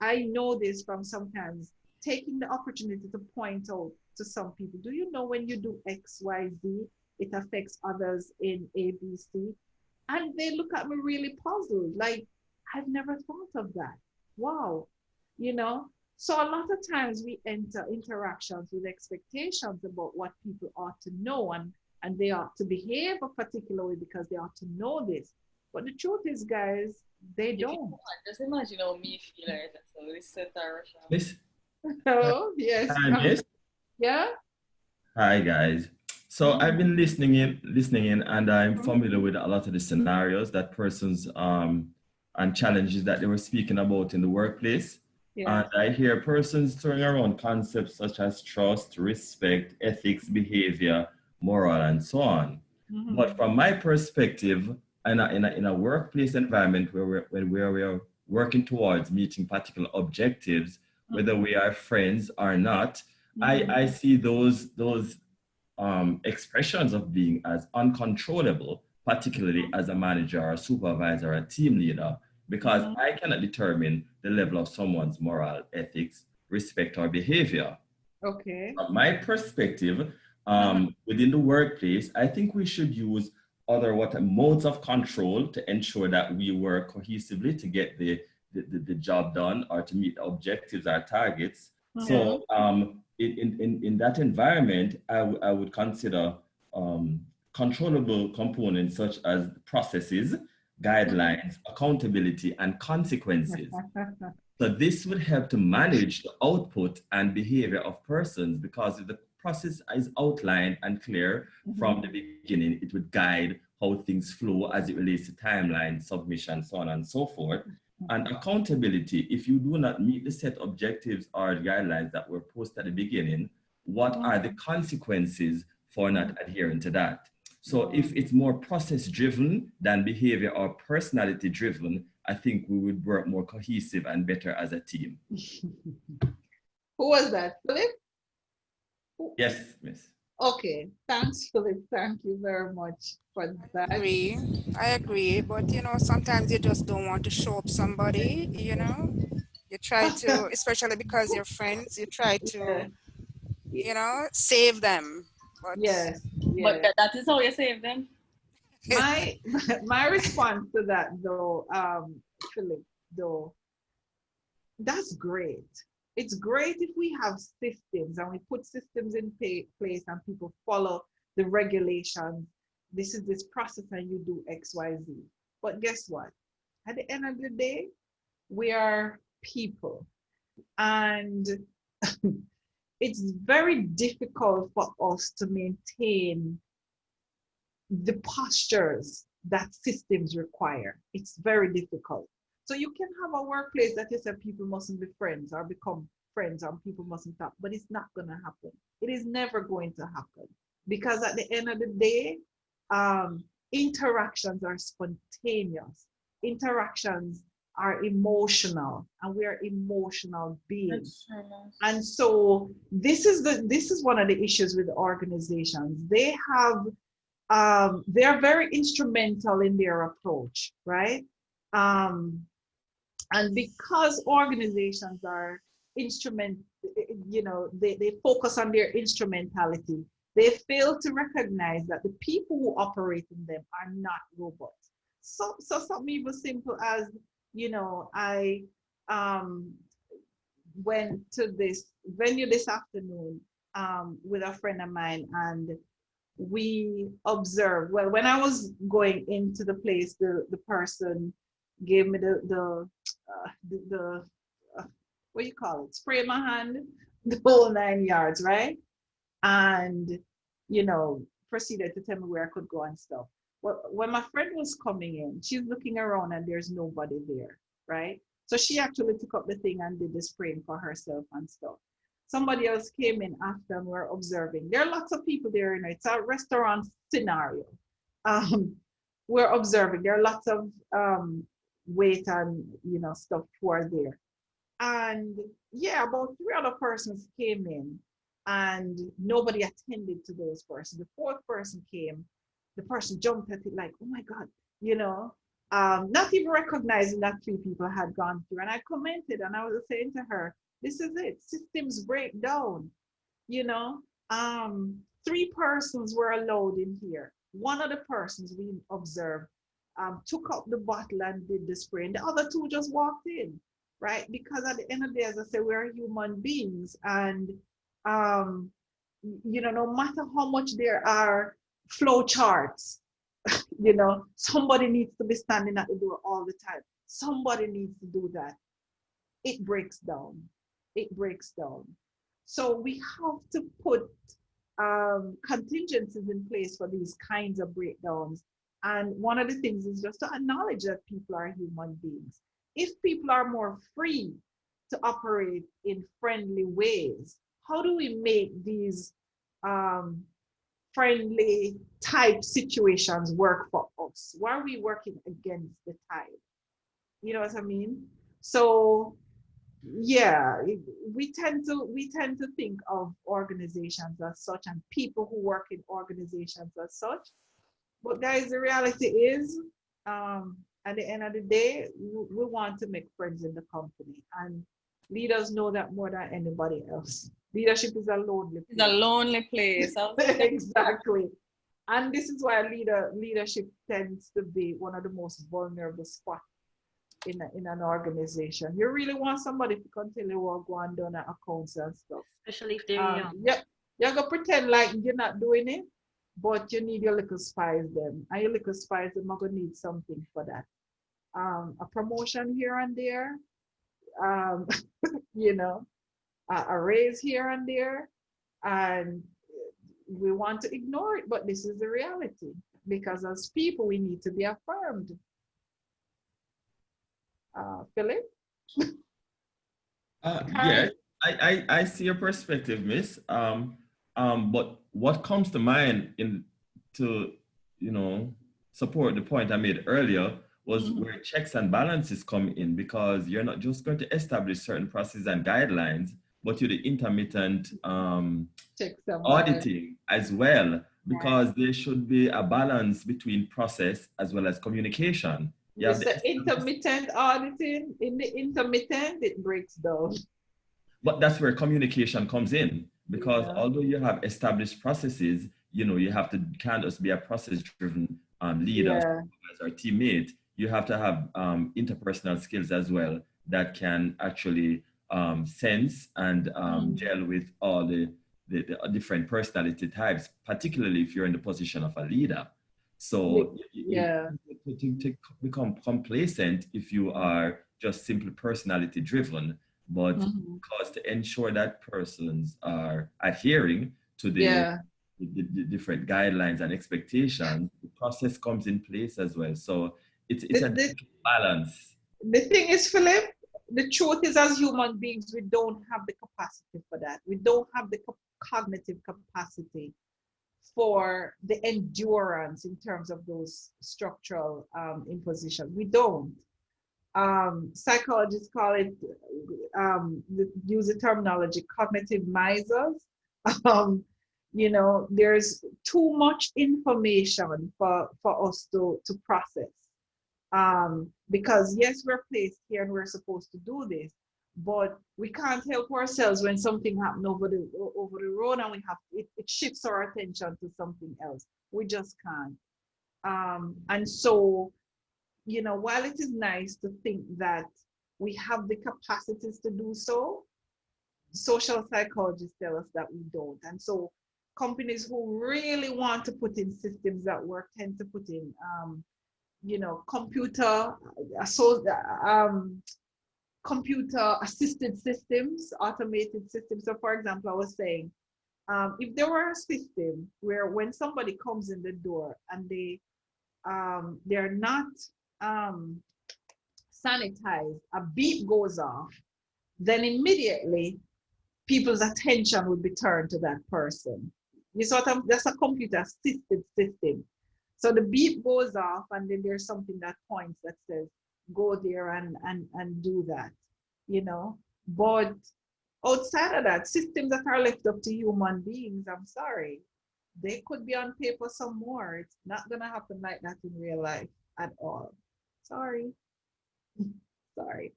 I know this from sometimes taking the opportunity to point out to some people, do you know when you do X, Y, Z, it affects others in A, B, C? And they look at me really puzzled, like, I've never thought of that. Wow. You know? So a lot of times we enter interactions with expectations about what people ought to know, and they ought to behave a particular way because they ought to know this. But the truth is, guys, they don't. Just imagine how me feel like that. So this set our Miss? Oh, yes. Hi, Miss. Yeah? Hi, guys. So I've been listening in, and I'm familiar with a lot of the scenarios that persons and challenges that they were speaking about in the workplace. Yeah. And I hear persons throwing around concepts such as trust, respect, ethics, behavior, moral, and so on. But from my perspective, in a workplace environment where we're working towards meeting particular objectives, whether we are friends or not, I see those expressions of being as uncontrollable, particularly as a manager or a supervisor or a team leader, because I cannot determine the level of someone's moral, ethics, respect, or behavior. Okay. From my perspective, within the workplace, I think we should use other modes of control to ensure that we work cohesively to get the job done or to meet the objectives or targets. So in that environment, I would consider controllable components such as processes, guidelines, accountability, and consequences. So this would help to manage the output and behavior of persons, because if the process is outlined and clear from the beginning, it would guide how things flow as it relates to timeline, submission, so on and so forth. And accountability, if you do not meet the set objectives or guidelines that were posted at the beginning, what are the consequences for not adhering to that? So if it's more process driven than behavior or personality driven, I think we would work more cohesive and better as a team. Who was that, Philip? Yes, Miss. Okay, thanks, Philip. Thank you very much for that. I agree, but you know, sometimes you just don't want to show up somebody, you know. You try to, especially because you're friends, you try to, you know, save them. But yes. But that is how you save them. My response to that, though, Philip, though, that's great. It's great if we have systems and we put systems in place and people follow the regulations. This is this process and you do X, Y, Z. But guess what? At the end of the day, we are people. And it's very difficult for us to maintain the postures that systems require. It's very difficult. So you can have a workplace that you say people mustn't be friends or become friends and people mustn't talk, but it's not going to happen. It is never going to happen because at the end of the day, interactions are spontaneous. Interactions are emotional, and we are emotional beings. And so this is one of the issues with organizations. They have they're very instrumental in their approach, right? And because organizations are they focus on their instrumentality, they fail to recognize that the people who operate in them are not robots. So something even simple as, I went to this venue this afternoon with a friend of mine, and we observed, well, when I was going into the place, the person gave me the what do you call it, spray in my hand, the whole 9 yards, right? And proceeded to tell me where I could go and stuff. Well, when my friend was coming in, she's looking around and there's nobody there, right? So she actually took up the thing and did the spraying for herself and stuff. Somebody else came in after and we're observing. There are lots of people there, it's a restaurant scenario. We're observing. There are lots of wait and stuff who are there. And yeah, about 3 other persons came in and nobody attended to those persons. The 4th person came, the person jumped at it like, oh my God, not even recognizing that 3 people had gone through. And I commented and I was saying to her, this is it, systems break down. 3 persons were allowed in here. One of the persons we observed took up the bottle and did the spray, and the other 2 just walked in, right? Because at the end of the day, as I say, we're human beings, and no matter how much there are flow charts, somebody needs to be standing at the door all the time. Somebody needs to do that. It breaks down. It breaks down. So we have to put contingencies in place for these kinds of breakdowns. And one of the things is just to acknowledge that people are human beings. If people are more free to operate in friendly ways, how do we make these friendly type situations work for us? Why are we working against the tide? You know what I mean? So yeah, we tend to think of organizations as such and people who work in organizations as such. But guys, the reality is, at the end of the day, we want to make friends in the company, and leaders know that more than anybody else. Leadership is a lonely place. It's a lonely place. Exactly. And this is why leadership tends to be one of the most vulnerable spots in an organization. You really want somebody to continue work on doing accounts and stuff. Especially if they're young. Yeah, you're gonna pretend like you're not doing it, but you need your little spice them. And your little spice them are gonna need something for that. A promotion here and there, a raise here and there, and we want to ignore it, but this is the reality, because as people we need to be affirmed. Philip? Yes, I see your perspective, Miss. But what comes to mind to support the point I made earlier was where checks and balances come in, because you're not just going to establish certain processes and guidelines, but you're the intermittent auditing as well, because there should be a balance between process as well as communication. It's the intermittent auditing. In the intermittent, it breaks down. But that's where communication comes in, because although you have established processes, you have to can't just be a process-driven leader or teammate. You have to have interpersonal skills as well that can actually sense and gel with all the different personality types, particularly if you're in the position of a leader. So to become complacent if you are just simply personality driven, but because to ensure that persons are adhering to the different guidelines and expectations, the process comes in place as well. So it's a balance. The thing is, Philip, the truth is, as human beings, we don't have the capacity for that. We don't have the cognitive capacity for the endurance in terms of those structural impositions. We don't. Psychologists call it, use the terminology, cognitive misers. You know, there's too much information for us to process. Because yes, we're placed here and we're supposed to do this, but we can't help ourselves when something happened over the road and we have it shifts our attention to something else. We just can't. And so, you know, while it is nice to think that we have the capacities to do so, social psychologists tell us that we don't. And so companies who really want to put in systems that work tend to put in you know, computer assisted systems, automated systems. So for example, I was saying, if there were a system where when somebody comes in the door and they're not sanitized, a beep goes off, then immediately people's attention would be turned to that person. You sort of, that's a computer assisted system. So the beep goes off and then there's something that points that says, go there and do that, you know. But outside of that, systems that are left up to human beings, I'm sorry, they could be on paper some more. It's not gonna happen like that in real life at all. Sorry. Sorry.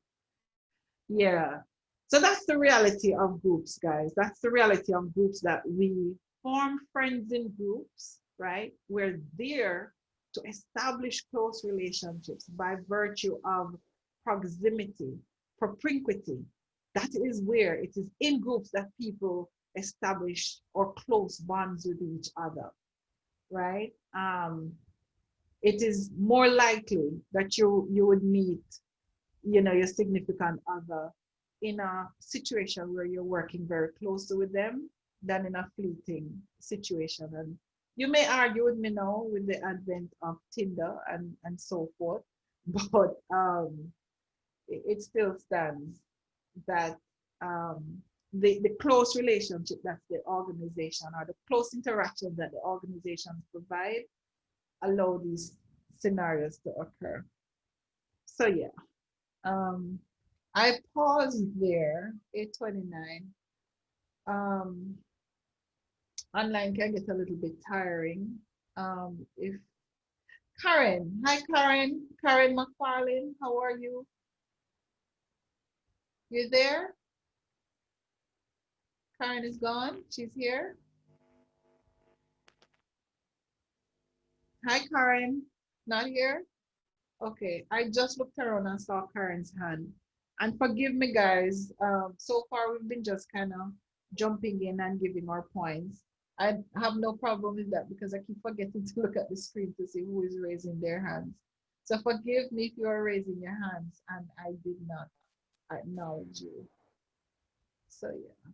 Yeah. So that's the reality of groups, guys. That's the reality of groups, that we form friends in groups, right? We're there to establish close relationships by virtue of proximity, propinquity. That is where it is in groups that people establish or close bonds with each other, right? It is more likely that you would meet, you know, your significant other in a situation where you're working very closely with them than in a fleeting situation. And you may argue with me now with the advent of Tinder and so forth, but it still stands that the close relationship that the organization or the close interactions that the organizations provide allow these scenarios to occur. So yeah, I paused there, 8:29. Online can get a little bit tiring. If Karen, hi Karen, Karen McFarlane, how are you? You there? Karen is gone, she's here. Hi Karen, not here? Okay, I just looked around and saw Karen's hand. And forgive me guys, so far we've been just kind of jumping in and giving our points. I have no problem with that because I keep forgetting to look at the screen to see who is raising their hands. So forgive me if you are raising your hands and I did not acknowledge you. So yeah.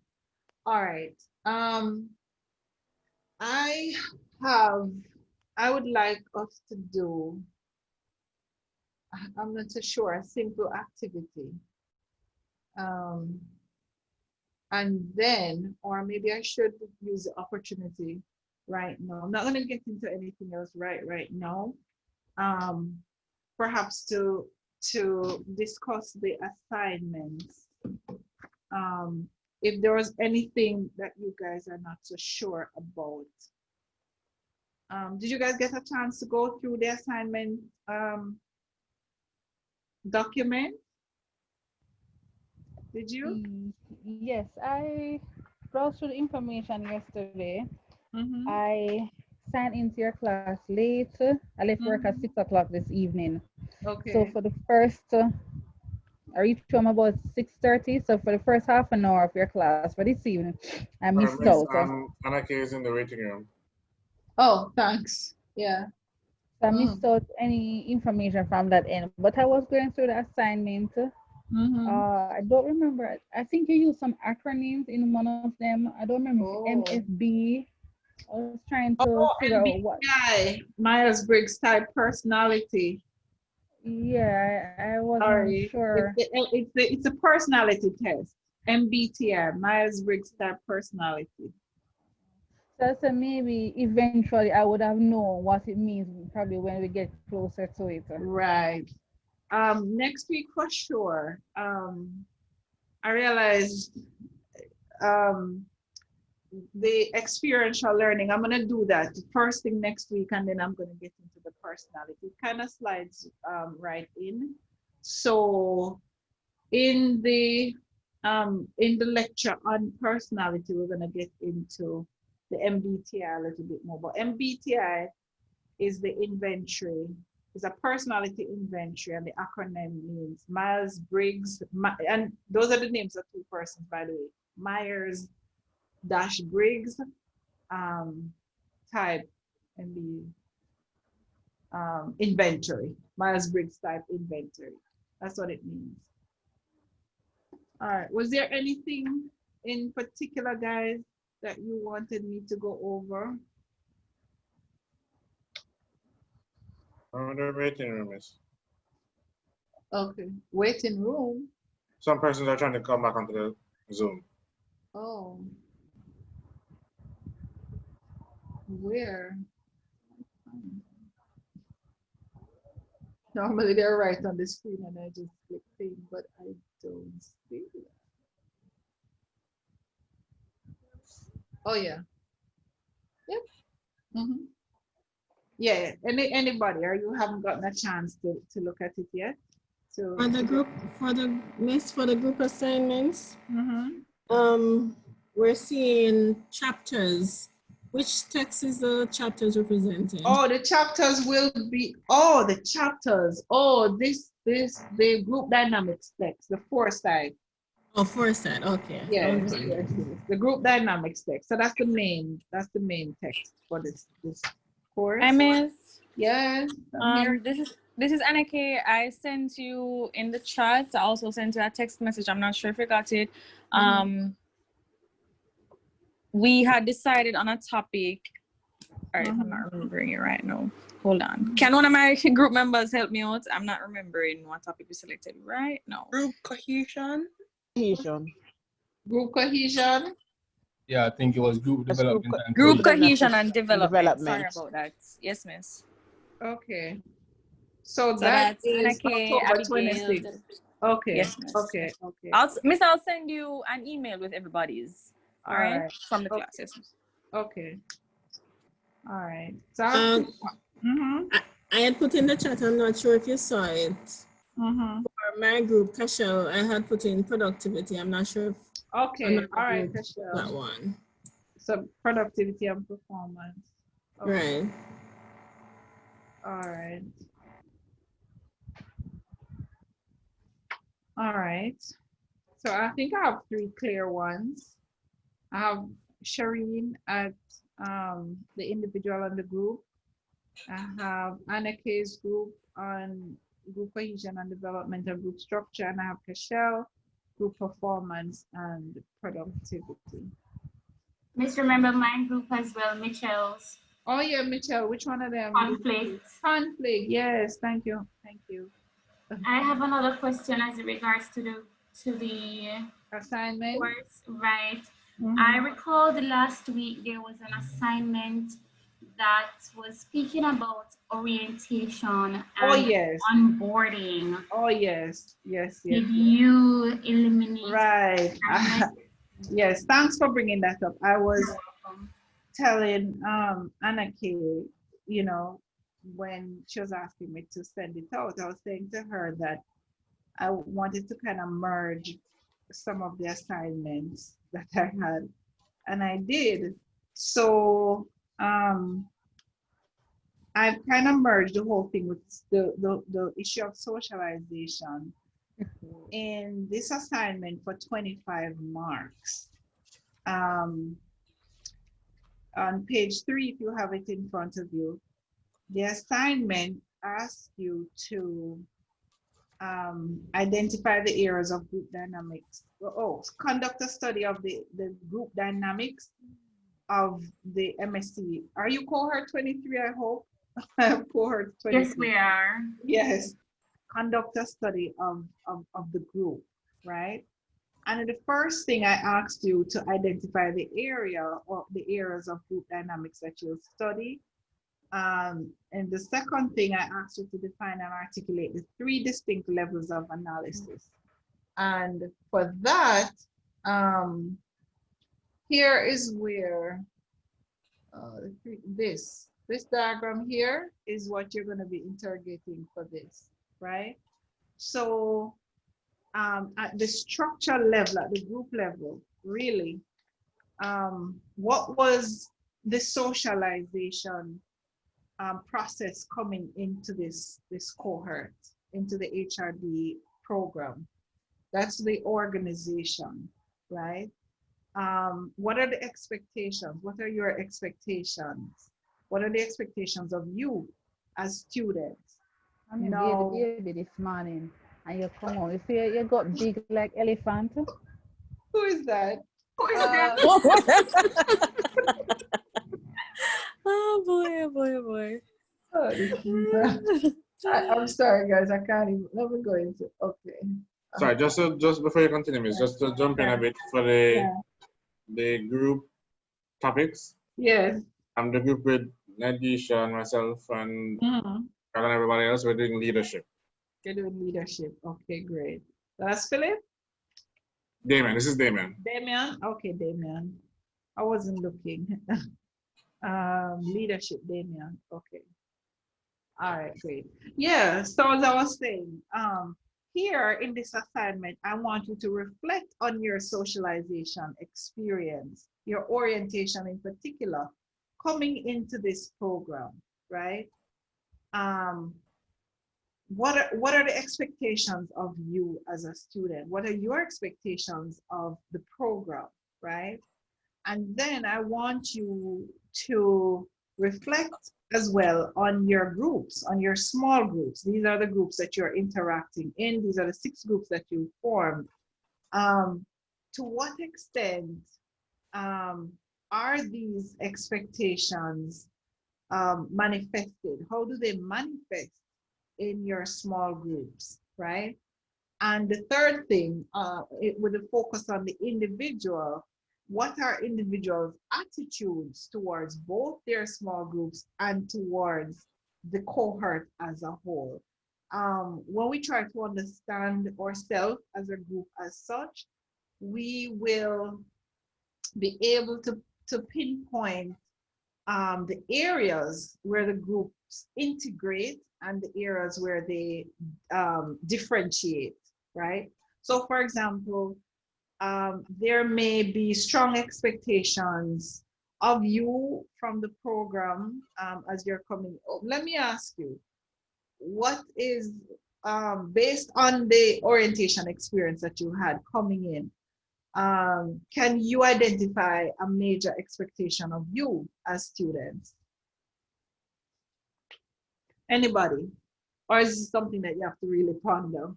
All right. I would like us to do, I'm not so sure, a simple activity. And then, or maybe I should use the opportunity right now. I'm not going to get into anything else right now. Perhaps to discuss the assignments. If there was anything that you guys are not so sure about. Did you guys get a chance to go through the assignment document? Did you? Yes, I browsed through the information yesterday. I signed into your class late. I left work at 6 o'clock this evening. Okay. So for the first I reach home about 6:30. So for the first half an hour of your class for this evening, I missed Miss out. Anake is in the waiting room. Oh, thanks. Yeah. So I missed out any information from that end. But I was going through the assignment. I don't remember. I think you used some acronyms in one of them. I don't remember. MSB. I was trying to figure out what. MBTI, Myers-Briggs type personality. Yeah, I wasn't sure. It's a personality test. MBTI, Myers-Briggs type personality. So maybe eventually I would have known what it means probably when we get closer to it. Right. Next week for sure. I realized the experiential learning, I'm going to do that first thing next week, and then I'm going to get into the personality. It kind of slides right in. So in the lecture on personality, we're going to get into the MBTI a little bit more. But MBTI is the inventory. It's a personality inventory, and the acronym means Myers-Briggs, and those are the names of two persons, by the way. Myers-Briggs type in the inventory. Myers-Briggs type inventory. That's what it means. All right. Was there anything in particular, guys, that you wanted me to go over? The waiting room is. Okay. Waiting room. Some persons are trying to come back onto the Zoom. Oh. Where? Normally they're right on the screen and I just click thing, but I don't see that. Oh yeah. Yep. Yeah. Anybody, or you haven't gotten a chance to look at it yet? So for the group assignments, we're seeing chapters. Which text is the chapters representing? Oh, the chapters will be, the chapters. The group dynamics text, the foresight. Oh, foresight, okay. Yes, yes. The group dynamics text. So that's the main text for this course. Hi, Miss. Yes. This is Anake. I sent you in the chat. I also sent you a text message. I'm not sure if you got it. We had decided on a topic. All right, I'm not remembering it right now. Hold on. Can one of my group members help me out? I'm not remembering what topic we selected right now. Group cohesion. Group cohesion. Yeah, I think it was group development. Group cohesion and development. Sorry about that. Yes, miss. Okay. So that's is Anake, October Abigail. 26th. Okay. Yes, miss. Okay. I'll send you an email with everybody's. All right. From the class. Yes, miss. Okay. All right. So I had put in the chat, I'm not sure if you saw it. For my group, Cashel, I had put in productivity. I'm not sure if. Okay. All right, Cashel. That one. So productivity and performance. Okay. Right. All right. All right. So I think I have 3 clear ones. I have Shireen at the individual and the group. I have Anake's group on group cohesion and development and group structure, and I have Cashel, group performance and productivity. Miss, remember my group as well, Michelle's. Oh yeah, Michelle, which one of them? Conflict. Conflict, yes, thank you. I have another question as it regards to the assignment. Course, right. I recall the last week there was an assignment that was speaking about orientation and onboarding. Oh yes. Did you eliminate? Right. Yes, thanks for bringing that up. I was telling Anake, when she was asking me to send it out, I was saying to her that I wanted to kind of merge some of the assignments that I had, and I did. So I've kind of merged the whole thing with the issue of socialization in this assignment for 25 marks. On page 3, if you have it in front of you, the assignment asks you to identify the areas of group dynamics. Oh, conduct a study of the group dynamics of the MSc. Are you cohort 23, I hope? Cohort 23. Yes, we are. Yes. Conduct a study of the group, right? And the first thing I asked you to identify the area or the areas of group dynamics that you'll study. And the second thing I asked you to define and articulate the 3 distinct levels of analysis. And for that, here is where this diagram here is what you're going to be interrogating for this, right? So at the structure level, at the group level, really, what was the socialization process coming into this cohort, into the HRD program? That's the organization, right? What are the expectations? What are your expectations? What are the expectations of you as students? I'm in baby this morning, and you come on. You see, you got big like elephant. Who is that? Who is that? Oh boy, oh boy, oh boy. I'm sorry, guys. I can't even. Let me go into. Okay. Sorry, just before you continue, Miss, just to jump in a bit for the group topics. Yes. I'm the group with Nadisha and myself and everybody else. We're doing leadership. You're doing leadership. Okay, great. That's Philip? Damien, this is Damien. Damien? Okay, Damien. I wasn't looking. Leadership, Damien. Okay. All right, great. Yeah, so as I was saying, here in this assignment, I want you to reflect on your socialization experience, your orientation in particular, coming into this program, right? What are the expectations of you as a student? What are your expectations of the program, right? And then I want you to reflect as well on your groups, on your small groups. These are the groups that you're interacting in. These are the 6 groups that you formed. To what extent are these expectations manifested? How do they manifest in your small groups, right? And the third thing, with a focus on the individual, what are individuals' attitudes towards both their small groups and towards the cohort as a whole? When we try to understand ourselves as a group as such, we will be able to pinpoint the areas where the groups integrate and the areas where they differentiate, right? So for example, there may be strong expectations of you from the program as you're coming. Oh, let me ask you, what is, based on the orientation experience that you had coming in, can you identify a major expectation of you as students? Anybody? Or is this something that you have to really ponder?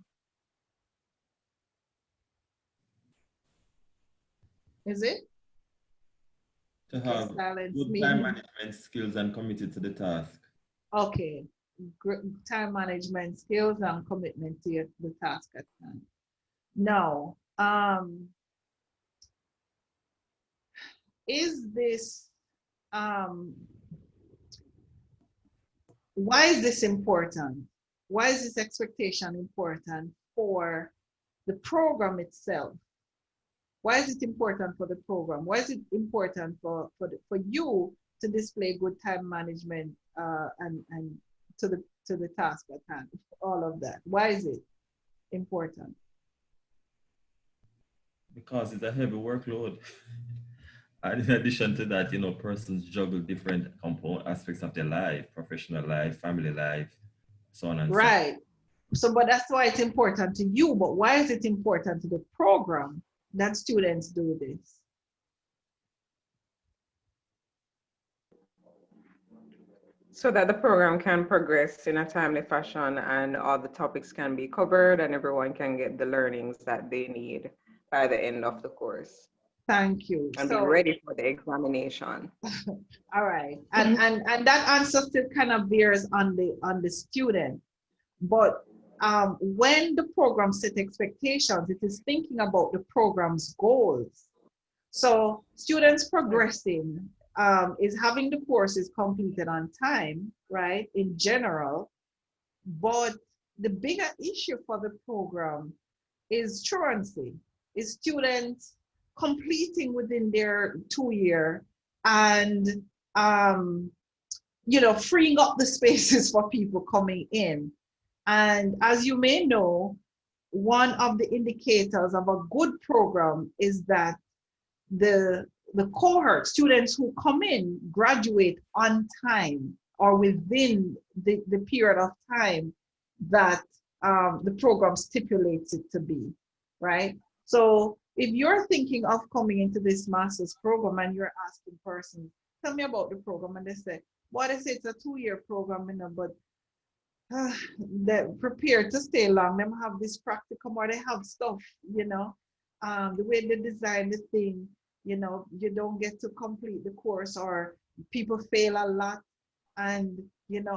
Is it? To have good time management skills and committed to the task. Okay, time management skills and commitment to the task at hand. Now, is this, why is this important? Why is this expectation important for the program itself? Why is it important for the program? Why is it important for you to display good time management and to the task at hand? All of that. Why is it important? Because it's a heavy workload. And in addition to that, you know, persons juggle different aspects of their life, professional life, family life, so on and so on. Right, So, but that's why it's important to you. But why is it important to the program that students do this? So that the program can progress in a timely fashion and all the topics can be covered and everyone can get the learnings that they need by the end of the course. Thank you. And be ready for the examination. All right. And that answer still kind of bears on the student. But when the program set expectations, it is thinking about the program's goals. So students progressing is having the courses completed on time, right, in general. But the bigger issue for the program is truancy, is students completing within their 2-year and freeing up the spaces for people coming in. And as you may know, one of the indicators of a good program is that the cohort students who come in graduate on time or within the period of time that the program stipulates it to be, right? So if you're thinking of coming into this master's program and you're asking persons, tell me about the program, and they say, well, they say it's a 2-year program, but they're prepared to stay long. Them have this practicum or they have stuff, the way they design the thing, you don't get to complete the course or people fail a lot. And,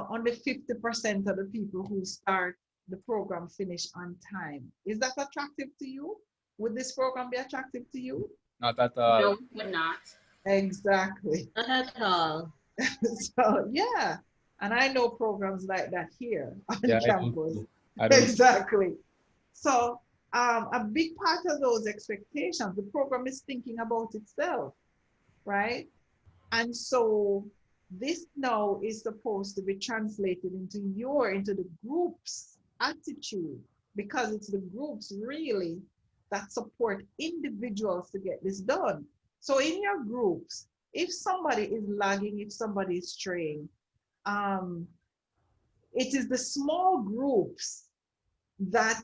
only 50% of the people who start the program finish on time. Is that attractive to you? Would this program be attractive to you? Not at all. No, would not. Exactly. Not at all. So, yeah. And I know programs like that here on campus. I don't. Exactly. So a big part of those expectations, the program is thinking about itself, right? And so this now is supposed to be translated into the group's attitude, because it's the groups really that support individuals to get this done. So in your groups, if somebody is lagging, if somebody is straying, it is the small groups that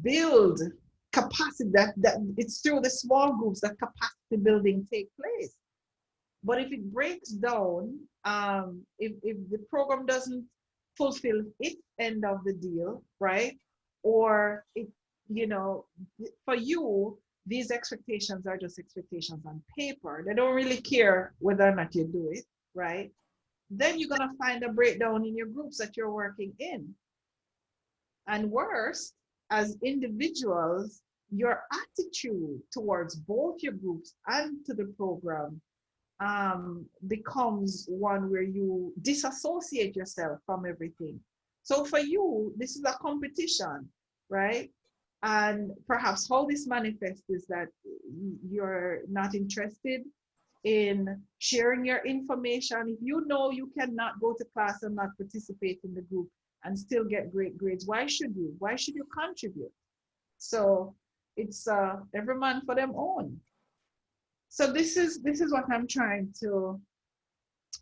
build capacity, that it's through the small groups that capacity building take place. But if it breaks down, if the program doesn't fulfill its end of the deal, right? Or it, for you, these expectations are just expectations on paper. They don't really care whether or not you do it, right? Then you're gonna find a breakdown in your groups that you're working in. And worse, as individuals, your attitude towards both your groups and to the program becomes one where you disassociate yourself from everything. So for you, this is a competition, right? And perhaps how this manifests is that you're not interested in sharing your information. If you know you cannot go to class and not participate in the group and still get great grades, why should you? Why should you contribute? So it's every man for them own. So this is what I'm trying for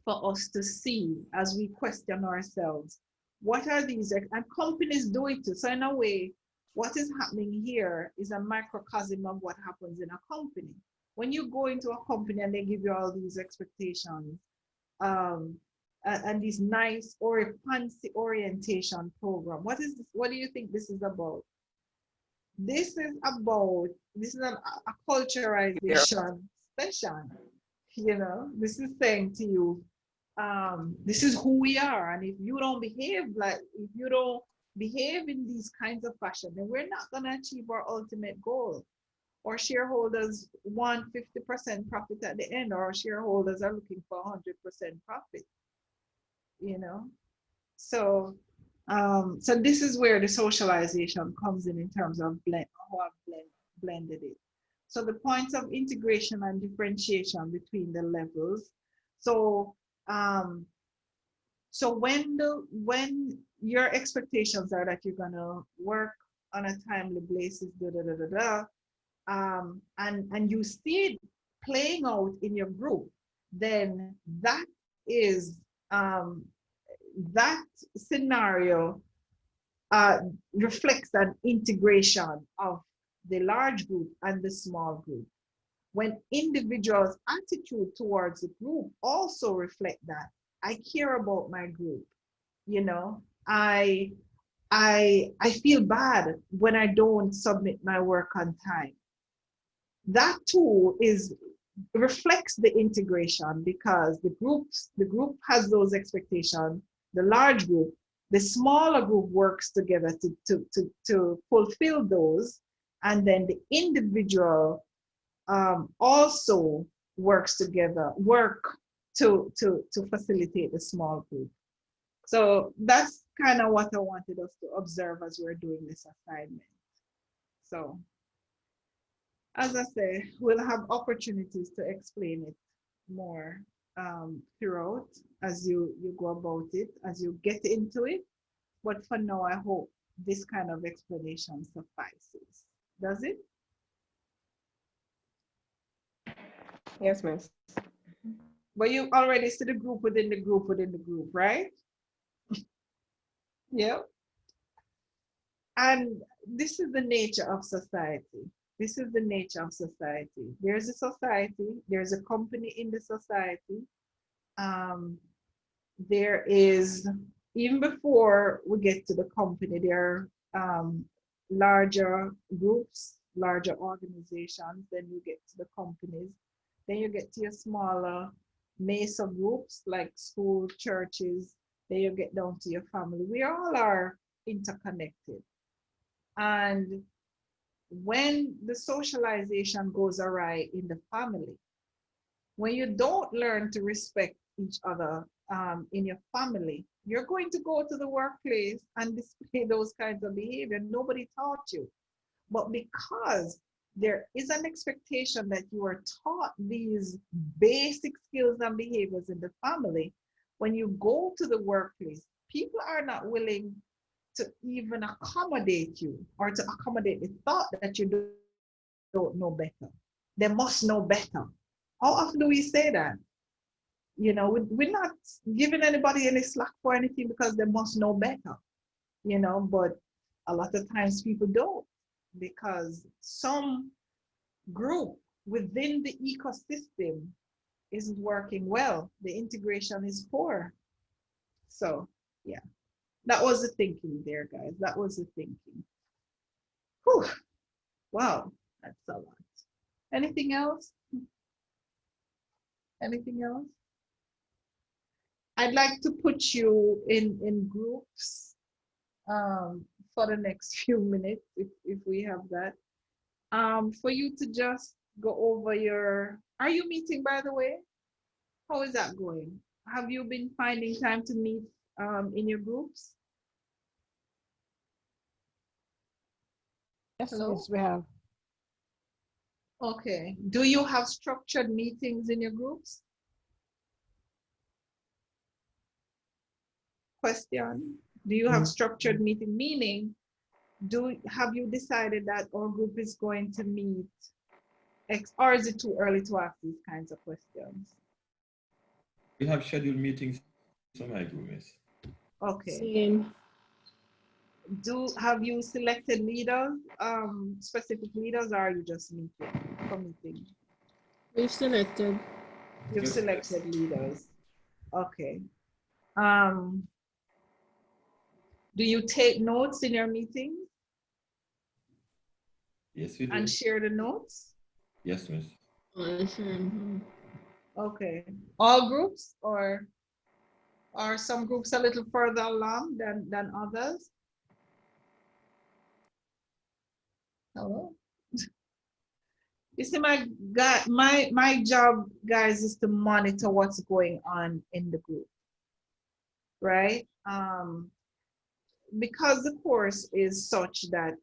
us to see as we question ourselves. What are these, and companies do it too. So in a way, what is happening here is a microcosm of what happens in a company. When you go into a company and they give you all these expectations and this nice or fancy orientation program, what is this? What do you think this is about? This is a culturalization session. This is saying to you, this is who we are, and if you don't behave in these kinds of fashion, then we're not going to achieve our ultimate goal. Or shareholders want 50% profit at the end, or shareholders are looking for 100% profit. So so this is where the socialization comes in terms of how I've blended it. So the points of integration and differentiation between the levels. So so when your expectations are that you're gonna work on a timely basis, and you see it playing out in your group, then that is that scenario reflects an integration of the large group and the small group. When individuals' attitude towards the group also reflect that. I care about my group. You know, I feel bad when I don't submit my work on time. That too reflects the integration, because the group has those expectations, the large group, the smaller group works together to fulfill those, and then the individual also works together, to facilitate the small group. So that's kind of what I wanted us to observe as we're doing this assignment. So as I say, we'll have opportunities to explain it more throughout as you go about it, as you get into it. But for now, I hope this kind of explanation suffices. Does it? Yes, miss. But you already see the group within the group within the group, right? Yeah. And this is the nature of society. This is the nature of society. There's a society, there's a company in the society. There is, even before we get to the company, there are larger groups, larger organizations, then you get to the companies, then you get to your smaller mesa groups like school, churches, then you get down to your family. We all are interconnected. And when the socialization goes awry in the family, when you don't learn to respect each other in your family, you're going to go to the workplace and display those kinds of behavior. Nobody taught you. But because there is an expectation that you are taught these basic skills and behaviors in the family, when you go to the workplace, people are not willing to even accommodate you or to accommodate the thought that you don't know better. They must know better. How often do we say that? You know, we're not giving anybody any slack for anything because they must know better, you know, but a lot of times people don't, because some group within the ecosystem isn't working well. The integration is poor. So, yeah. That was the thinking there, guys. That was the thinking. Whew. Wow, that's a lot. Anything else? Anything else? I'd like to put you in groups for the next few minutes, if we have that. For you to just go over your, are you meeting, by the way? How is that going? Have you been finding time to meet in your groups? Yes, Hello? yes, we have. Okay. Do you have structured meetings in your groups? Question. Do you have structured meeting? Meaning, have you decided that our group is going to meet or is it too early to ask these kinds of questions? We have scheduled meetings for my group, yes. Okay. Same. Have you selected leaders, specific leaders, or are you just meeting for meeting? We've selected. You've Yes, selected yes. leaders. Okay. Do you take notes in your meetings? Yes, we do. And share the notes? Yes, miss. Okay. All groups, or are some groups a little further along than others? Hello? You see, my job, guys, is to monitor what's going on in the group, right? Because the course is such that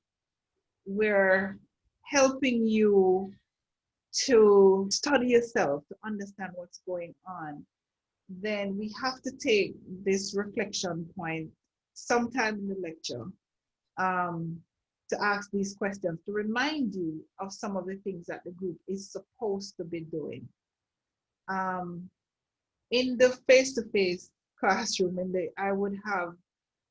we're helping you to study yourself, to understand what's going on, then we have to take this reflection point sometime in the lecture to ask these questions, to remind you of some of the things that the group is supposed to be doing. In the face-to-face classroom, I would have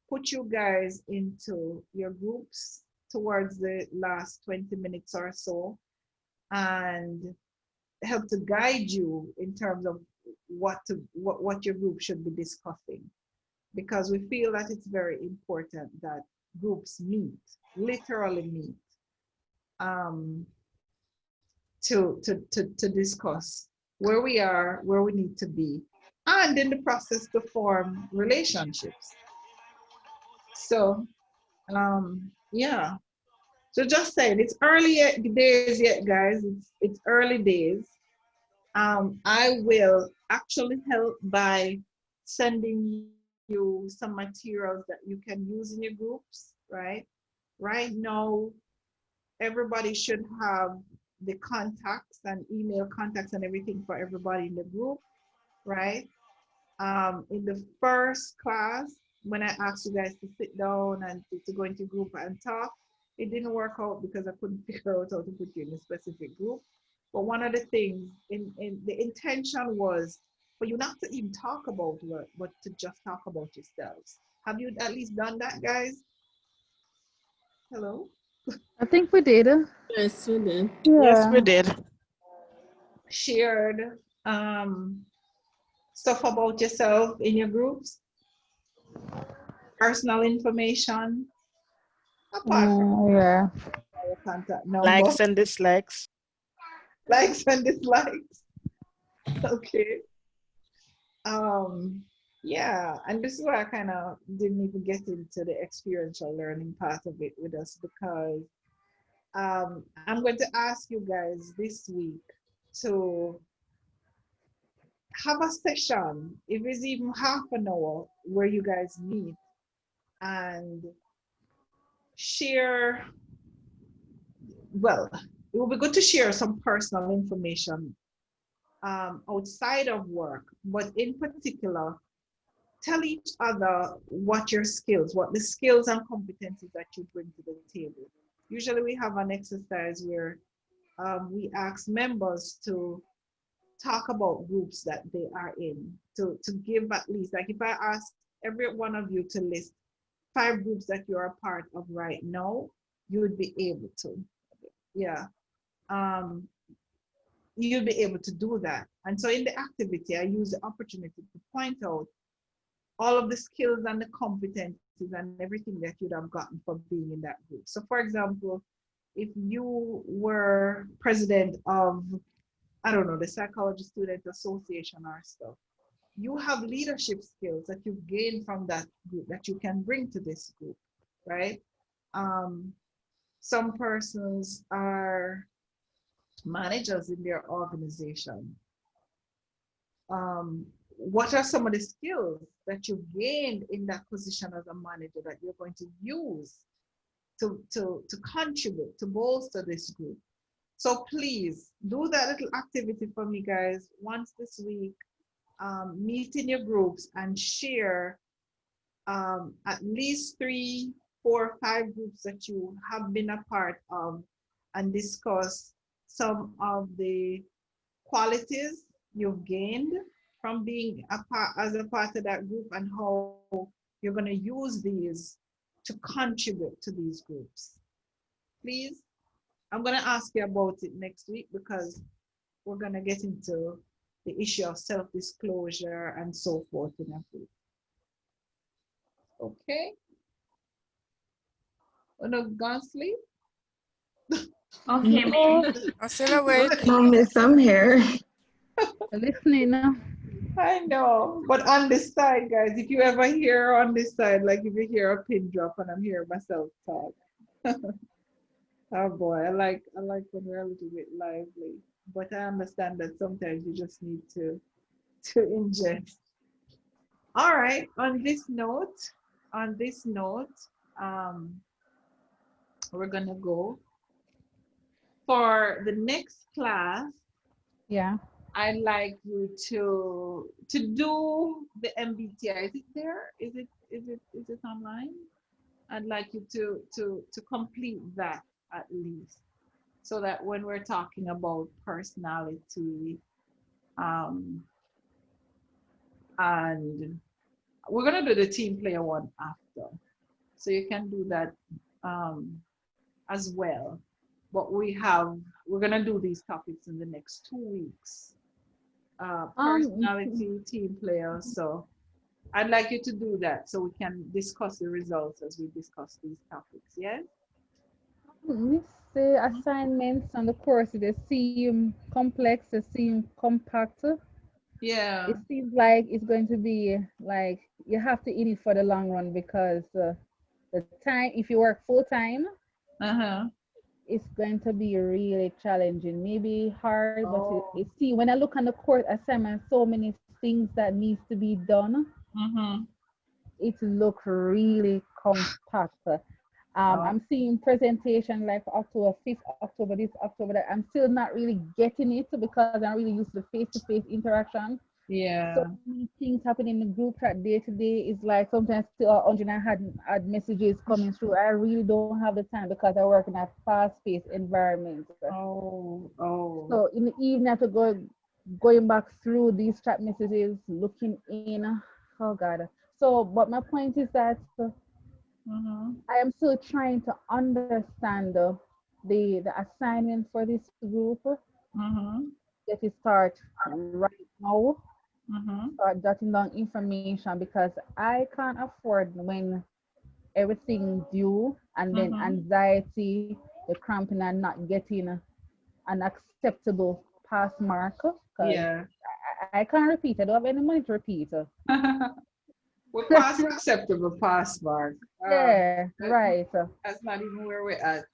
put you guys into your groups towards the last 20 minutes or so and help to guide you in terms of what your group should be discussing, because we feel that it's very important that groups meet, literally meet, to discuss where we are, where we need to be, and in the process to form relationships. So yeah, so just saying, it's early days yet, guys. It's early days. I will actually help by sending you some materials that you can use in your groups, right? Right now, everybody should have the contacts and email contacts and everything for everybody in the group, right? In the first class, when I asked you guys to sit down and to go into group and talk, it didn't work out because I couldn't figure out how to put you in a specific group. But one of the things in the intention was for you not to even talk about work, but to just talk about yourselves. Have you at least done that, guys? Hello? I think we did. Yes, we did. Yeah. Yes, we did. Shared stuff about yourself in your groups, personal information, apart from yeah. your contact number. Likes and dislikes. Likes and dislikes. Okay. Yeah, and this is why I kind of didn't even get into the experiential learning part of it with us, because I'm going to ask you guys this week to have a session, if it's even half an hour, where you guys meet and share. Well, it will be good to share some personal information outside of work, but in particular, tell each other what your skills, what the skills and competencies that you bring to the table. Usually we have an exercise where we ask members to talk about groups that they are in, to give at least, like if I ask every one of you to list 5 groups that you're a part of right now, you would be able to. Yeah. You'll be able to do that. And so in the activity, I use the opportunity to point out all of the skills and the competencies and everything that you'd have gotten from being in that group. So for example, if you were president of, I don't know, the Psychology Student Association or stuff, you have leadership skills that you've gained from that group that you can bring to this group, right? Some persons are managers in their organization. What are some of the skills that you've gained in that position as a manager that you're going to use to contribute, to bolster this group? So please do that little activity for me, guys, once this week. Meet in your groups and share at least 3, 4, 5 groups that you have been a part of and discuss some of the qualities you've gained from being as a part of that group and how you're going to use these to contribute to these groups. Please, I'm going to ask you about it next week because we're going to get into the issue of self-disclosure and so forth in a group. Okay? Oh no, gone sleep? Okay, no. I'm still awake. No, miss, I'm here. Listening now. I know, but on this side, guys, if you ever hear on this side, like if you hear a pin drop and I'm hearing myself talk. Oh boy, I like when we're a little bit lively, but I understand that sometimes you just need to ingest. All right, on this note, we're gonna go for the next class. Yeah. I'd like you to do the MBTI. Is it there? Is it online? I'd like you to complete that at least, so that when we're talking about personality, and we're gonna do the team player one after. chapter. So you can do that as well. But we're gonna do these topics in the next 2 weeks. Personality, team player. So I'd like you to do that so we can discuss the results as we discuss these topics. Yeah. Miss the assignments on the course, they seem complex, they seem compact. Yeah. It seems like it's going to be like you have to in it for the long run because the time, if you work full time, it's going to be really challenging. Maybe hard, but it see when I look on the course assignment, so many things that needs to be done. It look really compact. I'm seeing presentation like for October 5th, October this, October that. I'm still not really getting it because I'm really used to face-to-face interaction. Yeah. So many things happening in the group chat day to day. Is like sometimes still 100 had messages coming through. I really don't have the time because I work in a fast-paced environment. So in the evening, I have to going back through these chat messages, looking in. Oh God. So, but my point is that I am still trying to understand the assignment for this group. Let it start right now. Start jotting down information because I can't afford when everything due and then anxiety, the cramping and not getting an acceptable pass mark. Yeah. I can't repeat. I don't have any money to repeat. We're past acceptable pass mark. Yeah, right. That's not even where we're at.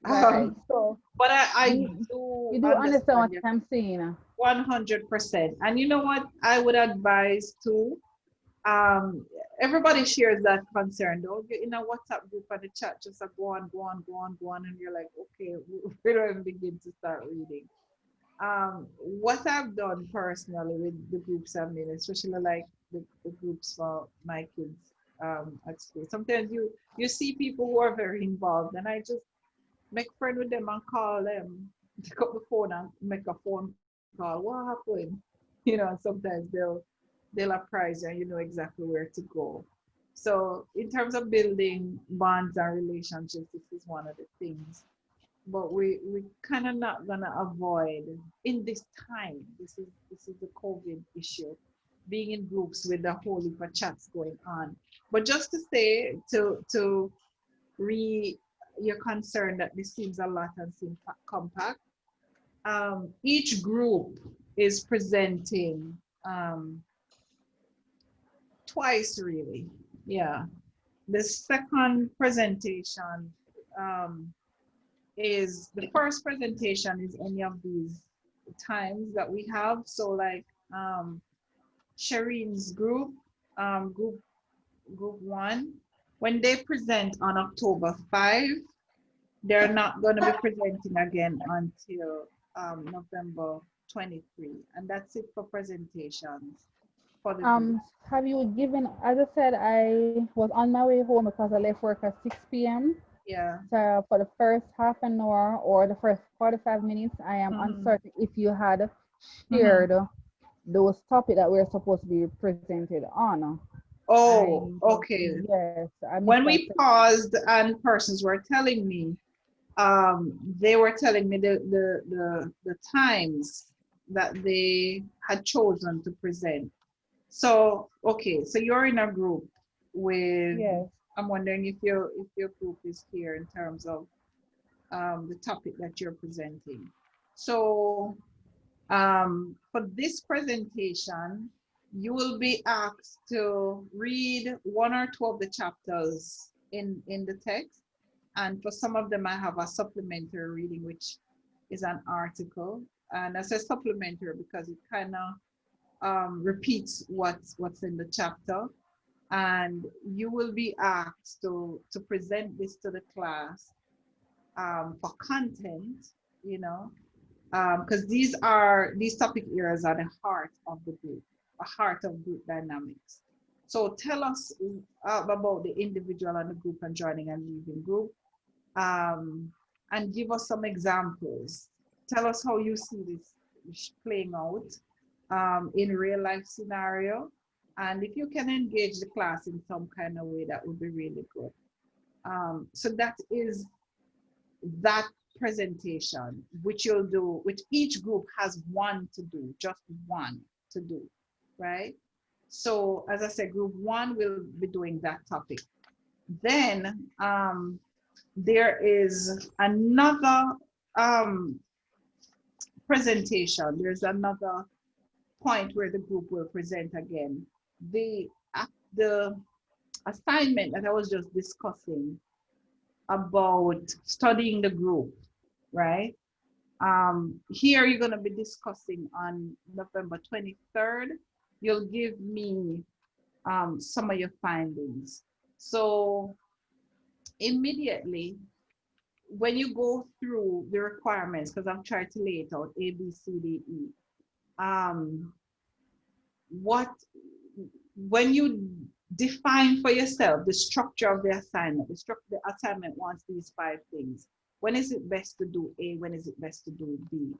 Right. So, but I you do understand what I'm saying. 100%. And you know what? I would advise too. Everybody shares that concern. Don't get in a WhatsApp group and the chat just go on, and you're like, okay, we don't even begin to start reading. What I've done personally with the groups I'm in, especially like the groups for my kids at school. Sometimes you see people who are very involved, and I just make friend with them and call them, pick up the phone and make a phone call. What happened? You know, and sometimes they'll apprise you and you know exactly where to go. So in terms of building bonds and relationships, this is one of the things. But we kind of not gonna avoid in this time. This is the COVID issue, being in groups with a whole heap of chats going on. But just to say to your concern that this seems a lot and seems compact. Each group is presenting twice, really. Yeah. The second presentation is the first presentation is any of these times that we have. So like Shireen's group, group 1, when they present on October 5, they're not going to be presenting again until November 23, and that's it for presentations for the group. Have you given, as I said, I was on my way home because I left work at 6 p.m. Yeah. So for the first half an hour or the first 45 minutes, I am uncertain if you had shared those topics that we're supposed to be presented on. Oh, okay. Yes. When we paused and persons were telling me, they were telling me the times that they had chosen to present. So, okay, so you're in a group with, I'm wondering if your group is here in terms of the topic that you're presenting. So, for this presentation, you will be asked to read 1 or 2 of the chapters in the text. And for some of them, I have a supplementary reading, which is an article. And I say supplementary because it kind of repeats what's in the chapter. And you will be asked to present this to the class for content, you know, because these topic areas are the heart of the group, the heart of group dynamics. So tell us about the individual and the group and joining and leaving group, and give us some examples. Tell us how you see this playing out in real life scenario, And if you can engage the class in some kind of way, that would be really good. So that is that presentation, which you'll do, which each group has one to do, just one to do, right? So as I said, group one will be doing that topic. Then there is another presentation. There's another point where the group will present again. The assignment that I was just discussing about studying the group, right? Here you're going to be discussing on November 23rd. You'll give me some of your findings. So immediately, when you go through the requirements, because I've tried to lay it out, A, B, C, D, E, when you define for yourself the structure of the assignment, the assignment wants these 5 things. When is it best to do A? When is it best to do B?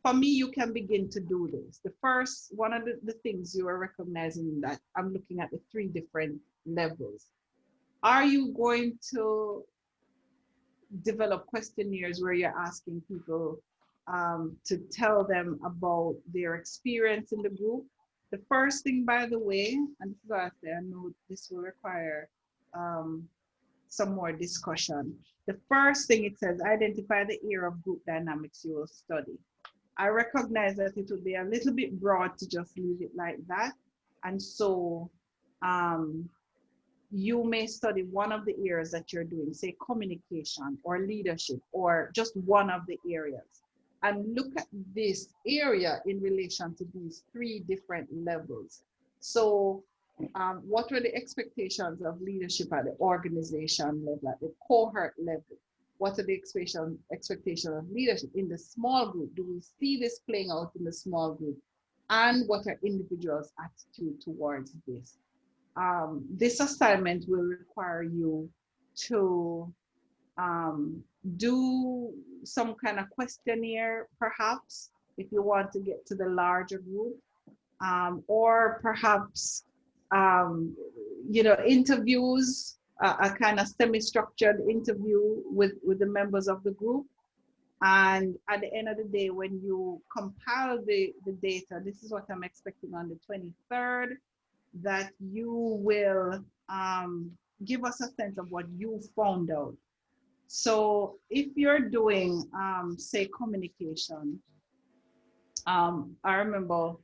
For me, you can begin to do this. The first, one of the things you are recognizing that I'm looking at the 3 different levels. Are you going to develop questionnaires where you're asking people to tell them about their experience in the group? The first thing, by the way, and this is what I say, I know this will require some more discussion. The first thing it says, identify the area of group dynamics you will study. I recognize that it would be a little bit broad to just leave it like that. And so you may study one of the areas that you're doing, say communication or leadership, or just one of the areas. And look at this area in relation to these 3 different levels. So what were the expectations of leadership at the organization level, at the cohort level? What are the expectations of leadership in the small group? Do we see this playing out in the small group? And what are individuals' attitude towards this? This assignment will require you to do some kind of questionnaire, perhaps, if you want to get to the larger group, or perhaps, interviews, a kind of semi-structured interview with the members of the group. And at the end of the day, when you compile the data, this is what I'm expecting on the 23rd, that you will give us a sense of what you found out. So if you're doing, say, communication, I remember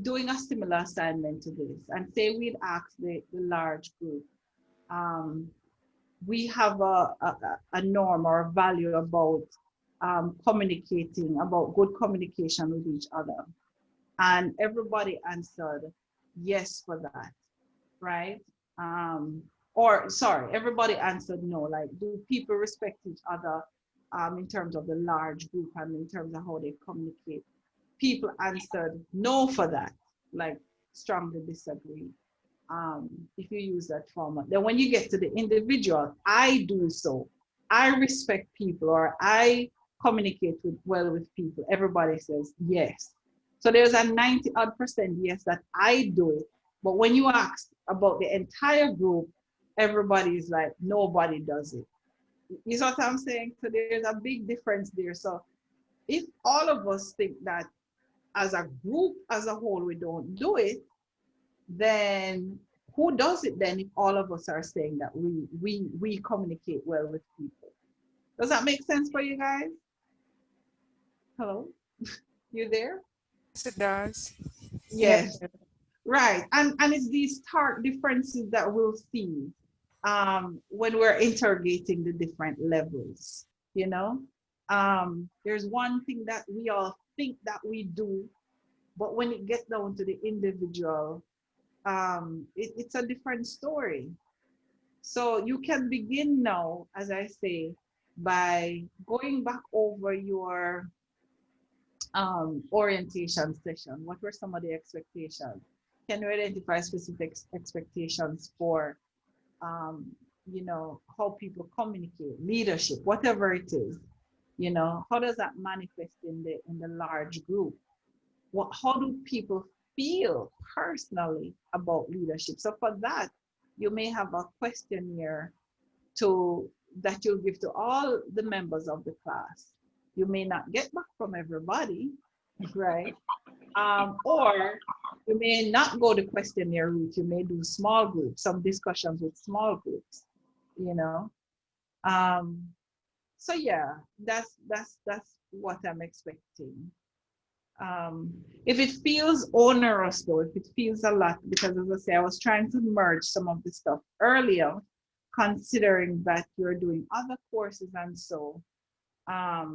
doing a similar assignment to this, and say we'd ask the large group, we have a norm or a value about communicating, about good communication with each other. And everybody answered yes for that, right? Or sorry, everybody answered no, like, do people respect each other in terms of the large group and in terms of how they communicate? People answered no for that, like strongly disagree, if you use that format. Then when you get to the individual, I do so. I respect people, or I communicate well with people. Everybody says yes. So there's a 90% yes that I do it. But when you ask about the entire group, everybody is like, nobody does it. You know what I'm saying? So there's a big difference there. So if all of us think that as a group, as a whole, we don't do it, then who does it then if all of us are saying that we communicate well with people? Does that make sense for you guys? Hello? You there? Yes, it does. Yes. Right. And it's these stark differences that we'll see when we're interrogating the different levels, you know? There's one thing that we all think that we do, but when it gets down to the individual, it's a different story. So you can begin now, as I say, by going back over your orientation session. What were some of the expectations? Can you identify specific expectations for, how people communicate, leadership, whatever it is? How does that manifest in the large group? how do people feel personally about leadership? So for that, you may have a questionnaire that you'll give to all the members of the class. You may not get back from everybody, right? Or you may not go the questionnaire route. You may do small groups, some discussions with small groups, you know. So yeah, that's what I'm expecting. If it feels onerous though, if it feels a lot, because as I say, I was trying to merge some of the stuff earlier, considering that you're doing other courses, and so I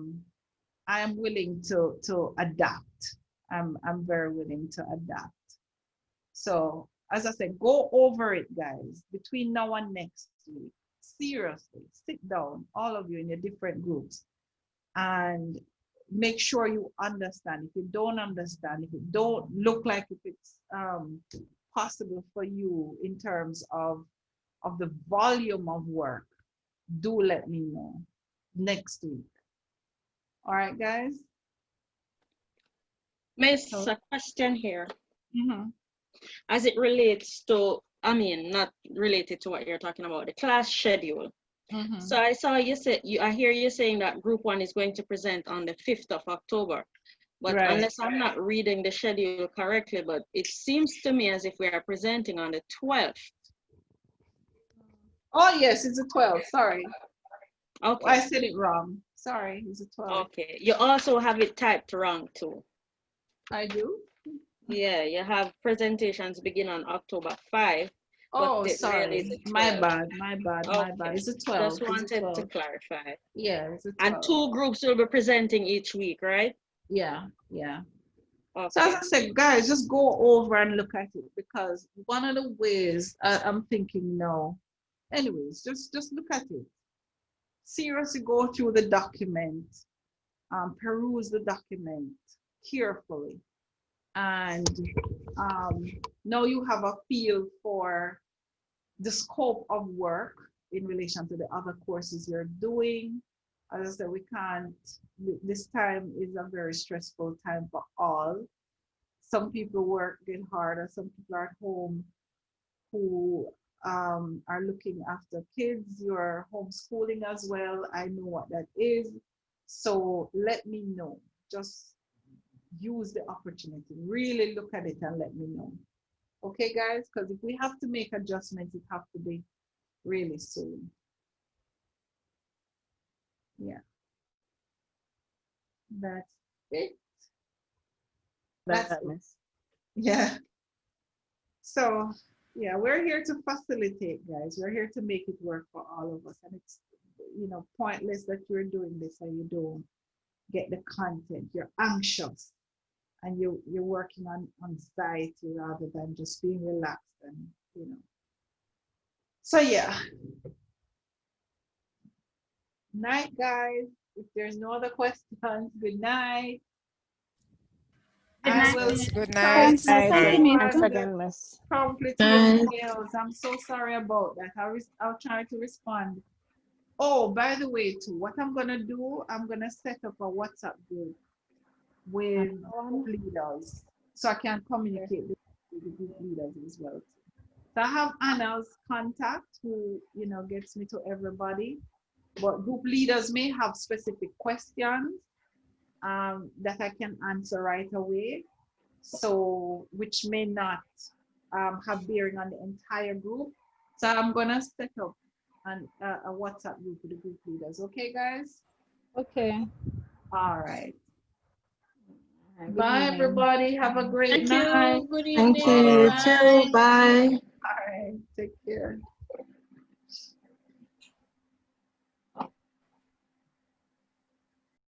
am willing to adapt. I'm very willing to adapt. So as I said, go over it, guys, between now and next week. Seriously, sit down, all of you in your different groups, and make sure you understand. If you don't understand, if it don't look like if it's possible for you in terms of the volume of work, do let me know next week. All right, guys? Miss, a question here. As it relates to, I mean, not related to what you're talking about, the class schedule. So I saw you say, I hear you saying that group 1 is going to present on the 5th of October. But right. Unless I'm not reading the schedule correctly, but it seems to me as if we are presenting on the 12th. Oh, yes, it's the 12th. Sorry. Okay. I said it wrong. Sorry, it's the 12th. Okay. You also have it typed wrong too. I do? Yeah, you have presentations begin on October 5. Oh, but sorry. My bad. My bad. It's the 12th. Just wanted to clarify. Yeah, it's the 12th. And 2 groups will be presenting each week, right? Yeah, yeah. Okay. So as I said, guys, just go over and look at it, because one of the ways I'm thinking now, anyways, just look at it. Seriously go through the document, peruse the document carefully. And now you have a feel for the scope of work in relation to the other courses you're doing. As I said, we can't, this time is a very stressful time for all. Some people work get harder, some people are at home who are looking after kids. You're homeschooling as well. I know what that is. So let me know. Just use the opportunity. Really look at it and let me know. Okay, guys? Because if we have to make adjustments, it have to be really soon. Yeah. That's it. That's it. Yeah. So, yeah, we're here to facilitate, guys. We're here to make it work for all of us. And it's, you know, pointless that you're doing this and you don't get the content. You're anxious and you're working on anxiety rather than just being relaxed and, you know. So, yeah. Night, guys. If there's no other questions, good night. Good I night. will Good night. Thanks again, Miss. Probably to your emails. I'm so sorry about that. I'll try to respond. Oh, by the way, too, what I'm gonna do, I'm gonna set up a WhatsApp group with group leaders, so I can communicate with the group leaders as well. So I have Anna's contact, who gets me to everybody, but group leaders may have specific questions that I can answer right away, so which may not have bearing on the entire group. So I'm gonna set up a WhatsApp group with the group leaders. Okay, guys? Okay. All right. Bye, everybody. Have a great Thank night. you. Good evening. Thank you. Bye. Too. Bye. All right. Take care.